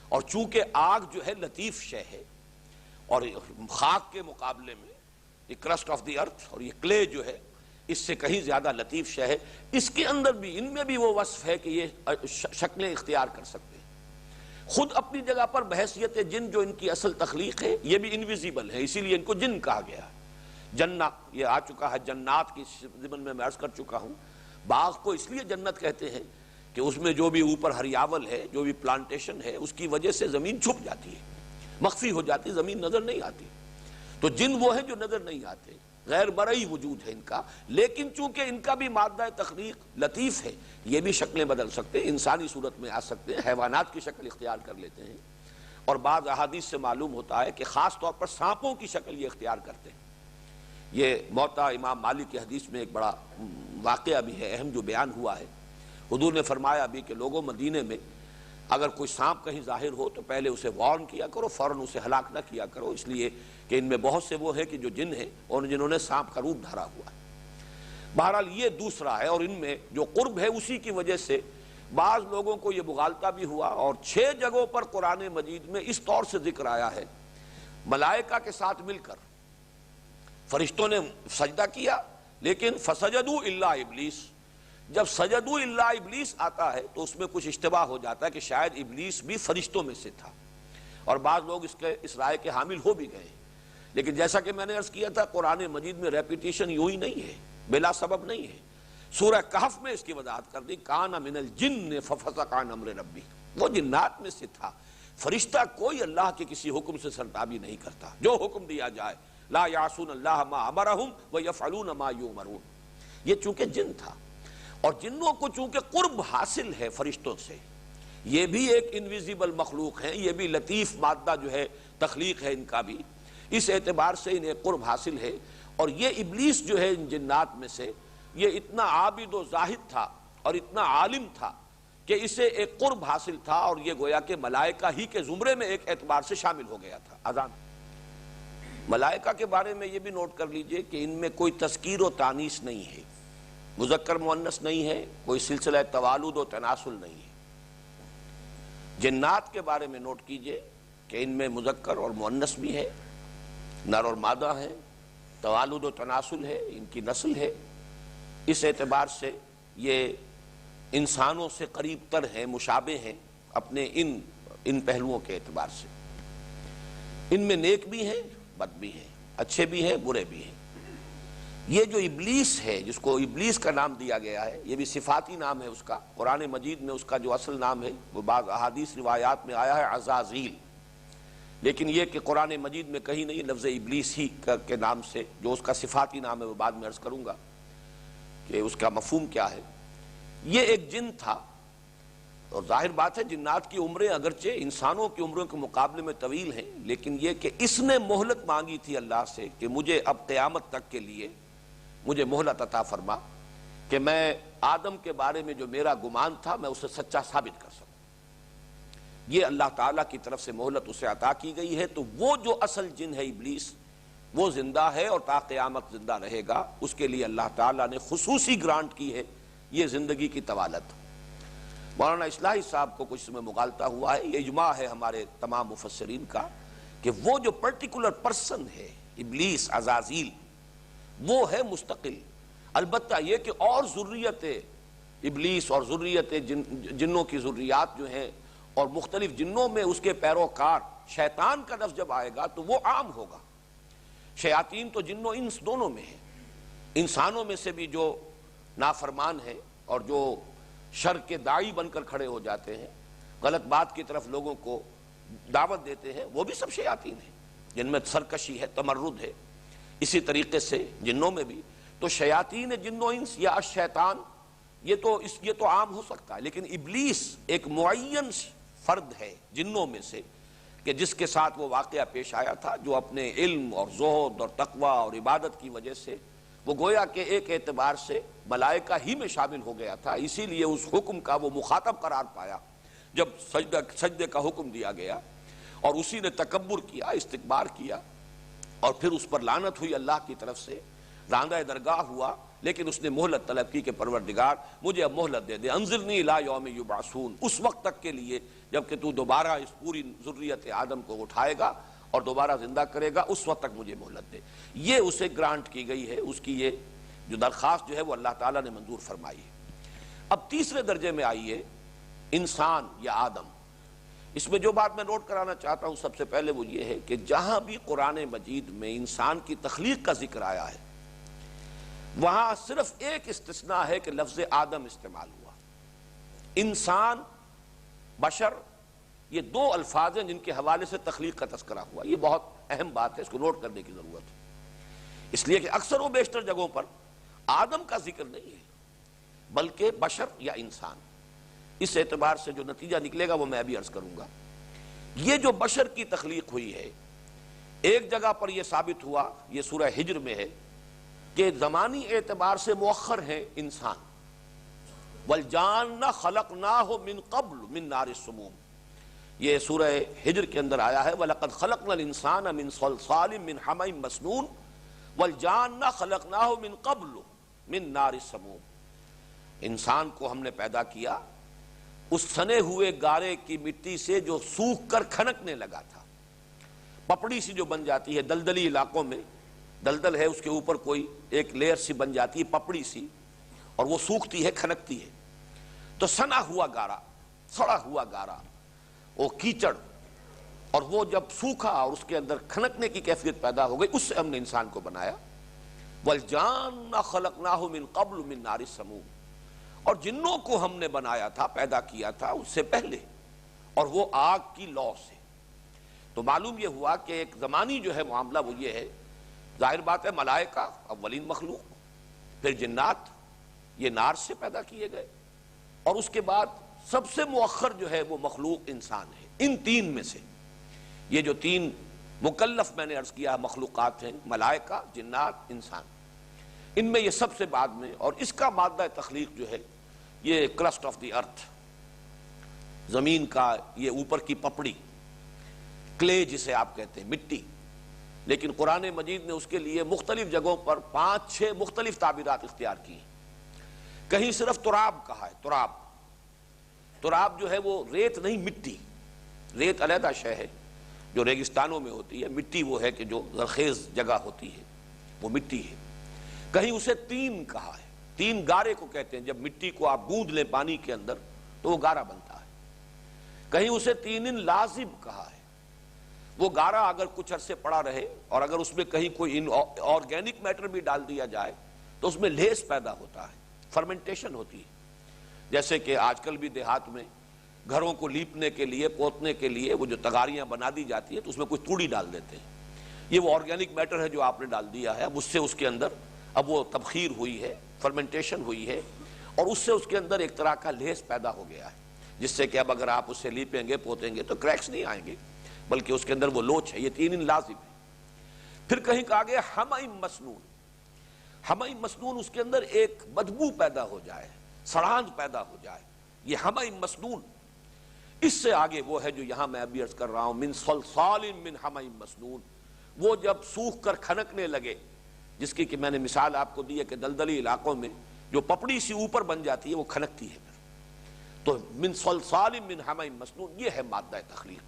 اور چونکہ آگ جو ہے لطیف شے ہے، اور خاک کے مقابلے میں یہ کرسٹ آف دی ارتھ اور یہ کلے جو ہے اس سے کہیں زیادہ لطیف شے ہے، اس کے اندر بھی ان میں بھی وہ وصف ہے کہ یہ شکلیں اختیار کر سکتے ہیں۔ خود اپنی جگہ پر بحیثیت جن جو ان کی اصل تخلیق ہے یہ بھی انویزیبل ہے، اسی لیے ان کو جن کہا گیا ہے۔ جنت یہ آ چکا ہے، جنات کی ضمن میں عرض کر چکا ہوں۔ باغ کو اس لیے جنت کہتے ہیں کہ اس میں جو بھی اوپر ہریاول ہے، جو بھی پلانٹیشن ہے، اس کی وجہ سے زمین چھپ جاتی ہے، مخفی ہو جاتی، زمین نظر نہیں آتی۔ تو جن وہ ہیں جو نظر نہیں آتے، غیر مرئی وجود ہے ان کا، لیکن چونکہ ان کا بھی مادہ تخلیق لطیف ہے، یہ بھی شکلیں بدل سکتے ہیں، انسانی صورت میں آ سکتے ہیں، حیوانات کی شکل اختیار کر لیتے ہیں، اور بعض احادیث سے معلوم ہوتا ہے کہ خاص طور پر سانپوں کی شکل یہ اختیار کرتے ہیں۔ یہ موطا امام مالک کی حدیث میں ایک بڑا واقعہ بھی ہے، اہم جو بیان ہوا ہے۔ حضور نے فرمایا بھی کہ لوگوں مدینے میں اگر کوئی سانپ کہیں ظاہر ہو تو پہلے اسے وارن کیا کرو، فوراً اسے ہلاک نہ کیا کرو، اس لیے کہ ان میں بہت سے وہ ہیں کہ جو جن ہیں اور جنہوں نے سانپ کا روپ دھرا ہوا ہے۔ بہرحال یہ دوسرا ہے، اور ان میں جو قرب ہے اسی کی وجہ سے بعض لوگوں کو یہ مغالطہ بھی ہوا، اور 6 جگہوں پر قرآن مجید میں اس طور سے ذکر آیا ہے ملائکہ کے ساتھ مل کر فرشتوں نے سجدہ کیا، لیکن فسجدوا الا ابلیس، جب سجدوا الا ابلیس آتا ہے تو اس میں کچھ اشتباہ ہو جاتا ہے کہ شاید ابلیس بھی فرشتوں میں سے تھا، اور بعض لوگ اس رائے کے حامل ہو بھی گئے۔ لیکن جیسا کہ میں نے عرض کیا تھا، قرآن مجید میں ریپیٹیشن یوں ہی نہیں ہے، بلا سبب نہیں ہے۔ سورہ کہف میں اس کی وضاحت کر دی، کان من الجن ففسق عن امر ربی، وہ جنات میں سے تھا۔ فرشتہ کوئی اللہ کے کسی حکم سے سرتابی نہیں کرتا، جو حکم دیا جائے، لا یعصون اللہ ما امرہم ویفعلون ما یؤمرون، یہ چونکہ جن تھا۔ اور جنوں کو چونکہ قرب حاصل ہے فرشتوں سے، یہ بھی ایک انویزیبل مخلوق ہیں، یہ بھی لطیف مادہ جو ہے تخلیق ہے ان کا بھی، اس اعتبار سے انہیں قرب حاصل ہے۔ اور یہ ابلیس جو ہے ان جنات میں سے، یہ اتنا عابد و زاہد تھا اور اتنا عالم تھا کہ اسے ایک قرب حاصل تھا، اور یہ گویا کہ ملائکہ ہی کے زمرے میں ایک اعتبار سے شامل ہو گیا تھا۔ اذان ملائکہ کے بارے میں یہ بھی نوٹ کر لیجئے کہ ان میں کوئی تذکیر و تانیث نہیں ہے، مذکر مؤنث نہیں ہے، کوئی سلسلہ توالد و تناسل نہیں ہے۔ جنات کے بارے میں نوٹ کیجئے کہ ان میں مذکر اور مؤنث بھی ہے، نر اور مادہ ہے، توالد و تناسل ہے، ان کی نسل ہے، اس اعتبار سے یہ انسانوں سے قریب تر ہیں، مشابہ ہیں اپنے ان پہلوؤں کے اعتبار سے۔ ان میں نیک بھی ہیں، بد بھی ہیں، اچھے بھی ہیں، برے بھی ہیں۔ یہ جو ابلیس ہے، جس کو ابلیس کا نام دیا گیا ہے، یہ بھی صفاتی نام ہے اس کا، قرآن مجید میں اس کا جو اصل نام ہے وہ بعض احادیث روایات میں آیا ہے عزازیل، لیکن یہ کہ قرآن مجید میں کہیں نہیں لفظ ابلیس ہی کے نام سے، جو اس کا صفاتی نام ہے وہ بعد میں عرض کروں گا کہ اس کا مفہوم کیا ہے۔ یہ ایک جن تھا، اور ظاہر بات ہے جنات کی عمریں اگرچہ انسانوں کی عمروں کے مقابلے میں طویل ہیں، لیکن یہ کہ اس نے مہلت مانگی تھی اللہ سے کہ مجھے اب قیامت تک کے لیے مجھے مہلت عطا فرما کہ میں آدم کے بارے میں جو میرا گمان تھا میں اسے سچا ثابت کر سکوں۔ یہ اللہ تعالیٰ کی طرف سے مہلت اسے عطا کی گئی ہے، تو وہ جو اصل جن ہے ابلیس، وہ زندہ ہے اور تا قیامت زندہ رہے گا۔ اس کے لیے اللہ تعالیٰ نے خصوصی گرانٹ کی ہے یہ زندگی کی طوالت۔ مولانا اصلاحی صاحب کو کچھ میں مغالطہ ہوا ہے، یہ اجماع ہے ہمارے تمام مفسرین کا کہ وہ جو پرٹیکولر پرسن ہے ابلیس عزازیل، وہ ہے مستقل۔ البتہ یہ کہ اور ذریت ابلیس اور ذریت جنوں کی ذریات جو ہیں اور مختلف جنوں میں اس کے پیروکار شیطان کا لفظ جب آئے گا تو وہ عام ہوگا۔ شیاطین تو جن و انس دونوں میں ہیں، انسانوں میں سے بھی جو نافرمان ہیں اور جو شر کے داعی بن کر کھڑے ہو جاتے ہیں، غلط بات کی طرف لوگوں کو دعوت دیتے ہیں، وہ بھی سب شیاطین ہیں جن میں سرکشی ہے، تمرد ہے۔ اسی طریقے سے جنوں میں بھی تو شیاطین جن و انس یا الشیطان یہ تو عام ہو سکتا ہے، لیکن ابلیس ایک معین فرد ہے جنوں میں سے کہ جس کے ساتھ وہ واقعہ پیش آیا تھا، جو اپنے علم اور زہد اور تقویٰ اور عبادت کی وجہ سے وہ گویا کہ ایک اعتبار سے ملائکہ ہی میں شامل ہو گیا تھا، اسی لیے اس حکم کا وہ مخاطب قرار پایا جب سجدے کا حکم دیا گیا، اور اسی نے تکبر کیا، استکبار کیا، اور پھر اس پر لعنت ہوئی اللہ کی طرف سے، راندہ درگاہ ہوا، لیکن اس نے مہلت طلب کی کہ پروردگار مجھے اب مہلت دے دے، انظرنی الی یوم یبعثون، اس وقت تک کے لیے جب کہ تو دوبارہ اس پوری ذریت آدم کو اٹھائے گا اور دوبارہ زندہ کرے گا، اس وقت تک مجھے مہلت دے۔ یہ اسے گرانٹ کی گئی ہے، اس کی یہ جو درخواست جو ہے وہ اللہ تعالیٰ نے منظور فرمائی ہے۔ اب تیسرے درجے میں آئیے، انسان یا آدم۔ اس میں جو بات میں نوٹ کرانا چاہتا ہوں سب سے پہلے وہ یہ ہے کہ جہاں بھی قرآن مجید میں انسان کی تخلیق کا ذکر آیا ہے وہاں صرف ایک استثناء ہے کہ لفظ آدم استعمال ہوا۔ انسان، بشر، یہ دو الفاظ ہیں جن کے حوالے سے تخلیق کا تذکرہ ہوا۔ یہ بہت اہم بات ہے، اس کو نوٹ کرنے کی ضرورت ہے، اس لیے کہ اکثر و بیشتر جگہوں پر آدم کا ذکر نہیں ہے بلکہ بشر یا انسان۔ اس اعتبار سے جو نتیجہ نکلے گا وہ میں ابھی عرض کروں گا۔ یہ جو بشر کی تخلیق ہوئی ہے، ایک جگہ پر یہ ثابت ہوا، یہ سورہ ہجر میں ہے، کہ زمانی اعتبار سے مؤخر ہیں انسان۔ وَالْجَانَّ خَلَقْنَاهُ مِن قَبْلُ مِن نَارِ السُّمُومِ، یہ سورہ ہجر کے اندر آیا ہے، وَلَقَدْ خَلَقْنَا الْإِنسَانَ مِن صَلْصَالٍ مِن حَمَإٍ مَسْنُونٍ وَالْجَانَّ خَلَقْنَاهُ مِن قَبْلُ مِن نَارِ السَّمُومِ، انسان کو ہم نے پیدا کیا اس سنے ہوئے گارے کی مٹی سے جو سوکھ کر کھنکنے لگا تھا، پپڑی سی جو بن جاتی ہے دلدلی علاقوں میں، دلدل ہے اس کے اوپر کوئی ایک لیئر سی بن جاتی ہے پپڑی سی، اور وہ سوکھتی ہے، کھنکتی ہے، تو سنا ہوا گارا، سڑا ہوا گارا، وہ کیچڑ، اور وہ جب سوکھا اور اس کے اندر کھنکنے کی کیفیت پیدا ہو گئی، اس سے ہم نے انسان کو بنایا۔ وَالْجَانَّ خَلَقْنَاهُ مِن قَبْلُ مِن نَارِ السَّمُومِ، اور جنوں کو ہم نے بنایا تھا، پیدا کیا تھا اس سے پہلے، اور وہ آگ کی لو سے۔ تو معلوم یہ ہوا کہ ایک زمانی جو ہے معاملہ وہ یہ ہے، ظاہر بات ہے ملائکہ اولین مخلوق، پھر جنات، یہ نار سے پیدا کیے گئے، اور اس کے بعد سب سے مؤخر جو ہے وہ مخلوق انسان ہے۔ ان تین میں سے یہ جو تین مکلف میں نے عرض کیا مخلوقات ہیں، ملائکہ، جنات، انسان، ان میں یہ سب سے بعد میں، اور اس کا مادہ تخلیق جو ہے یہ کرسٹ آف دی ارتھ، زمین کا یہ اوپر کی پپڑی، کلے جسے آپ کہتے ہیں، مٹی۔ لیکن قرآن مجید نے اس کے لیے مختلف جگہوں پر 5-6 مختلف تعبیرات اختیار کی ہیں۔ کہیں صرف تراب کہا ہے، تراب۔ تراب جو ہے وہ ریت نہیں، مٹی۔ ریت علیحدہ شے ہے جو ریگستانوں میں ہوتی ہے، مٹی وہ ہے کہ جو زرخیز جگہ ہوتی ہے، وہ مٹی ہے۔ کہیں اسے تین کہا ہے، تین گارے کو کہتے ہیں، جب مٹی کو آپ گوندھ لیں پانی کے اندر تو وہ گارا بنتا ہے۔ کہیں اسے تین لازب کہا ہے، وہ گارا اگر کچھ عرصے پڑا رہے اور اگر اس میں کہیں کوئی آرگینک میٹر بھی ڈال دیا جائے تو اس میں لیس پیدا ہوتا ہے، فرمنٹیشن ہوتی ہے۔ جیسے کہ آج کل بھی دیہات میں گھروں کو لیپنے کے لیے، پوتنے کے لیے وہ جو تغاریاں بنا دی جاتی ہیں تو اس میں کوئی توڑی ڈال دیتے ہیں، یہ وہ آرگینک میٹر ہے جو آپ نے ڈال دیا ہے، اب اس سے اس کے اندر اب وہ تبخیر ہوئی ہے، فرمنٹیشن ہوئی ہے، اور اس سے اس کے اندر ایک طرح کا لیس پیدا ہو گیا ہے، جس سے کہ اب اگر آپ اسے لیپیں گے، پوتیں گے تو کریکس نہیں آئیں گے، بلکہ اس کے اندر وہ لوچ ہے۔ یہ تین لازم ہے۔ پھر کہیں کہا گیا حمأ مسنون۔ حمأ مسنون، اس کے اندر ایک بدبو پیدا ہو جائے، سڑاند پیدا ہو جائے، یہ حمأ مسنون۔ اس سے آگے وہ ہے جو یہاں میں ابھی عرض کر رہا ہوں، من صلصال من حمأ مسنون، وہ جب سوکھ کر کھنکنے لگے، جس کی کہ میں نے مثال آپ کو دی ہے کہ دلدلی علاقوں میں جو پپڑی سی اوپر بن جاتی ہے وہ کھنکتی ہے، تو من صلصال من حمأ مسنون، یہ ہے مادہ تخلیق۔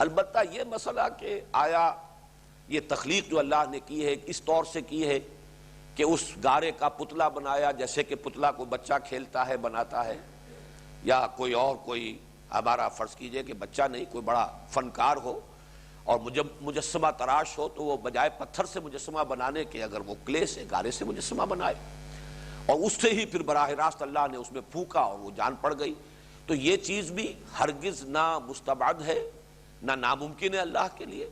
البتہ یہ مسئلہ کہ آیا یہ تخلیق جو اللہ نے کی ہے اس طور سے کی ہے کہ اس گارے کا پتلا بنایا، جیسے کہ پتلا کو بچہ کھیلتا ہے، بناتا ہے، یا کوئی اور کوئی ہمارا فرض کیجئے کہ بچہ نہیں، کوئی بڑا فنکار ہو اور مجسمہ تراش ہو تو وہ بجائے پتھر سے مجسمہ بنانے کے اگر وہ کلے سے، گارے سے مجسمہ بنائے، اور اس سے ہی پھر براہ راست اللہ نے اس میں پھونکا اور وہ جان پڑ گئی، تو یہ چیز بھی ہرگز نہ مستبعد ہے نہ ناممکن ہے اللہ کے لیے،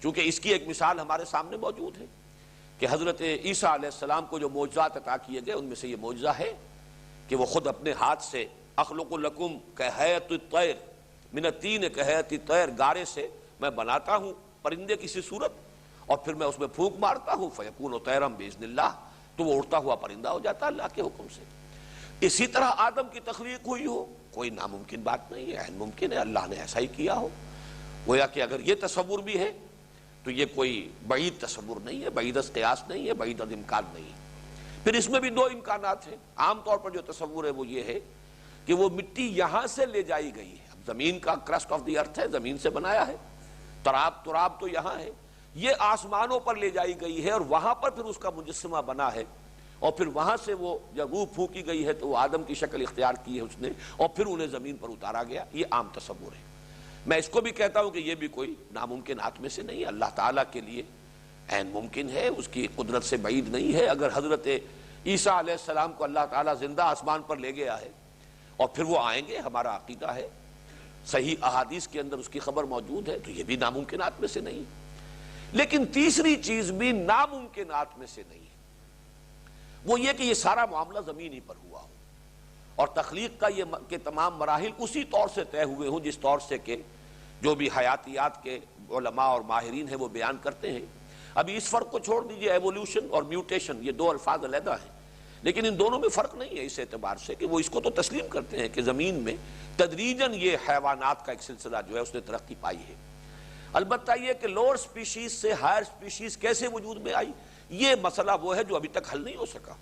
چونکہ اس کی ایک مثال ہمارے سامنے موجود ہے کہ حضرت عیسیٰ علیہ السلام کو جو معجزات عطا کیے گئے ان میں سے یہ معجزہ ہے کہ وہ خود اپنے ہاتھ سے اخلق لکم کہیئۃ الطیر، من الطین کہیۃ الطیر، گارے سے میں بناتا ہوں پرندے کی سی صورت، اور پھر میں اس میں پھونک مارتا ہوں، فیکون طیرا باذن اللہ، تو وہ اڑتا ہوا پرندہ ہو جاتا ہے اللہ کے حکم سے۔ اسی طرح آدم کی تخلیق ہوئی ہو، کوئی ناممکن بات نہیں ہے، عین ممکن ہے اللہ نے ایسا ہی کیا ہو۔ گویا کہ اگر یہ تصور بھی ہے تو یہ کوئی بعید تصور نہیں ہے، بعید از قیاس نہیں ہے، بعید از امکان نہیں ہے۔ پھر اس میں بھی دو امکانات ہیں۔ عام طور پر جو تصور ہے وہ یہ ہے کہ وہ مٹی یہاں سے لے جائی گئی ہے، اب زمین کا کرسٹ آف دی ارتھ ہے، زمین سے بنایا ہے، تراب تو یہاں ہے، یہ آسمانوں پر لے جائی گئی ہے اور وہاں پر پھر اس کا مجسمہ بنا ہے، اور پھر وہاں سے وہ جب روح پھونکی گئی ہے تو وہ آدم کی شکل اختیار کی ہے اس نے، اور پھر انہیں زمین پر اتارا گیا۔ یہ عام تصور ہے۔ میں اس کو بھی کہتا ہوں کہ یہ بھی کوئی ناممکنات میں سے نہیں ہے، اللہ تعالیٰ کے لیے عین ممکن ہے، اس کی قدرت سے بعید نہیں ہے۔ اگر حضرت عیسیٰ علیہ السلام کو اللہ تعالیٰ زندہ آسمان پر لے گیا ہے اور پھر وہ آئیں گے، ہمارا عقیدہ ہے، صحیح احادیث کے اندر اس کی خبر موجود ہے، تو یہ بھی ناممکنات میں سے نہیں۔ لیکن تیسری چیز بھی ناممکنات میں سے نہیں ہے، وہ یہ کہ یہ سارا معاملہ زمین ہی پر ہوا ہو اور تخلیق کا یہ کہ تمام مراحل اسی طور سے طے ہوئے ہوں جس طور سے کہ جو بھی حیاتیات کے علماء اور ماہرین ہیں وہ بیان کرتے ہیں۔ ابھی اس فرق کو چھوڑ دیجئے، ایوولوشن اور میوٹیشن، یہ دو الفاظ علیحدہ ہیں، لیکن ان دونوں میں فرق نہیں ہے اس اعتبار سے کہ وہ اس کو تو تسلیم کرتے ہیں کہ زمین میں تدریجاً یہ حیوانات کا ایک سلسلہ جو ہے اس نے ترقی پائی ہے۔ البتہ یہ کہ لوور سپیشیز سے ہائر سپیشیز کیسے وجود میں آئی، یہ مسئلہ وہ ہے جو ابھی تک حل نہیں ہو سکا،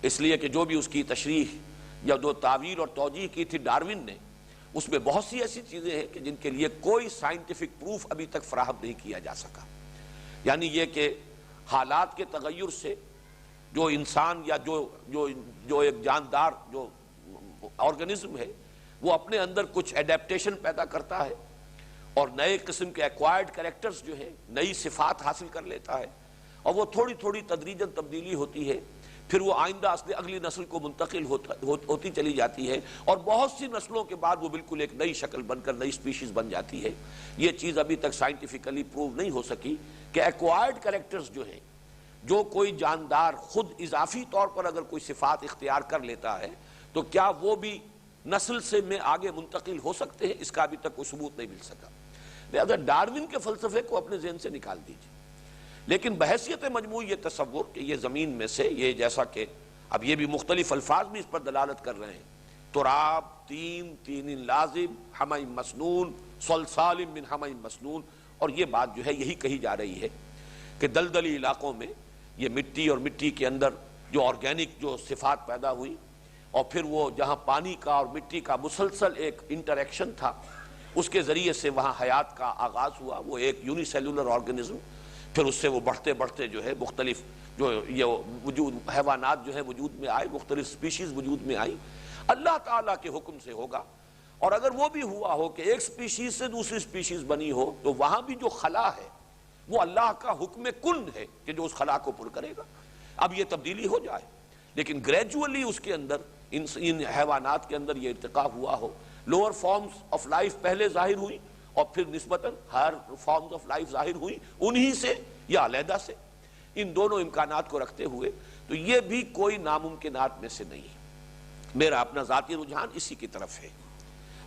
اس لیے کہ جو بھی اس کی تشریح یا جو تعویل اور توجیہ کی تھی ڈاروین نے، اس میں بہت سی ایسی چیزیں ہیں کہ جن کے لیے کوئی سائنٹیفک پروف ابھی تک فراہم نہیں کیا جا سکا۔ یعنی یہ کہ حالات کے تغیر سے جو انسان یا جو ایک جاندار جو آرگنزم ہے وہ اپنے اندر کچھ ایڈیپٹیشن پیدا کرتا ہے اور نئے قسم کے ایکوائرڈ کریکٹرز جو ہیں، نئی صفات حاصل کر لیتا ہے، اور وہ تھوڑی تھوڑی تدریجاً تبدیلی ہوتی ہے، پھر وہ آئندہ اگلی نسل کو منتقل ہوتی چلی جاتی ہے، اور بہت سی نسلوں کے بعد وہ بالکل ایک نئی شکل بن کر نئی سپیشیز بن جاتی ہے۔ یہ چیز ابھی تک سائنٹیفکلی پروو نہیں ہو سکی کہ ایکوائرڈ کریکٹرز جو ہیں، جو کوئی جاندار خود اضافی طور پر اگر کوئی صفات اختیار کر لیتا ہے تو کیا وہ بھی نسل سے میں آگے منتقل ہو سکتے ہیں، اس کا ابھی تک کوئی ثبوت نہیں مل سکا۔ لہذا ڈاروین کے فلسفے کو اپنے ذہن سے نکال دیجیے، لیکن بحیثیت مجموعی یہ تصور کہ یہ زمین میں سے یہ، جیسا کہ اب یہ بھی مختلف الفاظ بھی اس پر دلالت کر رہے ہیں، تراب، تین لازم، حمأ مسنون، صلصال من حمأ مسنون، اور یہ بات جو ہے یہی کہی جا رہی ہے کہ دلدلی علاقوں میں یہ مٹی اور مٹی کے اندر جو آرگینک جو صفات پیدا ہوئی، اور پھر وہ جہاں پانی کا اور مٹی کا مسلسل ایک انٹریکشن تھا، اس کے ذریعے سے وہاں حیات کا آغاز ہوا، وہ ایک یونی سیلولر آرگنزم، پھر اس سے وہ بڑھتے بڑھتے جو ہے مختلف جو یہ وجود حیوانات جو ہے وجود میں آئے، مختلف سپیشیز وجود میں آئی، اللہ تعالیٰ کے حکم سے ہوگا۔ اور اگر وہ بھی ہوا ہو کہ ایک سپیشیز سے دوسری سپیشیز بنی ہو تو وہاں بھی جو خلا ہے وہ اللہ کا حکم کن ہے کہ جو اس خلا کو پر کرے گا۔ اب یہ تبدیلی ہو جائے لیکن گریجولی اس کے اندر ان حیوانات کے اندر یہ ارتقا ہوا ہو، لوور فارمز آف لائف پہلے ظاہر ہوئی اور پھر نسبتاً ہائر فارمز آف لائف ظاہر ہوئی، انہی سے یا علیحدہ سے، ان دونوں امکانات کو رکھتے ہوئے تو یہ بھی کوئی ناممکنات میں سے نہیں ہے۔ میرا اپنا ذاتی رجحان اسی کی طرف ہے۔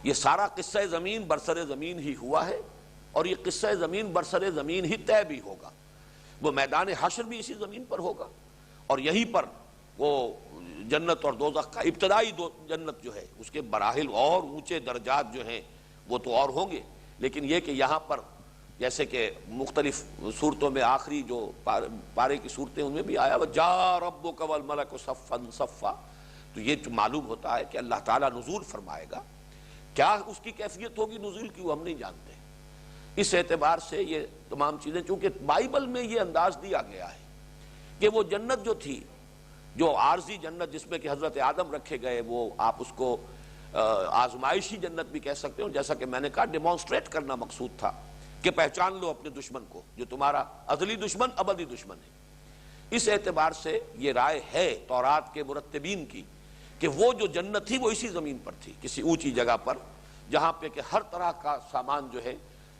یہ سارا قصہ زمین برسر زمین ہی ہوا ہے، اور یہ قصہ زمین برسر زمین ہی طے بھی ہوگا۔ وہ میدان حشر بھی اسی زمین پر ہوگا، اور یہیں پر وہ جنت اور دوزخ کا ابتدائی جنت جو ہے اس کے مراحل اور اونچے درجات جو ہیں وہ تو اور ہوں گے، لیکن یہ کہ یہاں پر جیسے کہ مختلف صورتوں میں آخری جو پارے کی صورتیں ان میں بھی آیا وَجَاءَ رَبُّكَ وَالْمَلَكُ صَفًّا صَفًّا، تو یہ جو معلوم ہوتا ہے کہ اللہ تعالیٰ نزول فرمائے گا۔ کیا اس کی کیفیت ہوگی نزول کی وہ ہم نہیں جانتے۔ اس اعتبار سے یہ تمام چیزیں، چونکہ بائبل میں یہ انداز دیا گیا ہے کہ وہ جنت جو تھی، جو عارضی جنت جس میں کہ حضرت آدم رکھے گئے، وہ آپ اس کو آزمائشی جنت بھی کہہ سکتے ہو، جیسا کہ میں نے کہا ڈیمانسٹریٹ کرنا مقصود تھا کہ پہچان لو اپنے دشمن کو، جو تمہارا ازلی دشمن ابدی دشمن ہے۔ اس اعتبار سے یہ رائے ہے تورات کے مرتبین کی کہ وہ جو جنت تھی وہ اسی زمین پر تھی، کسی اونچی جگہ پر، جہاں پہ کہ ہر طرح کا سامان جو ہے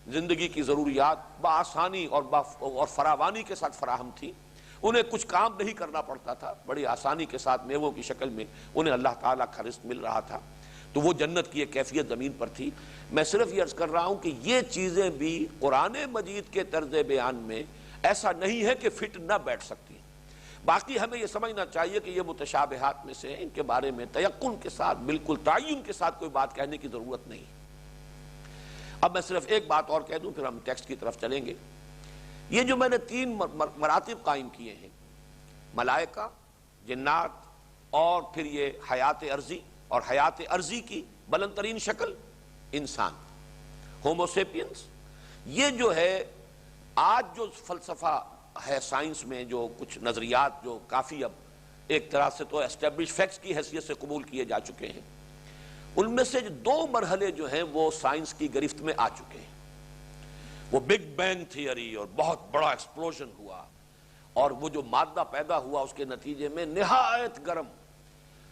زندگی کی ضروریات بآسانی اور فراوانی کے ساتھ فراہم تھی۔ انہیں کچھ کام نہیں کرنا پڑتا تھا، بڑی آسانی کے ساتھ میووں کی شکل میں انہیں اللہ تعالیٰ کا رزق مل رہا تھا۔ تو وہ جنت کی ایک کیفیت زمین پر تھی۔ میں صرف یہ عرض کر رہا ہوں کہ یہ چیزیں بھی قرآن مجید کے طرز بیان میں ایسا نہیں ہے کہ فٹ نہ بیٹھ سکتی۔ باقی ہمیں یہ سمجھنا چاہیے کہ یہ متشابہات میں سے ان کے بارے میں تیقن کے ساتھ، بالکل تعین کے ساتھ کوئی بات کہنے کی ضرورت نہیں۔ اب میں صرف ایک بات اور کہہ دوں پھر ہم ٹیکسٹ کی طرف چلیں گے۔ یہ جو میں نے 3 مراتب قائم کیے ہیں، ملائکہ، جنات اور پھر یہ حیات عرضی، اور حیات عرضی کی بلند ترین شکل انسان، ہومو سیپینس، یہ جو ہے آج جو فلسفہ ہے سائنس میں، جو کچھ نظریات جو کافی اب ایک طرح سے تو اسٹیبلش فیکٹس کی حیثیت سے قبول کیے جا چکے ہیں، ان میں سے 2 مرحلے جو ہیں وہ سائنس کی گرفت میں آ چکے ہیں۔ وہ بگ بینگ تھیوری اور بہت بڑا ایکسپلوژن ہوا، اور وہ جو مادہ پیدا ہوا اس کے نتیجے میں نہایت گرم،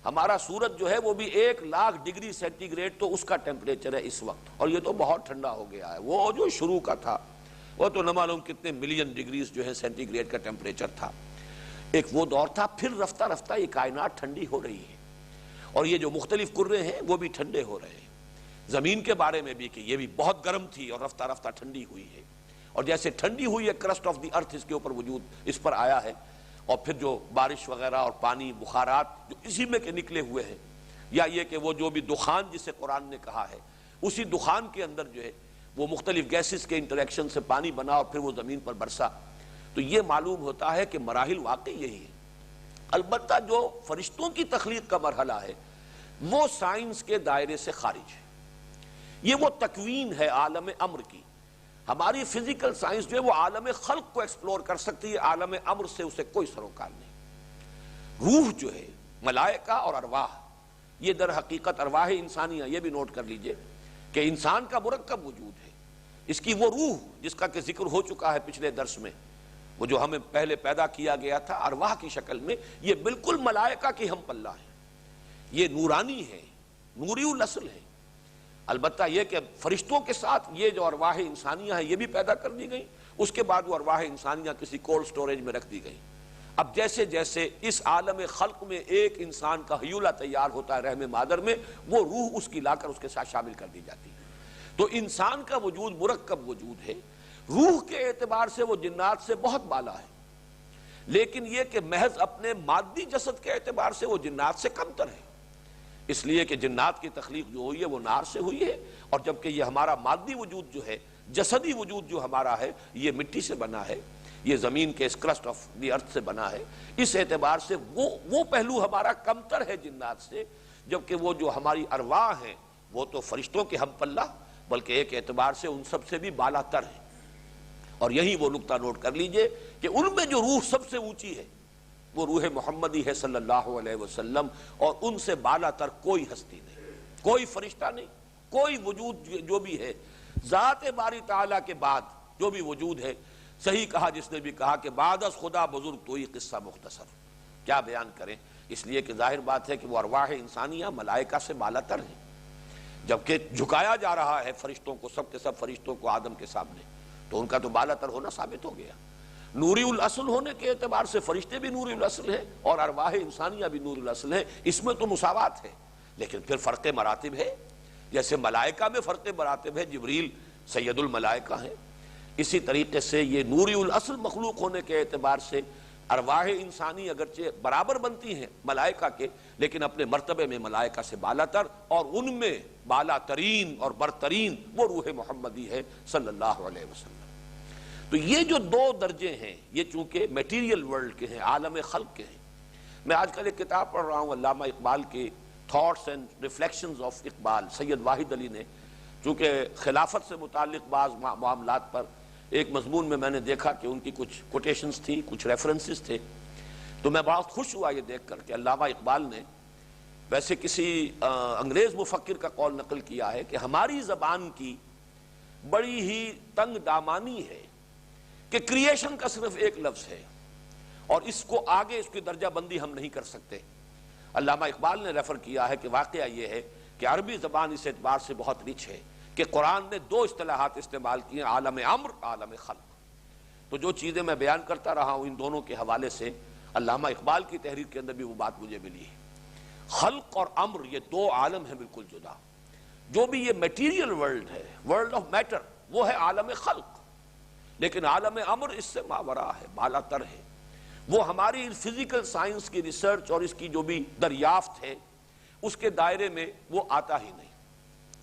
ہمارا سورج جو ہے وہ بھی 1,00,000 ڈگری سینٹی گریڈ تو اس کا ٹیمپریچر ہے اس وقت، اور یہ تو بہت ٹھنڈا ہو گیا ہے۔ وہ جو شروع کا تھا وہ تو نہ معلوم کتنے ملین ڈگریز جو ہے سینٹی گریڈ کا ٹیمپریچر تھا، ایک وہ دور تھا۔ پھر رفتہ رفتہ یہ کائنات ٹھنڈی ہو رہی ہے، اور یہ جو مختلف کرے ہیں وہ بھی ٹھنڈے ہو رہے ہیں۔ زمین کے بارے میں بھی کہ یہ بھی بہت گرم تھی اور رفتہ رفتہ ٹھنڈی ہوئی ہے، اور جیسے ٹھنڈی ہوئی ہے کرسٹ آف دی ارتھ اس کے اوپر وجود اس پر آیا ہے، اور پھر جو بارش وغیرہ اور پانی بخارات جو اسی میں کے نکلے ہوئے ہیں، یا یہ کہ وہ جو بھی دخان جسے قرآن نے کہا ہے، اسی دخان کے اندر جو ہے وہ مختلف گیسز کے انٹریکشن سے پانی بنا اور پھر وہ زمین پر برسا، تو یہ معلوم ہوتا ہے کہ مراحل واقعی یہی ہے۔ البتہ جو فرشتوں کی تخلیق کا مرحلہ ہے وہ سائنس کے دائرے سے خارج ہے، یہ وہ تکوین ہے عالم امر کی۔ ہماری فزیکل سائنس جو ہے وہ عالم خلق کو ایکسپلور کر سکتی ہے، عالم امر سے اسے کوئی سروکار نہیں۔ روح جو ہے، ملائکہ اور ارواح، یہ در حقیقت ارواح انسانیہ، یہ بھی نوٹ کر لیجئے کہ انسان کا مرکب وجود ہے، اس کی وہ روح جس کا کہ ذکر ہو چکا ہے پچھلے درس میں، وہ جو ہمیں پہلے پیدا کیا گیا تھا ارواح کی شکل میں، یہ بالکل ملائکہ کی ہم پلہ ہے، یہ نورانی ہے، نوری الاصل ہے۔ البتہ یہ کہ فرشتوں کے ساتھ یہ جو ارواح انسانیہ ہے یہ بھی پیدا کر دی گئی، اس کے بعد وہ ارواح انسانیہ کسی کولڈ سٹوریج میں رکھ دی گئی۔ اب جیسے جیسے اس عالم خلق میں ایک انسان کا حیولہ تیار ہوتا ہے رحم مادر میں، وہ روح اس کی لا کر اس کے ساتھ شامل کر دی جاتی ہے۔ تو انسان کا وجود مرکب وجود ہے، روح کے اعتبار سے وہ جنات سے بہت بالا ہے، لیکن یہ کہ محض اپنے مادی جسد کے اعتبار سے وہ جنات سے کمتر ہے، اس لیے کہ جنات کی تخلیق جو ہوئی ہے وہ نار سے ہوئی ہے، اور جبکہ یہ ہمارا مادی وجود جو ہے، جسدی وجود جو ہمارا ہے، یہ مٹی سے بنا ہے، یہ زمین کے اس کرسٹ آف دی ارتھ سے بنا ہے۔ اس اعتبار سے وہ پہلو ہمارا کمتر ہے جنات سے، جبکہ وہ جو ہماری ارواح ہیں وہ تو فرشتوں کے ہم پلہ، بلکہ ایک اعتبار سے ان سب سے بھی بالا تر ہے۔ اور یہی وہ نقطہ نوٹ کر لیجئے کہ ان میں جو روح سب سے اونچی ہے وہ روح محمدی ہے صلی اللہ علیہ وسلم، اور ان سے بالا تر کوئی ہستی نہیں، کوئی فرشتہ نہیں، کوئی وجود جو بھی ہے ذات باری تعالیٰ کے بعد جو بھی وجود ہے۔ صحیح کہا جس نے بھی کہا کہ بعد از خدا بزرگ تو ہی قصہ مختصر، کیا بیان کریں، اس لیے کہ ظاہر بات ہے کہ وہ ارواح انسانیہ ملائکہ سے بالا تر ہیں، جبکہ جھکایا جا رہا ہے فرشتوں کو، سب کے سب فرشتوں کو آدم کے سامنے، تو ان کا تو بالا تر ہونا ثابت ہو گیا۔ نوری الاصل ہونے کے اعتبار سے فرشتے بھی نوری الاصل ہیں اور ارواح انسانیہ بھی نوری الاصل ہیں، اس میں تو مساوات ہے، لیکن پھر فرق مراتب ہے۔ جیسے ملائکہ میں فرق مراتب ہے، جبریل سید الملائکہ ہیں، اسی طریقے سے یہ نوری الاصل مخلوق ہونے کے اعتبار سے ارواح انسانی اگرچہ برابر بنتی ہیں ملائکہ کے، لیکن اپنے مرتبے میں ملائکہ سے بالا تر، اور ان میں بالا ترین اور برترین وہ روح محمدی ہے صلی اللہ علیہ وسلم۔ تو یہ جو 2 درجے ہیں، یہ چونکہ میٹیریل ورلڈ کے ہیں، عالم خلق کے ہیں۔ میں آج کل ایک کتاب پڑھ رہا ہوں علامہ اقبال کے thoughts and reflections of Iqbal, Syed Wahid Ali نے، چونکہ خلافت سے متعلق بعض معاملات پر ایک مضمون میں نے دیکھا کہ ان کی کچھ کوٹیشنز تھی، کچھ ریفرنسز تھے، تو میں بہت خوش ہوا یہ دیکھ کر کہ علامہ اقبال نے ویسے کسی انگریز مفکر کا قول نقل کیا ہے کہ ہماری زبان کی بڑی ہی تنگ دامانی ہے کہ کریشن کا صرف ایک لفظ ہے اور اس کو آگے اس کی درجہ بندی ہم نہیں کر سکتے۔ علامہ اقبال نے ریفر کیا ہے کہ واقعہ یہ ہے کہ عربی زبان اس اعتبار سے بہت رچ ہے کہ قرآن نے 2 اصطلاحات استعمال کی ہیں، عالم امر، عالم خلق۔ تو جو چیزیں میں بیان کرتا رہا ہوں ان دونوں کے حوالے سے علامہ اقبال کی تحریر کے اندر بھی وہ بات مجھے ملی ہے، خلق اور امر یہ دو عالم ہیں بالکل جدا. جو بھی یہ میٹیریل ورلڈ ہے، ورلڈ آف میٹر، وہ ہے عالم خلق، لیکن عالم امر اس سے ماورا ہے، بالا تر ہے. وہ ہماری فزیکل سائنس کی ریسرچ اور اس کی جو بھی دریافت ہے اس کے دائرے میں وہ آتا ہی نہیں.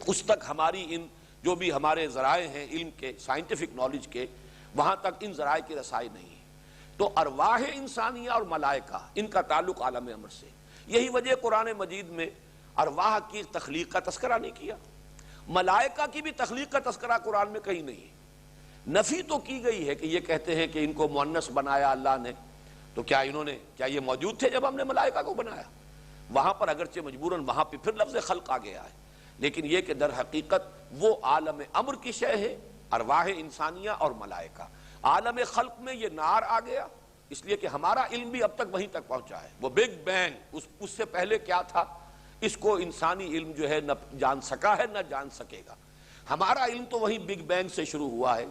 اس تک ہماری ان جو بھی ہمارے ذرائع ہیں علم کے، سائنٹیفک نالج کے، وہاں تک ان ذرائع کی رسائی نہیں ہے. تو ارواح انسانیہ اور ملائکہ ان کا تعلق عالم امر سے. یہی وجہ قرآن مجید میں ارواح کی تخلیق کا تذکرہ نہیں کیا، ملائکہ کی بھی تخلیق کا تذکرہ قرآن میں کہیں نہیں ہے. نفی تو کی گئی ہے کہ یہ کہتے ہیں کہ ان کو مؤنث بنایا اللہ نے، تو کیا یہ موجود تھے جب ہم نے ملائکہ کو بنایا؟ وہاں پر اگرچہ مجبوراً وہاں پہ پھر لفظ خلق آ گیا ہے، لیکن یہ کہ در حقیقت وہ عالم امر کی شے ہے، ارواح انسانیہ اور ملائکہ. عالم خلق میں یہ نار آ گیا اس لیے کہ ہمارا علم بھی اب تک وہیں تک پہنچا ہے. وہ بگ بینگ، اس سے پہلے کیا تھا اس کو انسانی علم جو ہے نہ جان سکا ہے نہ جان سکے گا. ہمارا علم تو وہیں بگ بینگ سے شروع ہوا ہے،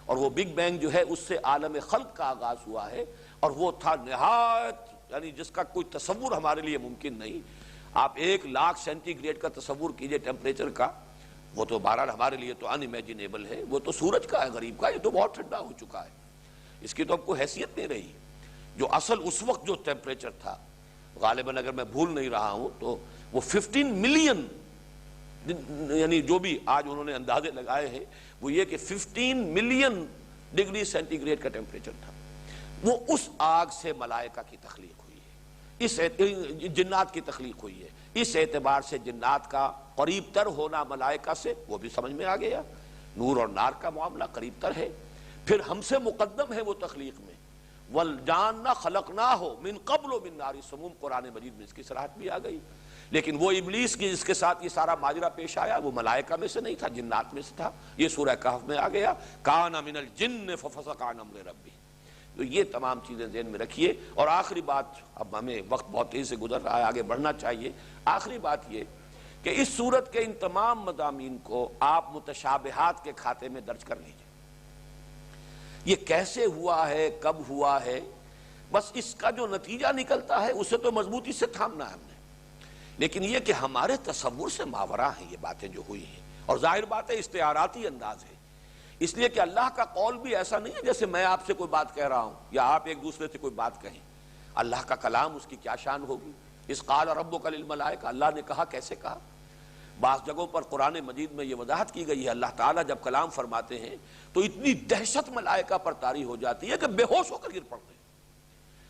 اور وہ بگ بینگ جو ہے اس سے عالم خلق کا آغاز ہوا ہے، اور وہ تھا نہایت، یعنی جس کا کوئی تصور ہمارے لیے ممکن نہیں. آپ 1,00,000 سینٹی گریڈ کا تصور کیجئے ٹیمپریچر کا، وہ تو بہرحال ہمارے لیے تو ان امیجنیبل ہے. وہ تو سورج کا ہے غریب کا، یہ تو بہت ٹھنڈا ہو چکا ہے، اس کی تو اب کوئی حیثیت نہیں رہی. جو اصل اس وقت جو ٹیمپریچر تھا غالباً اگر میں بھول نہیں رہا ہوں تو وہ 15 ملین، یعنی جو بھی آج انہوں نے اندازے لگائے ہیں وہ یہ کہ 15 ملین ڈگری سینٹی گریڈ کا ٹیمپریچر تھا. وہ اس آگ سے ملائکہ کی تخلیق ہوئی ہے، اس جنات کی تخلیق ہوئی ہے. اس اعتبار سے جنات کا قریب تر ہونا ملائکہ سے وہ بھی سمجھ میں آ گیا. نور اور نار کا معاملہ قریب تر ہے. پھر ہم سے مقدم ہے وہ تخلیق میں. وَالْجَانَّ خَلَقْنَاهُ مِن قَبْلُ مِن نَارِ سَمُومٍ، قرآن مجید میں اس کی صراحت بھی آ گئی. لیکن وہ ابلیس کی جس کے ساتھ یہ سارا ماجرا پیش آیا وہ ملائکہ میں سے نہیں تھا، جنات میں سے تھا. یہ سورہ کہف میں آ گیا، کَانَ مِنَ الْجِنِّ فَفَسَقَ عَنْ أَمْرِ رَبِّهِ. تو یہ تمام چیزیں ذہن میں رکھیے. اور آخری بات، اب ہمیں وقت بہت تیزی سے گزر رہا ہے، آگے بڑھنا چاہیے. آخری بات یہ کہ اس سورت کے ان تمام مضامین کو آپ متشابہات کے کھاتے میں درج کر لیجئے. یہ کیسے ہوا ہے، کب ہوا ہے، بس اس کا جو نتیجہ نکلتا ہے اسے تو مضبوطی سے تھامنا ہے ہم نے. لیکن یہ کہ ہمارے تصور سے ماورا ہیں یہ باتیں جو ہوئی ہیں، اور ظاہر بات ہے استعاراتی انداز ہے، اس لیے کہ اللہ کا قول بھی ایسا نہیں ہے جیسے میں آپ سے کوئی بات کہہ رہا ہوں یا آپ ایک دوسرے سے کوئی بات کہیں. اللہ کا کلام، اس کی کیا شان ہوگی. اس قال ربک للملائکہ، اللہ نے کہا، کیسے کہا. بعض جگہوں پر قرآن مجید میں یہ وضاحت کی گئی ہے اللہ تعالیٰ جب کلام فرماتے ہیں تو اتنی دہشت ملائکہ پر طاری ہو جاتی ہے کہ بے ہوش ہو کر گر پڑتے ہیں.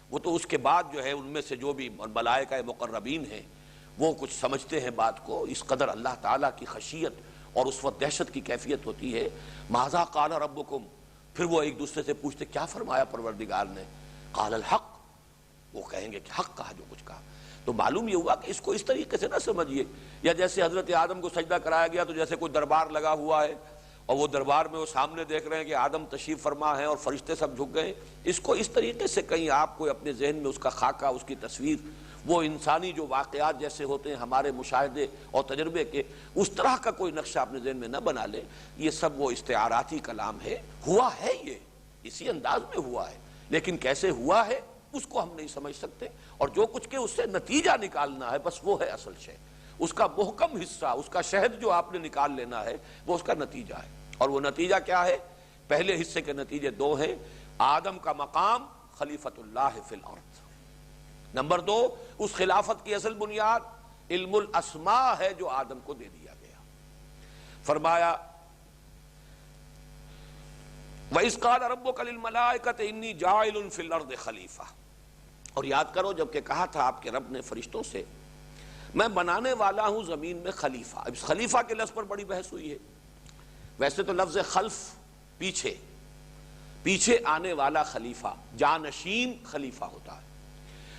وہ تو اس کے بعد جو ہے ان میں سے جو بھی ملائکہ مقربین ہیں وہ کچھ سمجھتے ہیں بات کو. اس قدر اللہ تعالیٰ کی خشیت اور اس وقت دہشت کی کیفیت ہوتی ہے. ماذا قال ربکم، پھر وہ ایک دوسرے سے پوچھتے کیا فرمایا پروردگار نے. قال الحق، وہ کہیں گے کہ حق کہا، جو کچھ کہا. تو معلوم یہ ہوا کہ اس کو اس طریقے سے نہ سمجھیے، یا جیسے حضرت آدم کو سجدہ کرایا گیا تو جیسے کوئی دربار لگا ہوا ہے اور وہ دربار میں وہ سامنے دیکھ رہے ہیں کہ آدم تشریف فرما ہے اور فرشتے سب جھک گئے. اس کو اس طریقے سے کہیں آپ کو اپنے ذہن میں اس کا خاکہ، اس کی تصویر، وہ انسانی جو واقعات جیسے ہوتے ہیں ہمارے مشاہدے اور تجربے کے، اس طرح کا کوئی نقشہ اپنے ذہن میں نہ بنا لے. یہ سب وہ استعاراتی کلام ہے. ہوا ہے یہ اسی انداز میں ہوا ہے، لیکن کیسے ہوا ہے اس کو ہم نہیں سمجھ سکتے. اور جو کچھ کہ اس سے نتیجہ نکالنا ہے بس وہ ہے اصل شے. اس کا محکم حصہ، اس کا شہد جو آپ نے نکال لینا ہے وہ اس کا نتیجہ ہے. اور وہ نتیجہ کیا ہے؟ پہلے حصے کے نتیجے دو ہیں. آدم کا مقام خلیفۃ اللہ فی الارض. نمبر دو، اس خلافت کی اصل بنیاد علم الاسماء ہے جو آدم کو دے دیا گیا. فرمایا وَإِذْ قَالَ رَبُّكَ لِلْمَلَائِكَةِ إِنِّي جَاعِلٌ فِي الْأَرْضِ خَلِيفَةً. اور یاد کرو جب کہ کہا تھا آپ کے رب نے فرشتوں سے میں بنانے والا ہوں زمین میں خلیفہ. اب اس خلیفہ کے لفظ پر بڑی بحث ہوئی ہے. ویسے تو لفظ خلف پیچھے آنے والا خلیفہ، جانشین خلیفہ ہوتا ہے،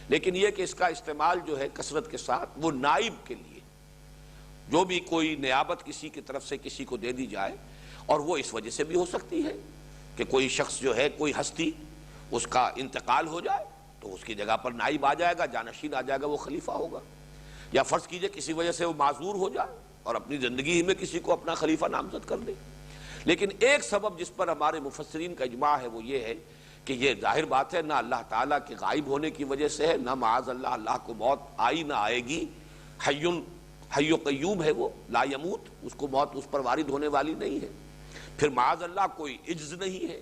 لیکن یہ کہ اس کا استعمال جو ہے کثرت کے ساتھ وہ نائب کے لیے، جو بھی کوئی نیابت کسی کی طرف سے کسی کو دے دی جائے، اور وہ اس وجہ سے بھی ہو سکتی ہے کہ کوئی شخص جو ہے، کوئی ہستی، اس کا انتقال ہو جائے تو اس کی جگہ پر نائب آ جائے گا، جانشین آ جائے گا، وہ خلیفہ ہوگا. یا فرض کیجئے کسی وجہ سے وہ معذور ہو جائے اور اپنی زندگی ہی میں کسی کو اپنا خلیفہ نامزد کر دے. لیکن ایک سبب جس پر ہمارے مفسرین کا اجماع ہے وہ یہ ہے کہ یہ ظاہر بات ہے نہ اللہ تعالیٰ کے غائب ہونے کی وجہ سے ہے، نہ معاذ اللہ اللہ کو موت آئی نہ آئے گی، حی و قیوم ہے، وہ لا یموت، اس کو موت اس پر وارد ہونے والی نہیں ہے۔ پھر معاذ اللہ کوئی عجز نہیں ہے،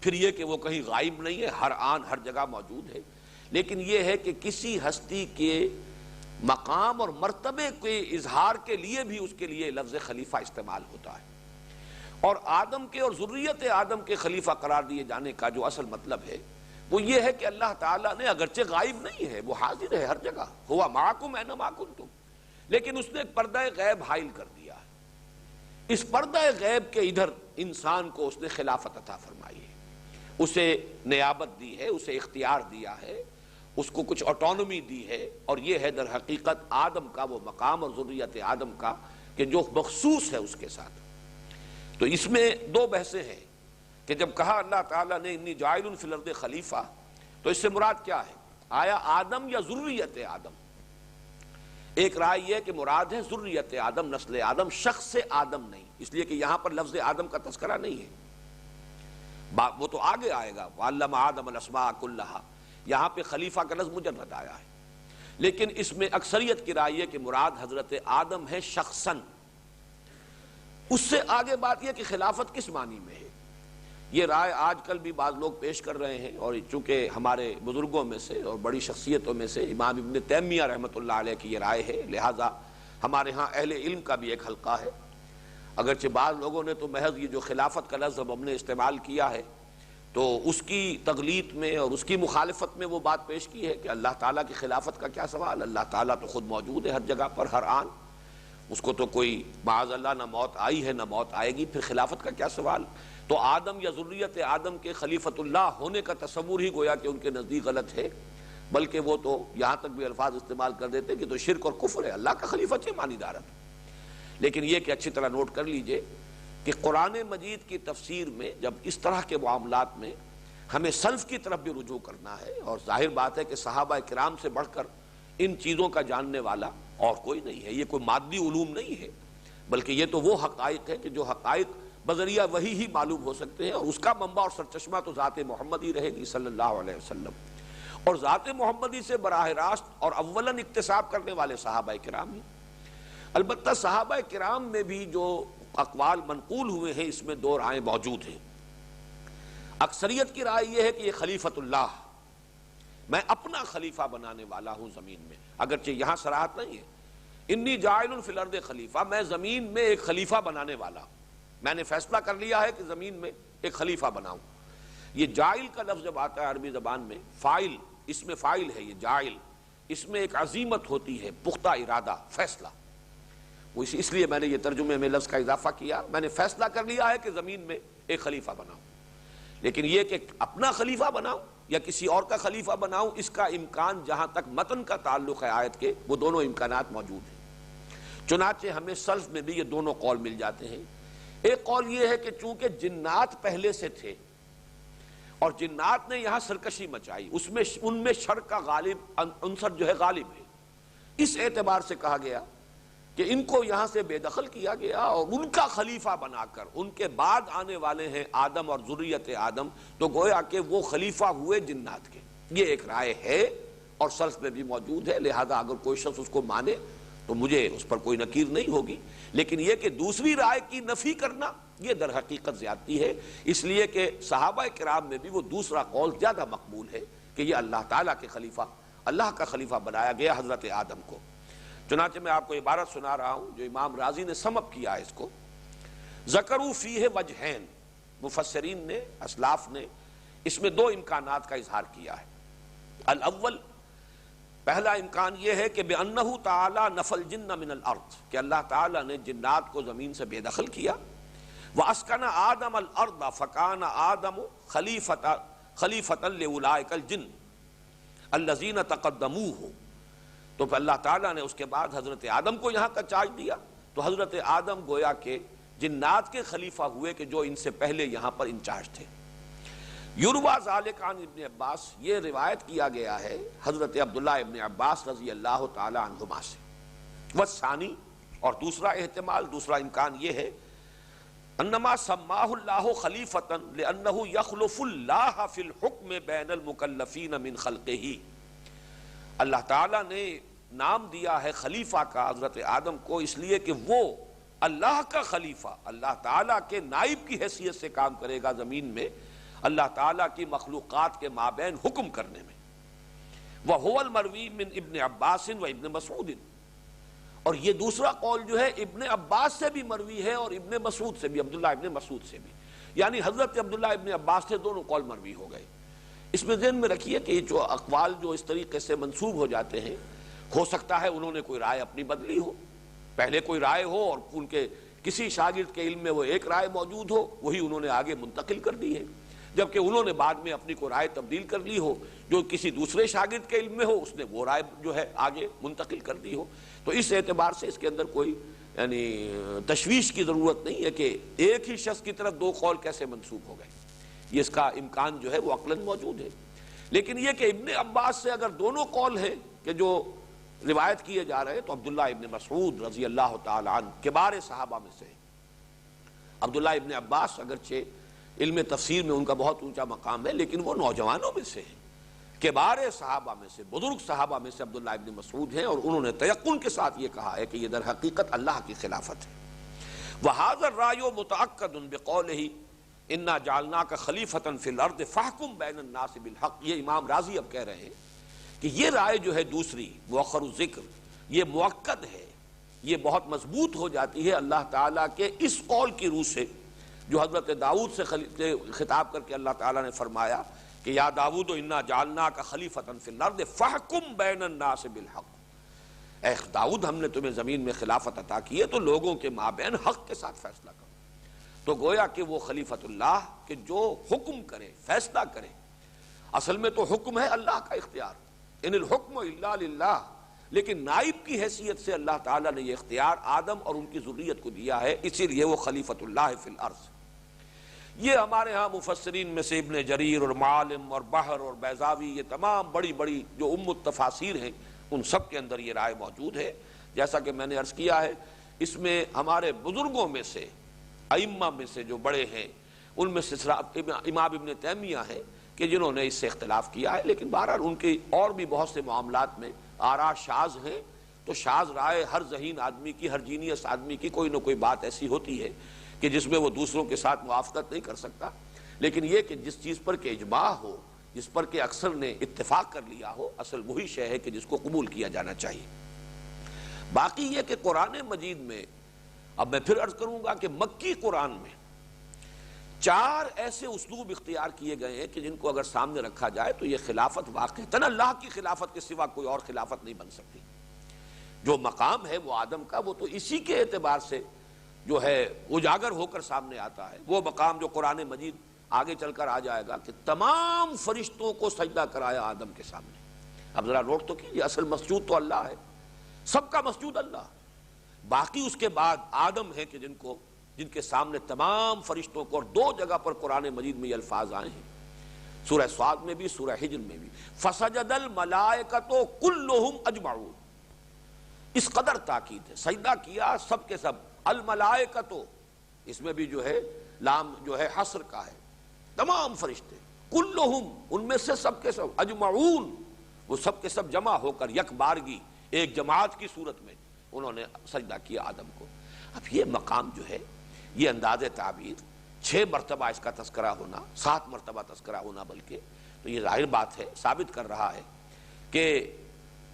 پھر یہ کہ وہ کہیں غائب نہیں ہے، ہر آن ہر جگہ موجود ہے۔ لیکن یہ ہے کہ کسی ہستی کے مقام اور مرتبے کے اظہار کے لیے بھی اس کے لیے لفظ خلیفہ استعمال ہوتا ہے، اور آدم کے اور ذریت آدم کے خلیفہ قرار دیے جانے کا جو اصل مطلب ہے وہ یہ ہے کہ اللہ تعالیٰ نے اگرچہ غائب نہیں ہے، وہ حاضر ہے ہر جگہ، ہوا معکم اینما کنتم، لیکن اس نے ایک پردہ غیب حائل کر دیا ہے۔ اس پردہ غیب کے ادھر انسان کو اس نے خلافت عطا فرمائی ہے، اسے نیابت دی ہے، اسے اختیار دیا ہے، اس کو کچھ آٹونومی دی ہے، اور یہ ہے در حقیقت آدم کا وہ مقام اور ذریت آدم کا کہ جو مخصوص ہے اس کے ساتھ۔ تو اس میں دو بحثیں ہیں کہ جب کہا اللہ تعالیٰ نے انی جاعل فی الارض خلیفہ، تو اس سے مراد کیا ہے؟ آیا آدم یا ذریت آدم؟ ایک رائے یہ کہ مراد ہے ذریت آدم، نسل آدم، شخص آدم نہیں، اس لیے کہ یہاں پر لفظ آدم کا تذکرہ نہیں ہے، وہ تو آگے آئے گا، وَعَلَّمَ آدَمَ الْأَسْمَاءَ كُلَّهَا، یہاں پہ خلیفہ کا لفظ مجرد آیا ہے۔ لیکن اس میں اکثریت کی رائے یہ کہ مراد حضرت آدم ہے شخصاً۔ اس سے آگے بات یہ کہ خلافت کس معنی میں ہے، یہ رائے آج کل بھی بعض لوگ پیش کر رہے ہیں، اور چونکہ ہمارے بزرگوں میں سے اور بڑی شخصیتوں میں سے امام ابن تیمیہ رحمۃ اللہ علیہ کی یہ رائے ہے، لہٰذا ہمارے ہاں اہل علم کا بھی ایک حلقہ ہے، اگرچہ بعض لوگوں نے تو محض یہ جو خلافت کا لفظ ہم نے استعمال کیا ہے تو اس کی تغلیط میں اور اس کی مخالفت میں وہ بات پیش کی ہے کہ اللہ تعالیٰ کی خلافت کا کیا سوال، اللہ تعالیٰ تو خود موجود ہے ہر جگہ پر، ہر آن، اس کو تو کوئی معاذ اللہ نہ موت آئی ہے نہ موت آئے گی، پھر خلافت کا کیا سوال؟ تو آدم یا ذریت آدم کے خلیفۃ اللہ ہونے کا تصور ہی گویا کہ ان کے نزدیک غلط ہے، بلکہ وہ تو یہاں تک بھی الفاظ استعمال کر دیتے کہ تو شرک اور کفر ہے، اللہ کا خلیفہ سے مانی دارت۔ لیکن یہ کہ اچھی طرح نوٹ کر لیجئے کہ قرآن مجید کی تفسیر میں جب اس طرح کے معاملات میں ہمیں سلف کی طرف بھی رجوع کرنا ہے، اور ظاہر بات ہے کہ صحابہ کرام سے بڑھ کر ان چیزوں کا جاننے والا اور کوئی نہیں ہے، یہ کوئی مادی علوم نہیں ہے، بلکہ یہ تو وہ حقائق ہے کہ جو حقائق بذریعہ وحی ہی معلوم ہو سکتے ہیں، اور اس کا منبع اور سرچشمہ تو ذات محمد ہی رہے گی صلی اللہ علیہ وسلم، اور ذات محمدی سے براہ راست اور اولاً اکتساب کرنے والے صحابہ کرام ہی۔ البتہ صحابہ کرام میں بھی جو اقوال منقول ہوئے ہیں اس میں دو رائے موجود ہیں۔ اکثریت کی رائے یہ ہے کہ یہ خلیفۃ اللہ، میں اپنا خلیفہ بنانے والا ہوں زمین میں، اگرچہ یہاں صراحت نہیں ہے، انی جاعل فی الارض خلیفہ، میں زمین میں ایک خلیفہ بنانے والا ہوں، میں نے فیصلہ کر لیا ہے کہ زمین میں ایک خلیفہ بناؤں۔ یہ جاعل کا لفظ جب آتا ہے عربی زبان میں، فاعل، اس میں فاعل ہے یہ جاعل، اس میں ایک عزیمت ہوتی ہے، پختہ ارادہ، فیصلہ، وہ اس لیے میں نے یہ ترجمے میں لفظ کا اضافہ کیا، میں نے فیصلہ کر لیا ہے کہ زمین میں ایک خلیفہ بناؤں۔ لیکن یہ کہ اپنا خلیفہ بناؤں یا کسی اور کا خلیفہ بناؤں، اس کا امکان جہاں تک متن کا تعلق ہے آیت کے، وہ دونوں امکانات موجود ہیں۔ چنانچہ ہمیں سلف میں بھی یہ دونوں قول مل جاتے ہیں۔ ایک قول یہ ہے کہ چونکہ جنات پہلے سے تھے اور جنات نے یہاں سرکشی مچائی، ان میں شر کا غالب عنصر جو ہے غالب ہے، اس اعتبار سے کہا گیا کہ ان کو یہاں سے بے دخل کیا گیا، اور ان کا خلیفہ بنا کر ان کے بعد آنے والے ہیں آدم اور ذریت آدم، تو گویا کہ وہ خلیفہ ہوئے جنات کے۔ یہ ایک رائے ہے اور سلف میں بھی موجود ہے، لہذا اگر کوئی شخص اس کو مانے تو مجھے اس پر کوئی نکیر نہیں ہوگی، لیکن یہ کہ دوسری رائے کی نفی کرنا یہ در حقیقت زیادتی ہے، اس لیے کہ صحابہ کرام میں بھی وہ دوسرا قول زیادہ مقبول ہے کہ یہ اللہ تعالیٰ کے خلیفہ، اللہ کا خلیفہ بنایا گیا حضرت آدم کو۔ چنانچہ میں آپ کو عبارت سنا رہا ہوں جو امام رازی نے سم اپ کیا ہے اس کو، ذکروا فیہ وجہین، مفسرین نے، اسلاف نے اس میں دو امکانات کا اظہار کیا ہے۔ الاول، پہلا امکان یہ ہے کہ بِأَنَّهُ تَعَالَى نَفَى الْجِنَّ مِنَ الْأَرْضِ، کہ اللہ تعالیٰ نے جنات کو زمین سے بے دخل کیا، وَأَسْكَنَ آدَمَ الْأَرْضَ فَكَانَ آدَمُ خَلِيفَةً لِأُولَٰئِكَ الْجِنِّ الَّذِينَ تَقَدَّمُوهُ، تو پھر اللہ تعالیٰ نے اس کے بعد حضرت آدم کو یہاں کا چارج دیا، تو حضرت آدم گویا کہ جنات کے خلیفہ ہوئے کہ جو ان سے پہلے یہاں پر انچارج تھے۔ یروی ذالک عن ابن عباس، یہ روایت کیا گیا ہے حضرت عبداللہ ابن عباس رضی اللہ تعالی عنہما سے۔ والثانی، اور دوسرا احتمال، دوسرا امکان یہ ہے، انما سماہ اللہ خلیفۃ لانہ یخلف اللہ فی الحکم بین المکلفین من خلقہ، اللہ تعالیٰ نے نام دیا ہے خلیفہ کا حضرت آدم کو اس لیے کہ وہ اللہ کا خلیفہ، اللہ تعالیٰ کے نائب کی حیثیت سے کام کرے گا زمین میں، اللہ تعالیٰ کی مخلوقات کے مابین حکم کرنے میں۔ وَهُوَ الْمَرْوِي مِنْ ابن عباس وابن مسعود، اور یہ دوسرا قول جو ہے ابن عباس سے بھی مروی ہے اور ابن مسعود سے بھی، عبداللہ ابن مسعود سے بھی، یعنی حضرت عبداللہ ابن عباس سے دونوں قول مروی ہو گئے۔ اس میں ذہن میں رکھیے کہ یہ جو اقوال جو اس طریقے سے منسوب ہو جاتے ہیں، ہو سکتا ہے انہوں نے کوئی رائے اپنی بدلی ہو، پہلے کوئی رائے ہو اور ان کے کسی شاگرد کے علم میں وہ ایک رائے موجود ہو، وہی انہوں نے آگے منتقل کر دی ہے، جبکہ انہوں نے بعد میں اپنی کوئی رائے تبدیل کر لی ہو، جو کسی دوسرے شاگرد کے علم میں ہو اس نے وہ رائے جو ہے آگے منتقل کر دی ہو۔ تو اس اعتبار سے اس کے اندر کوئی یعنی تشویش کی ضرورت نہیں ہے کہ ایک ہی شخص کی طرف دو قول کیسے منسوب ہو گئے، یہ اس کا امکان جو ہے وہ عقلاً موجود ہے۔ لیکن یہ کہ ابن عباس سے اگر دونوں قول ہیں کہ جو روایت کیے جا رہے ہیں، تو عبداللہ ابن مسعود رضی اللہ تعالی عنہ کبار صحابہ میں سے ہیں۔ عبداللہ ابن عباس اگرچہ علم تفسیر میں ان کا بہت اونچا مقام ہے، لیکن وہ نوجوانوں میں سے ہیں، کبار صحابہ میں سے، بزرگ صحابہ میں سے عبداللہ ابن مسعود ہیں، اور انہوں نے تیقن کے ساتھ یہ کہا ہے کہ یہ در حقیقت اللہ کی خلافت ہے۔ وَهَذَا الرَّأْيُ مُتَأَكَّدٌ بِقَوْلِهِ إِنَّا جَعَلْنَاكَ خَلِيفَةً فِي الْأَرْضِ فَاحْكُم بَيْنَ النَّاسِ بِالْحَقِّ، یہ امام راضی اب کہہ رہے ہیں کہ یہ رائے جو ہے دوسری مؤخر الذکر، یہ مؤکد ہے، یہ بہت مضبوط ہو جاتی ہے اللہ تعالیٰ کے اس قول کی روح سے جو حضرت داؤد سے خطاب کر کے اللہ تعالیٰ نے فرمایا کہ یا داؤد انا جعلناک خلیفۃ فی الارض فاحکم بین الناس بالحق، اے داؤد ہم نے تمہیں زمین میں خلافت عطا کی ہے تو لوگوں کے مابین حق کے ساتھ فیصلہ کرو۔ تو گویا کہ وہ خلیفۃ اللہ کہ جو حکم کرے، فیصلہ کرے، اصل میں تو حکم ہے اللہ کا اختیار، ان الحکم الا للہ، لیکن نائب کی حیثیت سے اللہ تعالیٰ نے یہ اختیار آدم اور ان کی ذریت کو دیا ہے، اسی لیے وہ خلیفۃ اللہ فی الارض۔ یہ ہمارے ہاں مفسرین میں سے ابن جریر اور معالم اور بحر اور بیضاوی، یہ تمام بڑی بڑی جو التفاسیر ہیں، ان سب کے اندر یہ رائے موجود ہے۔ جیسا کہ میں نے عرض کیا ہے، اس میں ہمارے بزرگوں میں سے، ائمہ میں سے جو بڑے ہیں، ان میں سے امام ابن تیمیہ ہیں کہ جنہوں نے اس سے اختلاف کیا ہے، لیکن بہرحال ان کے اور بھی بہت سے معاملات میں آراء شاذ ہیں، تو شاذ رائے ہر ذہین آدمی کی، ہر جینیس آدمی کی کوئی نہ کوئی بات ایسی ہوتی ہے کہ جس میں وہ دوسروں کے ساتھ موافقت نہیں کر سکتا، لیکن یہ کہ جس چیز پر کہ اجماع ہو، جس پر کہ اکثر نے اتفاق کر لیا ہو، اصل وہی شے ہے کہ جس کو قبول کیا جانا چاہیے۔ باقی یہ کہ قرآن مجید میں، اب میں پھر عرض کروں گا کہ مکی قرآن میں 4 ایسے اسلوب اختیار کیے گئے ہیں کہ جن کو اگر سامنے رکھا جائے تو یہ خلافت واقعتاً اللہ کی خلافت کے سوا کوئی اور خلافت نہیں بن سکتی۔ جو مقام ہے وہ آدم کا، وہ تو اسی کے اعتبار سے جو ہے اجاگر ہو کر سامنے آتا ہے، وہ مقام جو قرآن مجید آگے چل کر آ جائے گا کہ تمام فرشتوں کو سجدہ کرایا آدم کے سامنے۔ اب ذرا نوٹ تو کیجیے، اصل مسجود تو اللہ ہے، سب کا مسجود اللہ، باقی اس کے بعد آدم ہے کہ جن کے سامنے تمام فرشتوں کو، اور 2 جگہ پر قرآن مجید میں یہ الفاظ آئے ہیں، سورہ صاد میں بھی، سورہ حجر میں بھی، فسجد الملائکۃ کلھم اجمعون، اس قدر تاکید ہے، سجدہ کیا سب کے سب، الملائکۃ، اس میں بھی جو ہے لام جو ہے حصر کا ہے، تمام فرشتے، کلھم، ان میں سے سب کے سب، اجمعون، وہ سب کے سب جمع ہو کر یک بارگی ایک جماعت کی صورت میں انہوں نے سجدہ کیا آدم کو۔ اب یہ مقام جو ہے، یہ انداز تعبیر، 6 مرتبہ اس کا تذکرہ ہونا، 7 مرتبہ تذکرہ ہونا بلکہ، تو یہ ظاہر بات ہے، ثابت کر رہا ہے کہ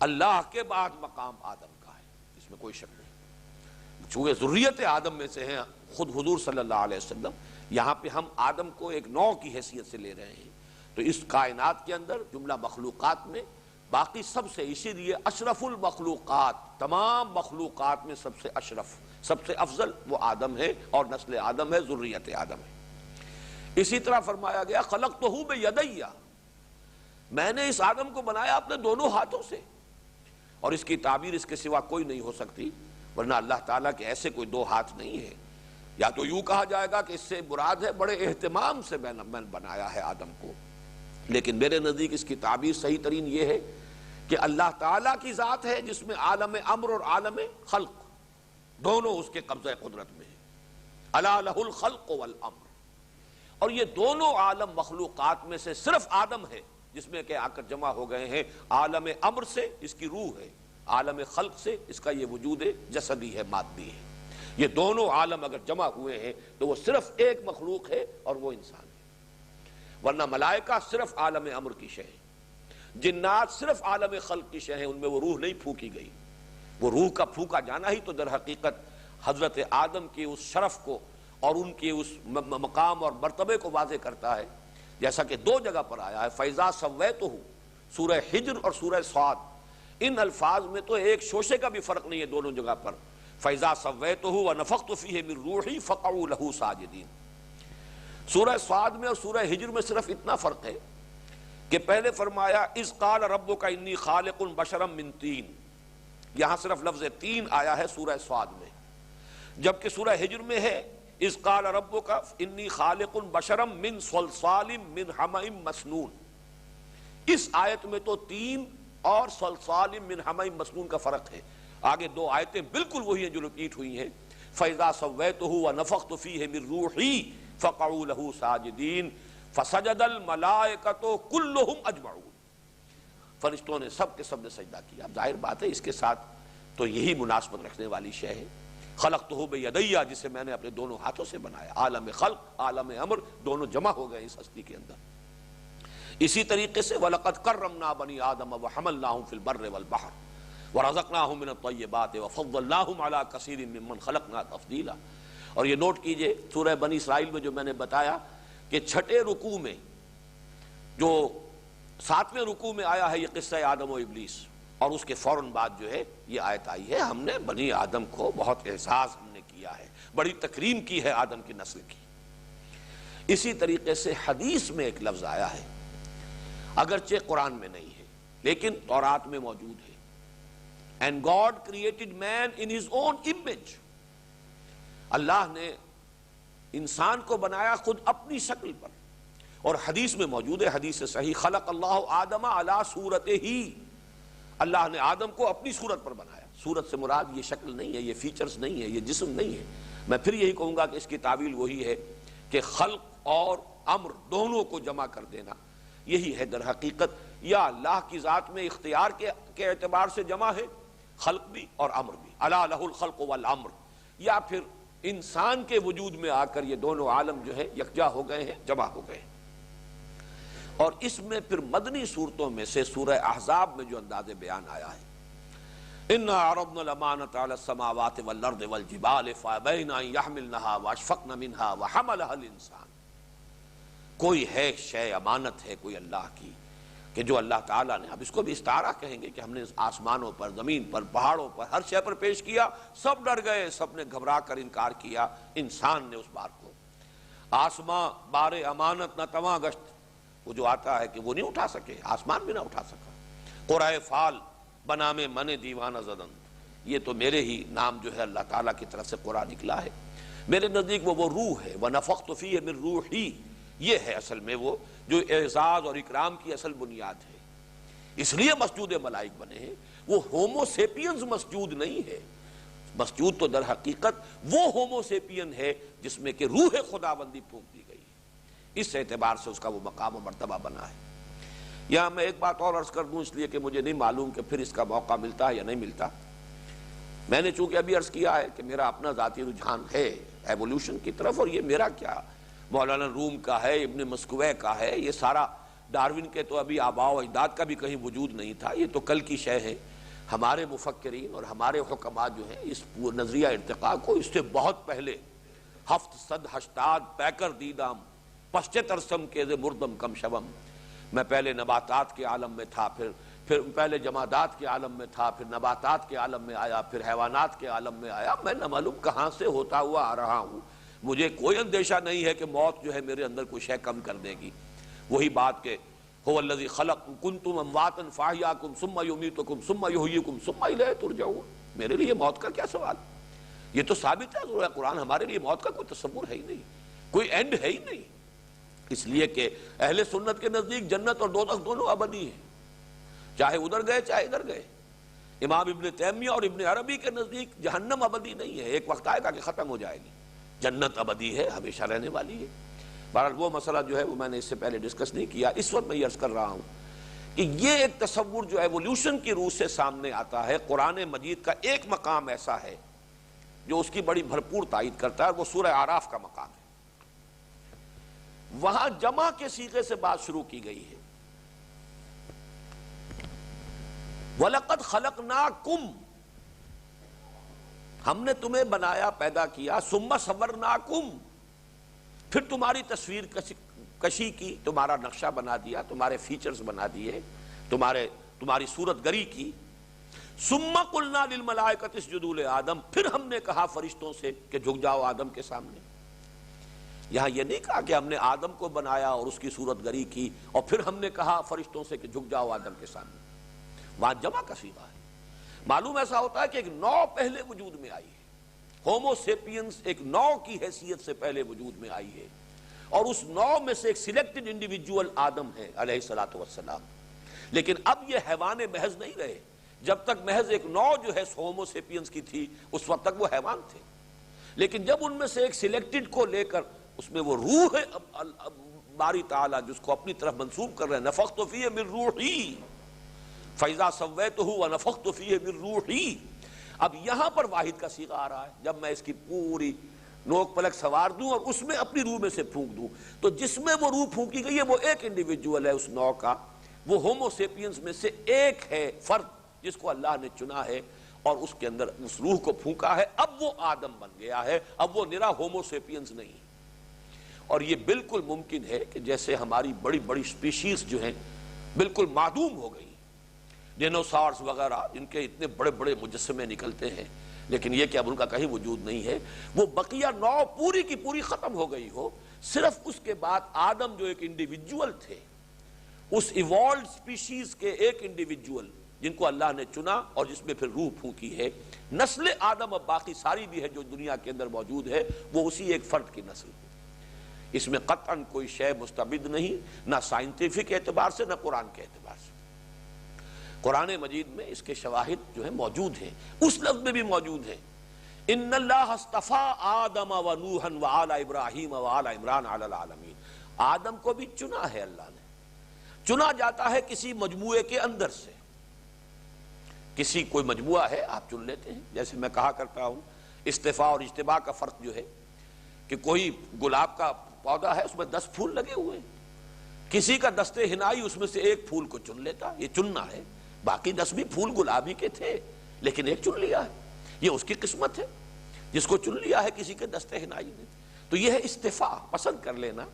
اللہ کے بعد مقام آدم کا ہے، اس میں کوئی شک نہیں۔ چونکہ ذریت آدم میں سے ہیں خود حضور صلی اللہ علیہ وسلم، یہاں پہ ہم آدم کو ایک نوع کی حیثیت سے لے رہے ہیں، تو اس کائنات کے اندر جملہ مخلوقات میں باقی سب سے، اسی لیے اشرف المخلوقات، تمام مخلوقات میں سب سے اشرف، سب سے افضل وہ آدم ہے، اور نسل آدم ہے، ذریت آدم ہے۔ اسی طرح فرمایا گیا خلقتہ بیدی، میں نے اس آدم کو بنایا اپنے دونوں ہاتھوں سے، اور اس کی تعبیر اس کے سوا کوئی نہیں ہو سکتی، ورنہ اللہ تعالیٰ کے ایسے کوئی 2 ہاتھ نہیں ہے۔ یا تو یوں کہا جائے گا کہ اس سے مراد ہے بڑے اہتمام سے میں نے بنایا ہے آدم کو، لیکن میرے نزدیک اس کی تعبیر صحیح ترین یہ ہے کہ اللہ تعالیٰ کی ذات ہے جس میں عالم امر اور عالم خلق دونوں اس کے قبضہ قدرت میں ہیں، الا لہ الخلق والامر، اور یہ دونوں عالم مخلوقات میں سے صرف آدم ہے جس میں کہ آ کر جمع ہو گئے ہیں عالم امر سے، جس کی روح ہے، عالم خلق سے اس کا یہ وجود جسدی ہے، مادی ہے۔ یہ دونوں عالم اگر جمع ہوئے ہیں تو وہ صرف ایک مخلوق ہے اور وہ انسان ہے، ورنہ ملائکہ صرف عالم امر کی شے ہے، جنات صرف عالم خلق کی شے ہیں، ان میں وہ روح نہیں پھونکی گئی۔ وہ روح کا پھونکا جانا ہی تو در حقیقت حضرت آدم کی اس شرف کو اور ان کے اس مقام اور مرتبے کو واضح کرتا ہے، جیسا کہ دو جگہ پر آیا ہے فَإِذَا سَوَّيْتُهُ، سورہ حجر اور سورہ صاد۔ ان الفاظ میں تو ایک شوشے کا بھی فرق نہیں ہے دونوں جگہ پر، فَإِذَا سَوَّيْتُهُ وَنَفَخْتُ فِيهِ مِن رُوحِي فَقَعُوا لَهُ سَاجِدِينَ۔ سورہ صاد میں اور سورہ حجر میں صرف اتنا فرق ہے کہ پہلے فرمایا اِذْ قَالَ رَبُّكَ إِنِّي خَالِقٌ بَشَرًا مِن طِينٍ، یہاں صرف لفظ تین آیا ہے سورہ صاد میں، جبکہ سورہ حجر میں ہے اِذْ قَالَ رَبُّكَ إِنِّي خَالِقٌ بَشَرًا مِن صَلْصَالٍ مِن حَمَإٍ مَسْنُونٍ۔ اس آیت میں تو تین اور صلصال من حمإ مسنون کا فرق ہے، آگے دو آیتیں بالکل وہی ہیں جو رپیٹ ہوئی ہیں، فَإِذَا سَوَّيْتُهُ وَنَفَخْتُ فِيهِ مِن رُوحِي فَقَعُوا لَهُ سَاجِدِينَ فَسَجَدَ الْمَلَائِكَةُ كُلُّهُمْ أَجْمَعُونَ۔ فرشتوں نے سب کے سب نے سجدہ کیا۔ اب ظاہر بات ہے اس کے ساتھ تو یہی مناسبت رکھنے والی شے ہے، خَلَقْتُهُ بِيَدَيَّ، جسے میں نے اپنے دونوں ہاتھوں سے بنایا۔ عالم خلق عالم امر دونوں جمع ہو گئے اس ہستی کے اندر۔ اسی طریقے سے وَلَقَدْ كَرَّمْنَا بَنِي آدَمَ وَحَمَلْنَاهُمْ فِي الْبَرِّ وَالْبَحْرِ وَرَزَقْنَاهُمْ مِنَ الطَّيِّبَاتِ وَفَضَّلْنَاهُمْ عَلَى كَثِيرٍ مِّمَّنْ خَلَقْنَا تَفْضِيلًا۔ اور یہ نوٹ کیجئے سورہ بنی اسرائیل میں جو میں نے بتایا کہ چھٹے رکوع میں جو ساتویں رکوع میں آیا ہے یہ قصہ آدم و ابلیس، اور اس کے فوراً بعد جو ہے یہ آیت آئی ہے ہم نے بنی آدم کو بہت اعزاز ہم نے کیا ہے، بڑی تکریم کی ہے آدم کی نسل کی۔ اسی طریقے سے حدیث میں ایک لفظ آیا ہے، اگرچہ قرآن میں نہیں ہے لیکن تورات میں موجود ہے، and God created man in his own image۔ اللہ نے انسان کو بنایا خود اپنی شکل پر، اور حدیث میں موجود ہے، حدیث صحیح، خلق اللہ آدم علی صورتہ، اللہ نے آدم کو اپنی صورت پر بنایا۔ صورت سے مراد یہ شکل نہیں ہے، یہ فیچرز نہیں ہے، یہ جسم نہیں ہے۔ میں پھر یہی کہوں گا کہ اس کی تعویل وہی ہے کہ خلق اور امر دونوں کو جمع کر دینا یہی ہے در حقیقت، یا اللہ کی ذات میں اختیار کے اعتبار سے جمع ہے خلق بھی اور امر بھی، الا لہ الخلق والامر، یا پھر انسان کے وجود میں آ کر یہ دونوں عالم جو ہے یکجا ہو گئے ہیں، جمع ہو گئے ہیں۔ اور اس میں پھر مدنی صورتوں میں سے سورہ احزاب میں جو انداز بیان آیا ہے، اِنَّا عَرَضْنَا الْأَمَانَةَ عَلَى السَّمَاوَاتِ وَالْأَرْضِ وَالْجِبَالِ فَأَبَيْنَ أَن يَحْمِلْنَهَا وَأَشْفَقْنَ مِنْهَا وَحَمَلَهَا الْإِنسَانُ۔ کوئی ہے شے امانت ہے کوئی اللہ کی کہ جو اللہ تعالیٰ نے، اب اس کو بھی استعارہ کہیں گے کہ ہم نے آسمانوں پر، زمین پر، پہاڑوں پر، ہر شے پر پیش کیا، سب ڈر گئے، سب نے گھبرا کر انکار کیا، انسان نے اس بار کو۔ آسماں بار امانت نہ تواں گشت، وہ جو آتا ہے کہ وہ نہیں اٹھا سکے، آسمان بھی نہ اٹھا سکا۔ قرائے فال بنام من دیوانہ زدن، یہ تو میرے ہی نام جو ہے اللہ تعالیٰ کی طرف سے قرآن نکلا ہے، میرے نزدیک وہ روح ہے، وَنَفَخْتُ فِيهِ مِن رُوحِي، یہ ہے اصل میں وہ جو اعزاز اور اکرام کی اصل بنیاد ہے۔ اس لیے مسجود ملائک بنے ہیں، وہ ہومو سیپینز مسجود نہیں ہے، مسجود تو در حقیقت وہ ہومو سیپین ہے جس میں کہ روح خداوندی پھونک دی گئی ہے، اس اعتبار سے اس کا وہ مقام و مرتبہ بنا ہے۔ یہاں میں ایک بات اور عرض کر دوں، اس لیے کہ مجھے نہیں معلوم کہ پھر اس کا موقع ملتا ہے یا نہیں ملتا۔ میں نے چونکہ ابھی عرض کیا ہے کہ میرا اپنا ذاتی رجحان ہے ایوولوشن کی طرف، اور یہ میرا کیا مولانا روم کا ہے، ابن مسکوے کا ہے، یہ سارا ڈارون کے تو ابھی آباء و اجداد کا بھی کہیں وجود نہیں تھا، یہ تو کل کی شے ہے۔ ہمارے مفکرین اور ہمارے حکماء جو ہیں اس نظریہ ارتقاء کو اس سے بہت پہلے 780 پیکر دیدام پشچ ترسم کے مردم کم شبم، میں پہلے نباتات کے عالم میں تھا، پھر پہلے جمادات کے عالم میں تھا، پھر نباتات کے عالم میں آیا، پھر حیوانات کے عالم میں آیا، میں نہ معلوم کہاں سے ہوتا ہوا آ رہا ہوں۔ مجھے کوئی اندیشہ نہیں ہے کہ موت جو ہے میرے اندر کوئی شے کم کر دے گی۔ وہی بات کہ هو الذی خلق کنتم امواتا فاحیاکم ثم یمیتکم ثم یحییکم ثم الیہ ترجعون، میرے لیے موت کا کیا سوال؟ یہ تو ثابت ہے سورہ قرآن، ہمارے لیے موت کا کوئی تصور ہے ہی نہیں، کوئی اینڈ ہے ہی نہیں، اس لیے کہ اہل سنت کے نزدیک جنت اور دوزخ دونوں ابدی ہیں، چاہے ادھر گئے چاہے ادھر گئے۔ امام ابن تیمیہ اور ابن عربی کے نزدیک جہنم ابدی نہیں ہے، ایک وقت آئے گا کہ ختم ہو جائے گی، جنت ابدی ہے، ہمیشہ رہنے والی ہے۔ بہرحال وہ مسئلہ جو ہے وہ میں نے اس سے پہلے ڈسکس نہیں کیا، اس وقت میں یہ عرض کر رہا ہوں کہ یہ ایک تصور جو ایولیوشن کی روح سے سامنے آتا ہے، قرآن مجید کا ایک مقام ایسا ہے جو اس کی بڑی بھرپور تائید کرتا ہے، وہ سورہ اعراف کا مقام ہے۔ وہاں جمع کے صیغے سے بات شروع کی گئی ہے، وَلَقَدْ خَلَقْنَاكُمْ، ہم نے تمہیں بنایا، پیدا کیا، ثُمَّ صَوَّرْنَاكُمْ، پھر تمہاری تصویر کشی کی، تمہارا نقشہ بنا دیا، تمہارے فیچرز بنا دیے، تمہاری صورت گری کی۔ ثُمَّ قُلْنَا لِلْمَلَائِكَةِ اسْجُدُوا لِآدَمَ، پھر ہم نے کہا فرشتوں سے کہ جھک جاؤ آدم کے سامنے۔ یہاں یہ نہیں کہا کہ ہم نے آدم کو بنایا اور اس کی صورت گری کی اور پھر ہم نے کہا فرشتوں سے کہ جھک جاؤ آدم کے سامنے، وہاں جمع کا صیغہ ہے۔ معلوم ایسا ہوتا ہے کہ ایک نو پہلے وجود میں آئی ہے، ہومو سیپینز ایک نو کی حیثیت سے پہلے وجود میں آئی ہے، اور اس نو میں سے ایک سلیکٹڈ انڈیویجول آدم ہے علیہ الصلوۃ والسلام۔ لیکن اب یہ حیوان محض نہیں رہے، جب تک محض ایک نو جو ہے ہومو سیپینز کی تھی اس وقت تک وہ حیوان تھے، لیکن جب ان میں سے ایک سلیکٹڈ کو لے کر اس میں وہ روح ہے باری تعالیٰ جس کو اپنی طرف منسوب کر رہے ہیں، نفخت فیہ من روحی فَإِذَا سَوَّيْتُهُ وَنَفَخْتُ فِيهِ مِن رُوحِي۔ اب یہاں پر واحد کا صیغہ آ رہا ہے، جب میں اس کی پوری نوک پلک سوار دوں اور اس میں اپنی روح میں سے پھونک دوں، تو جس میں وہ روح پھونکی گئی ہے وہ ایک انڈیویجول ہے اس نو کا، وہ ہومو سیپینز میں سے ایک ہے، فرد جس کو اللہ نے چنا ہے اور اس کے اندر اس روح کو پھونکا ہے، اب وہ آدم بن گیا ہے، اب وہ نرا ہومو سیپینز نہیں۔ اور یہ بالکل ممکن ہے کہ جیسے ہماری بڑی بڑی سپیشیز جو ہیں بالکل معدوم ہو گئی، ڈینوسارز وغیرہ جن کے اتنے بڑے بڑے مجسمے نکلتے ہیں، لیکن یہ کہ اب ان کا کہیں وجود نہیں ہے، وہ بقیہ نو پوری کی پوری ختم ہو گئی ہو، صرف اس کے بعد آدم جو ایک انڈیویجول تھے، اس ایوالڈ سپیشیز کے ایک انڈیویجول جن کو اللہ نے چنا اور جس میں پھر روح پھونکی ہے، نسل آدم اب باقی ساری بھی ہے جو دنیا کے اندر موجود ہے، وہ اسی ایک فرد کی نسل ہے۔ اس میں قطعاً کوئی شے مستبد نہیں، نہ سائنٹیفک اعتبار سے نہ قرآن کے اعتبار سے۔ قرآن مجید میں اس کے شواہد جو ہیں موجود ہیں، اس لفظ میں بھی موجود ہیں، ان اللہ اصطفیٰ آدم و نوحا وآل ابراہیم وآل عمران علی العالمین۔ آدم کو بھی چنا ہے اللہ نے، چنا جاتا ہے کسی مجموعے کے اندر سے، کسی کوئی مجموعہ ہے آپ چن لیتے ہیں، جیسے میں کہا کرتا ہوں استفاء اور اجتباء کا فرق جو ہے کہ کوئی گلاب کا پودا ہے اس میں 10 پھول لگے ہوئے ہیں، کسی کا دستے ہنائی اس میں سے ایک پھول کو چن لیتا، یہ چننا ہے، باقی 10 بھی پھول گلابی کے تھے لیکن ایک چن لیا ہے، یہ اس کی قسمت ہے جس کو چن لیا ہے کسی کے دستے ہنائی نے۔ تو یہ ہے استفاء، پسند کر لینا،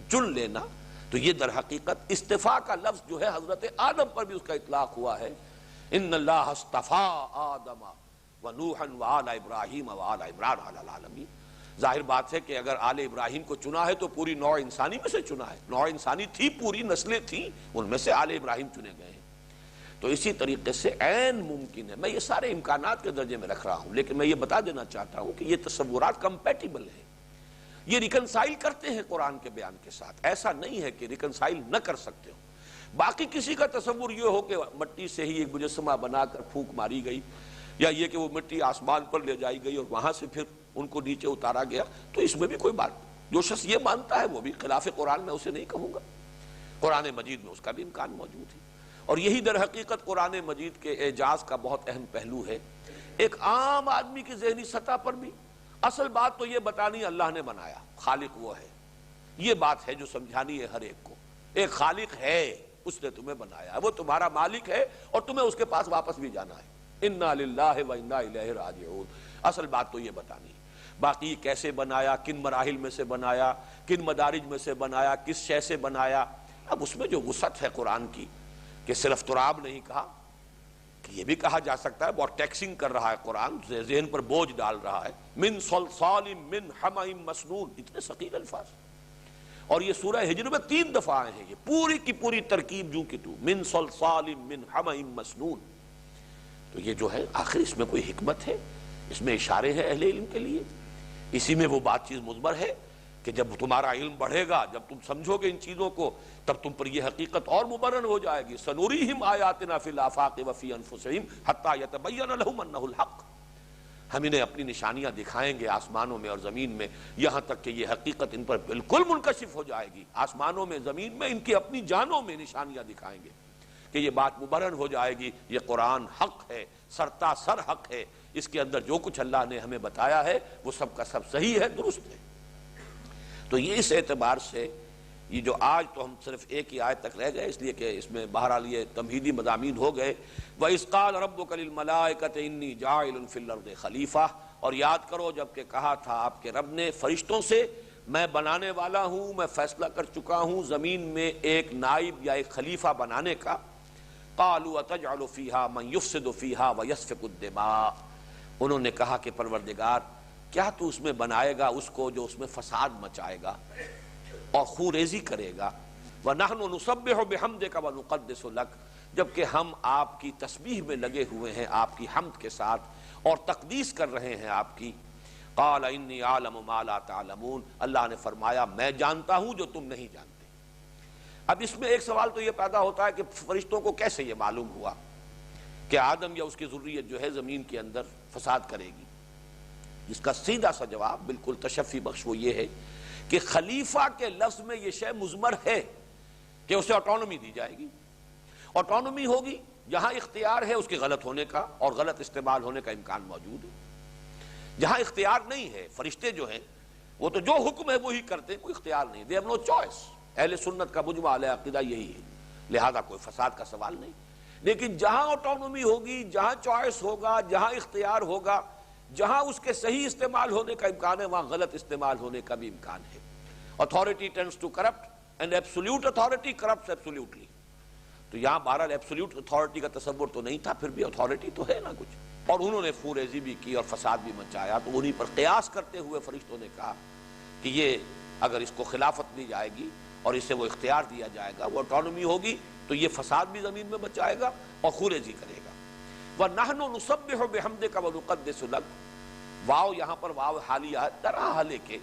چن لینا۔ تو یہ در حقیقت استفاء کا لفظ جو ہے حضرت آدم پر بھی اس کا اطلاق ہوا ہے، ان اللہ اصطفیٰ آدم ونوحا وآل ابراہیم وآل عمران علی العالمین۔ ظاہر بات ہے کہ اگر آل ابراہیم کو چنا ہے تو پوری نوع انسانی میں سے چنا ہے، نوع انسانی تھی، پوری نسلیں تھیں، ان میں سے آل ابراہیم چنے گئے ہیں۔ تو اسی طریقے سے عین ممکن ہے، میں یہ سارے امکانات کے درجے میں رکھ رہا ہوں، لیکن میں یہ بتا دینا چاہتا ہوں کہ یہ تصورات کمپیٹیبل ہیں، یہ ریکنسائل کرتے ہیں قرآن کے بیان کے ساتھ، ایسا نہیں ہے کہ ریکنسائل نہ کر سکتے ہو۔ باقی کسی کا تصور یہ ہو کہ مٹی سے ہی ایک مجسمہ بنا کر پھونک ماری گئی، یا یہ کہ وہ مٹی آسمان پر لے جائی گئی اور وہاں سے پھر ان کو نیچے اتارا گیا، تو اس میں بھی کوئی بات، جو شخص یہ مانتا ہے وہ بھی خلاف قرآن میں اسے نہیں کہوں گا، قرآن مجید میں اس کا بھی امکان موجود ہے۔ اور یہی در حقیقت قرآن مجید کے اعجاز کا بہت اہم پہلو ہے، ایک عام آدمی کی ذہنی سطح پر بھی اصل بات تو یہ بتانی اللہ نے بنایا، خالق وہ ہے، یہ بات ہے جو سمجھانی ہے ہر ایک کو، ایک خالق ہے، اس نے تمہیں بنایا، وہ تمہارا مالک ہے اور تمہیں اس کے پاس واپس بھی جانا ہے، انا للہ و انا الیہ راجعون، اصل بات تو یہ بتانی ہے۔ باقی کیسے بنایا، کن مراحل میں سے بنایا، کن مدارج میں سے بنایا، کس شے سے بنایا، اب اس میں جو وسعت ہے قرآن کی، کہ صرف تراب نہیں کہا، کہ یہ بھی کہا جا سکتا ہے، بہت ٹیکسنگ کر رہا ہے قرآن، ذہن پر بوجھ ڈال رہا ہے، من صلصال من حمأ مسنون، اتنے ثقیل الفاظ، اور یہ سورہ ہجر میں 3 دفعہ آئے ہیں، یہ پوری کی پوری ترکیب جو کہ تو من صلصال من حمأ مسنون۔ تو یہ جو ہے آخر اس میں کوئی حکمت ہے، اس میں اشارے ہیں اہل علم کے لیے، اسی میں وہ بات چیز مضمر ہے کہ جب تمہارا علم بڑھے گا، جب تم سمجھو گے ان چیزوں کو، تب تم پر یہ حقیقت اور مبرہن ہو جائے گی، سنوریہم آیاتنا فی الآفاق وفی انفسہم حتی یتبین لہم انہ الحق۔ ہم انہیں اپنی نشانیاں دکھائیں گے آسمانوں میں اور زمین میں، یہاں تک کہ یہ حقیقت ان پر بالکل منکشف ہو جائے گی۔ آسمانوں میں، زمین میں، ان کی اپنی جانوں میں نشانیاں دکھائیں گے کہ یہ بات مبرہن ہو جائے گی، یہ قرآن حق ہے، سرتا سر حق ہے، اس کے اندر جو کچھ اللہ نے ہمیں بتایا ہے وہ سب کا سب صحیح ہے، درست ہے۔ تو یہ اس اعتبار سے یہ جو آج تو ہم صرف ایک ہی آیت تک رہ گئے، اس لیے کہ اس میں بہرحال یہ تمہیدی مضامین ہو گئے۔ وَإِذْ قَالَ رَبُّكَ لِلْمَلَائِكَةِ إِنِّي جَاعِلٌ فِي الْأَرْضِ خلیفہ، اور یاد کرو جب کہ کہا تھا آپ کے رب نے فرشتوں سے میں بنانے والا ہوں، میں فیصلہ کر چکا ہوں زمین میں ایک نائب یا ایک خلیفہ بنانے کا۔ قَالُوا أَتَجْعَلُ فِيهَا مَن يُفْسِدُ فِيهَا وَيَسْفِكُ الدِّمَاءَ، انہوں نے کہا کہ پروردگار کیا تو اس میں بنائے گا اس کو جو اس میں فساد مچائے گا اور خون ریزی کرے گا، وَنَحْنُ نُسَبِّحُ بِحَمْدِكَ وَنُقَدِّسُ لَكَ، جبکہ ہم آپ کی تسبیح میں لگے ہوئے ہیں، آپ کی حمد کے ساتھ، اور تقدیس کر رہے ہیں آپ کی۔ قَالَ إِنِّي أَعْلَمُ مَا لَا تَعْلَمُونَ، اللہ نے فرمایا میں جانتا ہوں جو تم نہیں جانتے۔ اب اس میں ایک سوال تو یہ پیدا ہوتا ہے کہ فرشتوں کو کیسے یہ معلوم ہوا کہ آدم یا اس کی ذریت جو ہے زمین کے اندر فساد کرے گی؟ جس کا سیدھا سا جواب بالکل تشفی بخش وہ یہ ہے کہ خلیفہ کے لفظ میں یہ شے مضمر ہے کہ اسے آٹونومی دی جائے گی۔ آٹونومی ہوگی جہاں اختیار ہے اس کے غلط ہونے کا اور غلط استعمال ہونے کا امکان موجود ہے۔ جہاں اختیار نہیں ہے، فرشتے جو ہیں وہ تو جو حکم ہے وہی کرتے ہیں، کوئی اختیار نہیں، they have no choice۔ اہل سنت کا مجمع علیہ عقیدہ یہی ہے، لہذا کوئی فساد کا سوال نہیں۔ لیکن جہاں آٹونومی ہوگی، جہاں چوائس ہوگا، جہاں اختیار ہوگا، جہاں اس کے صحیح استعمال ہونے کا امکان ہے وہاں غلط استعمال ہونے کا بھی امکان ہے۔ authority tends to corrupt and absolute authority corrupts absolutely۔ تو یہاں بہرحال ایبسولوٹ اتھارٹی کا تصور تو نہیں تھا، پھر بھی اتھارٹی تو ہے نا کچھ، اور انہوں نے فوریزی بھی کی اور فساد بھی مچایا، تو انہی پر قیاس کرتے ہوئے فرشتوں نے کہا کہ یہ اگر اس کو خلافت دی جائے گی اور اسے وہ اختیار دیا جائے گا، وہ آٹونومی ہوگی، تو یہ فساد بھی زمین میں مچائے گا اور خوریزی کرے گا۔ وَنَحْنُ نُسَبِّحُ بِحَمْدِكَ وَنُقَدِّسُ لَكَ، واو یہاں پر واو حالیہ ہے، درا حالے کے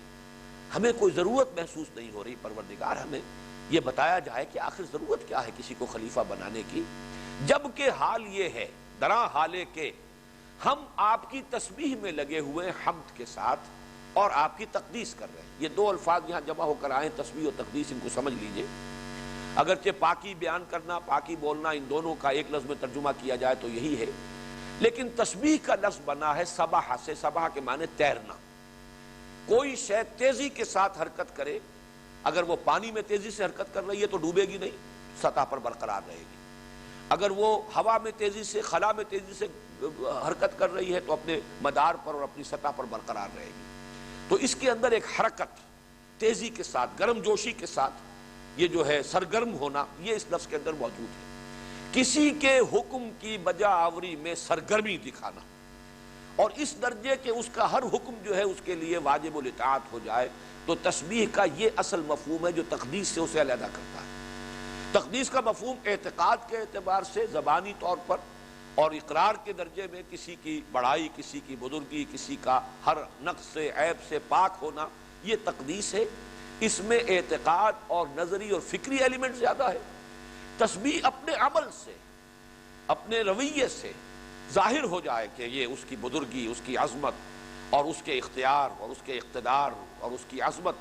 ہمیں کوئی ضرورت محسوس نہیں ہو رہی پروردگار ہمیں یہ بتایا جائے کہ آخر ضرورت کیا ہے کسی کو خلیفہ بنانے کی، جبکہ حال یہ ہے درا حالے کے ہم آپ کی تسبیح میں لگے ہوئے حمد کے ساتھ اور آپ کی تقدیس کر رہے ہیں۔ یہ دو الفاظ یہاں جمع ہو کر آئیں، تسبیح و تقدیس، ان کو سمجھ لیجئے۔ اگرچہ پاکی بیان کرنا، پاکی بولنا، ان دونوں کا ایک لفظ میں ترجمہ کیا جائے تو یہی ہے، لیکن تسبیح کا لفظ بنا ہے سبح سے، سبح کے معنی تیرنا۔ کوئی شے تیزی کے ساتھ حرکت کرے، اگر وہ پانی میں تیزی سے حرکت کر رہی ہے تو ڈوبے گی نہیں، سطح پر برقرار رہے گی۔ اگر وہ ہوا میں تیزی سے، خلا میں تیزی سے حرکت کر رہی ہے تو اپنے مدار پر اور اپنی سطح پر برقرار رہے گی۔ تو اس کے اندر ایک حرکت، تیزی کے ساتھ، گرم جوشی کے ساتھ، یہ جو ہے سرگرم ہونا، یہ اس لفظ کے اندر موجود ہے۔ کسی کے حکم کی بجا آوری میں سرگرمی دکھانا، اور اس درجے کہ اس کا ہر حکم جو ہے اس کے لیے واجب الاطاعت ہو جائے، تو تسبیح کا یہ اصل مفہوم ہے جو تقدیس سے اسے علیحدہ کرتا ہے۔ تقدیس کا مفہوم اعتقاد کے اعتبار سے زبانی طور پر اور اقرار کے درجے میں کسی کی بڑائی، کسی کی بزرگی، کسی کا ہر نقص سے، عیب سے پاک ہونا، یہ تقدیس ہے۔ اس میں اعتقاد اور نظری اور فکری ایلیمنٹ زیادہ ہے۔ تسبیح اپنے عمل سے، اپنے رویے سے ظاہر ہو جائے کہ یہ اس کی بزرگی، اس کی عظمت اور اس کے اختیار اور اس کے اقتدار اور اس کی عظمت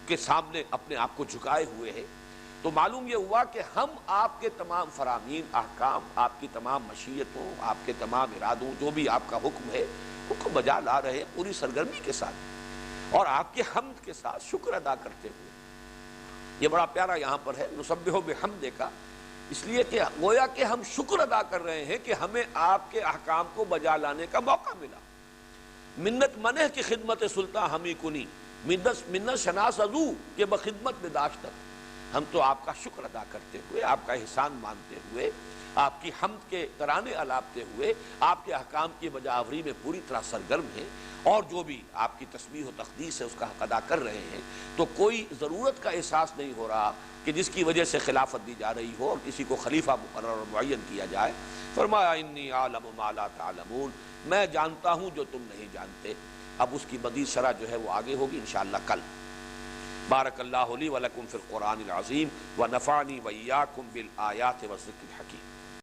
کے سامنے اپنے آپ کو جھکائے ہوئے ہے، تو معلوم یہ ہوا کہ ہم آپ کے تمام فرامین، احکام، آپ کی تمام مشیتوں، آپ کے تمام ارادوں، جو بھی آپ کا حکم ہے، ان کو بجا لا رہے ہیں پوری سرگرمی کے ساتھ اور آپ کے حمد کے ساتھ، شکر ادا کرتے ہوئے۔ یہ بڑا پیارا یہاں پر ہے نسبح بحمدک، اس لیے کہ گویا کہ ہم شکر ادا کر رہے ہیں کہ ہمیں آپ کے احکام کو بجا لانے کا موقع ملا۔ منت منہ کی خدمت سلطان ہمی کنی، منت شناس ازو کہ بخدمت میں داشتت، ہم تو آپ کا شکر ادا کرتے ہوئے، آپ کا احسان مانتے ہوئے، آپ کی حمد کے ترانے الاپتے ہوئے، آپ کے احکام کی بجاوری میں پوری طرح سرگرم ہیں، اور جو بھی آپ کی تسبیح و تقدیس ہے اس کا حق ادا کر رہے ہیں، تو کوئی ضرورت کا احساس نہیں ہو رہا کہ جس کی وجہ سے خلافت دی جا رہی ہو اور کسی کو خلیفہ مقرر اور معین کیا جائے۔ فرمایا انی اعلم ما لا تعلمون، میں جانتا ہوں جو تم نہیں جانتے۔ اب اس کی مزید شرح جو ہے وہ آگے ہوگی انشاءاللہ کل۔ بارک اللہ لی ولکم فی القرآن العظیم ونفعنی وإیاکم بالآیات والذکر الحکیم۔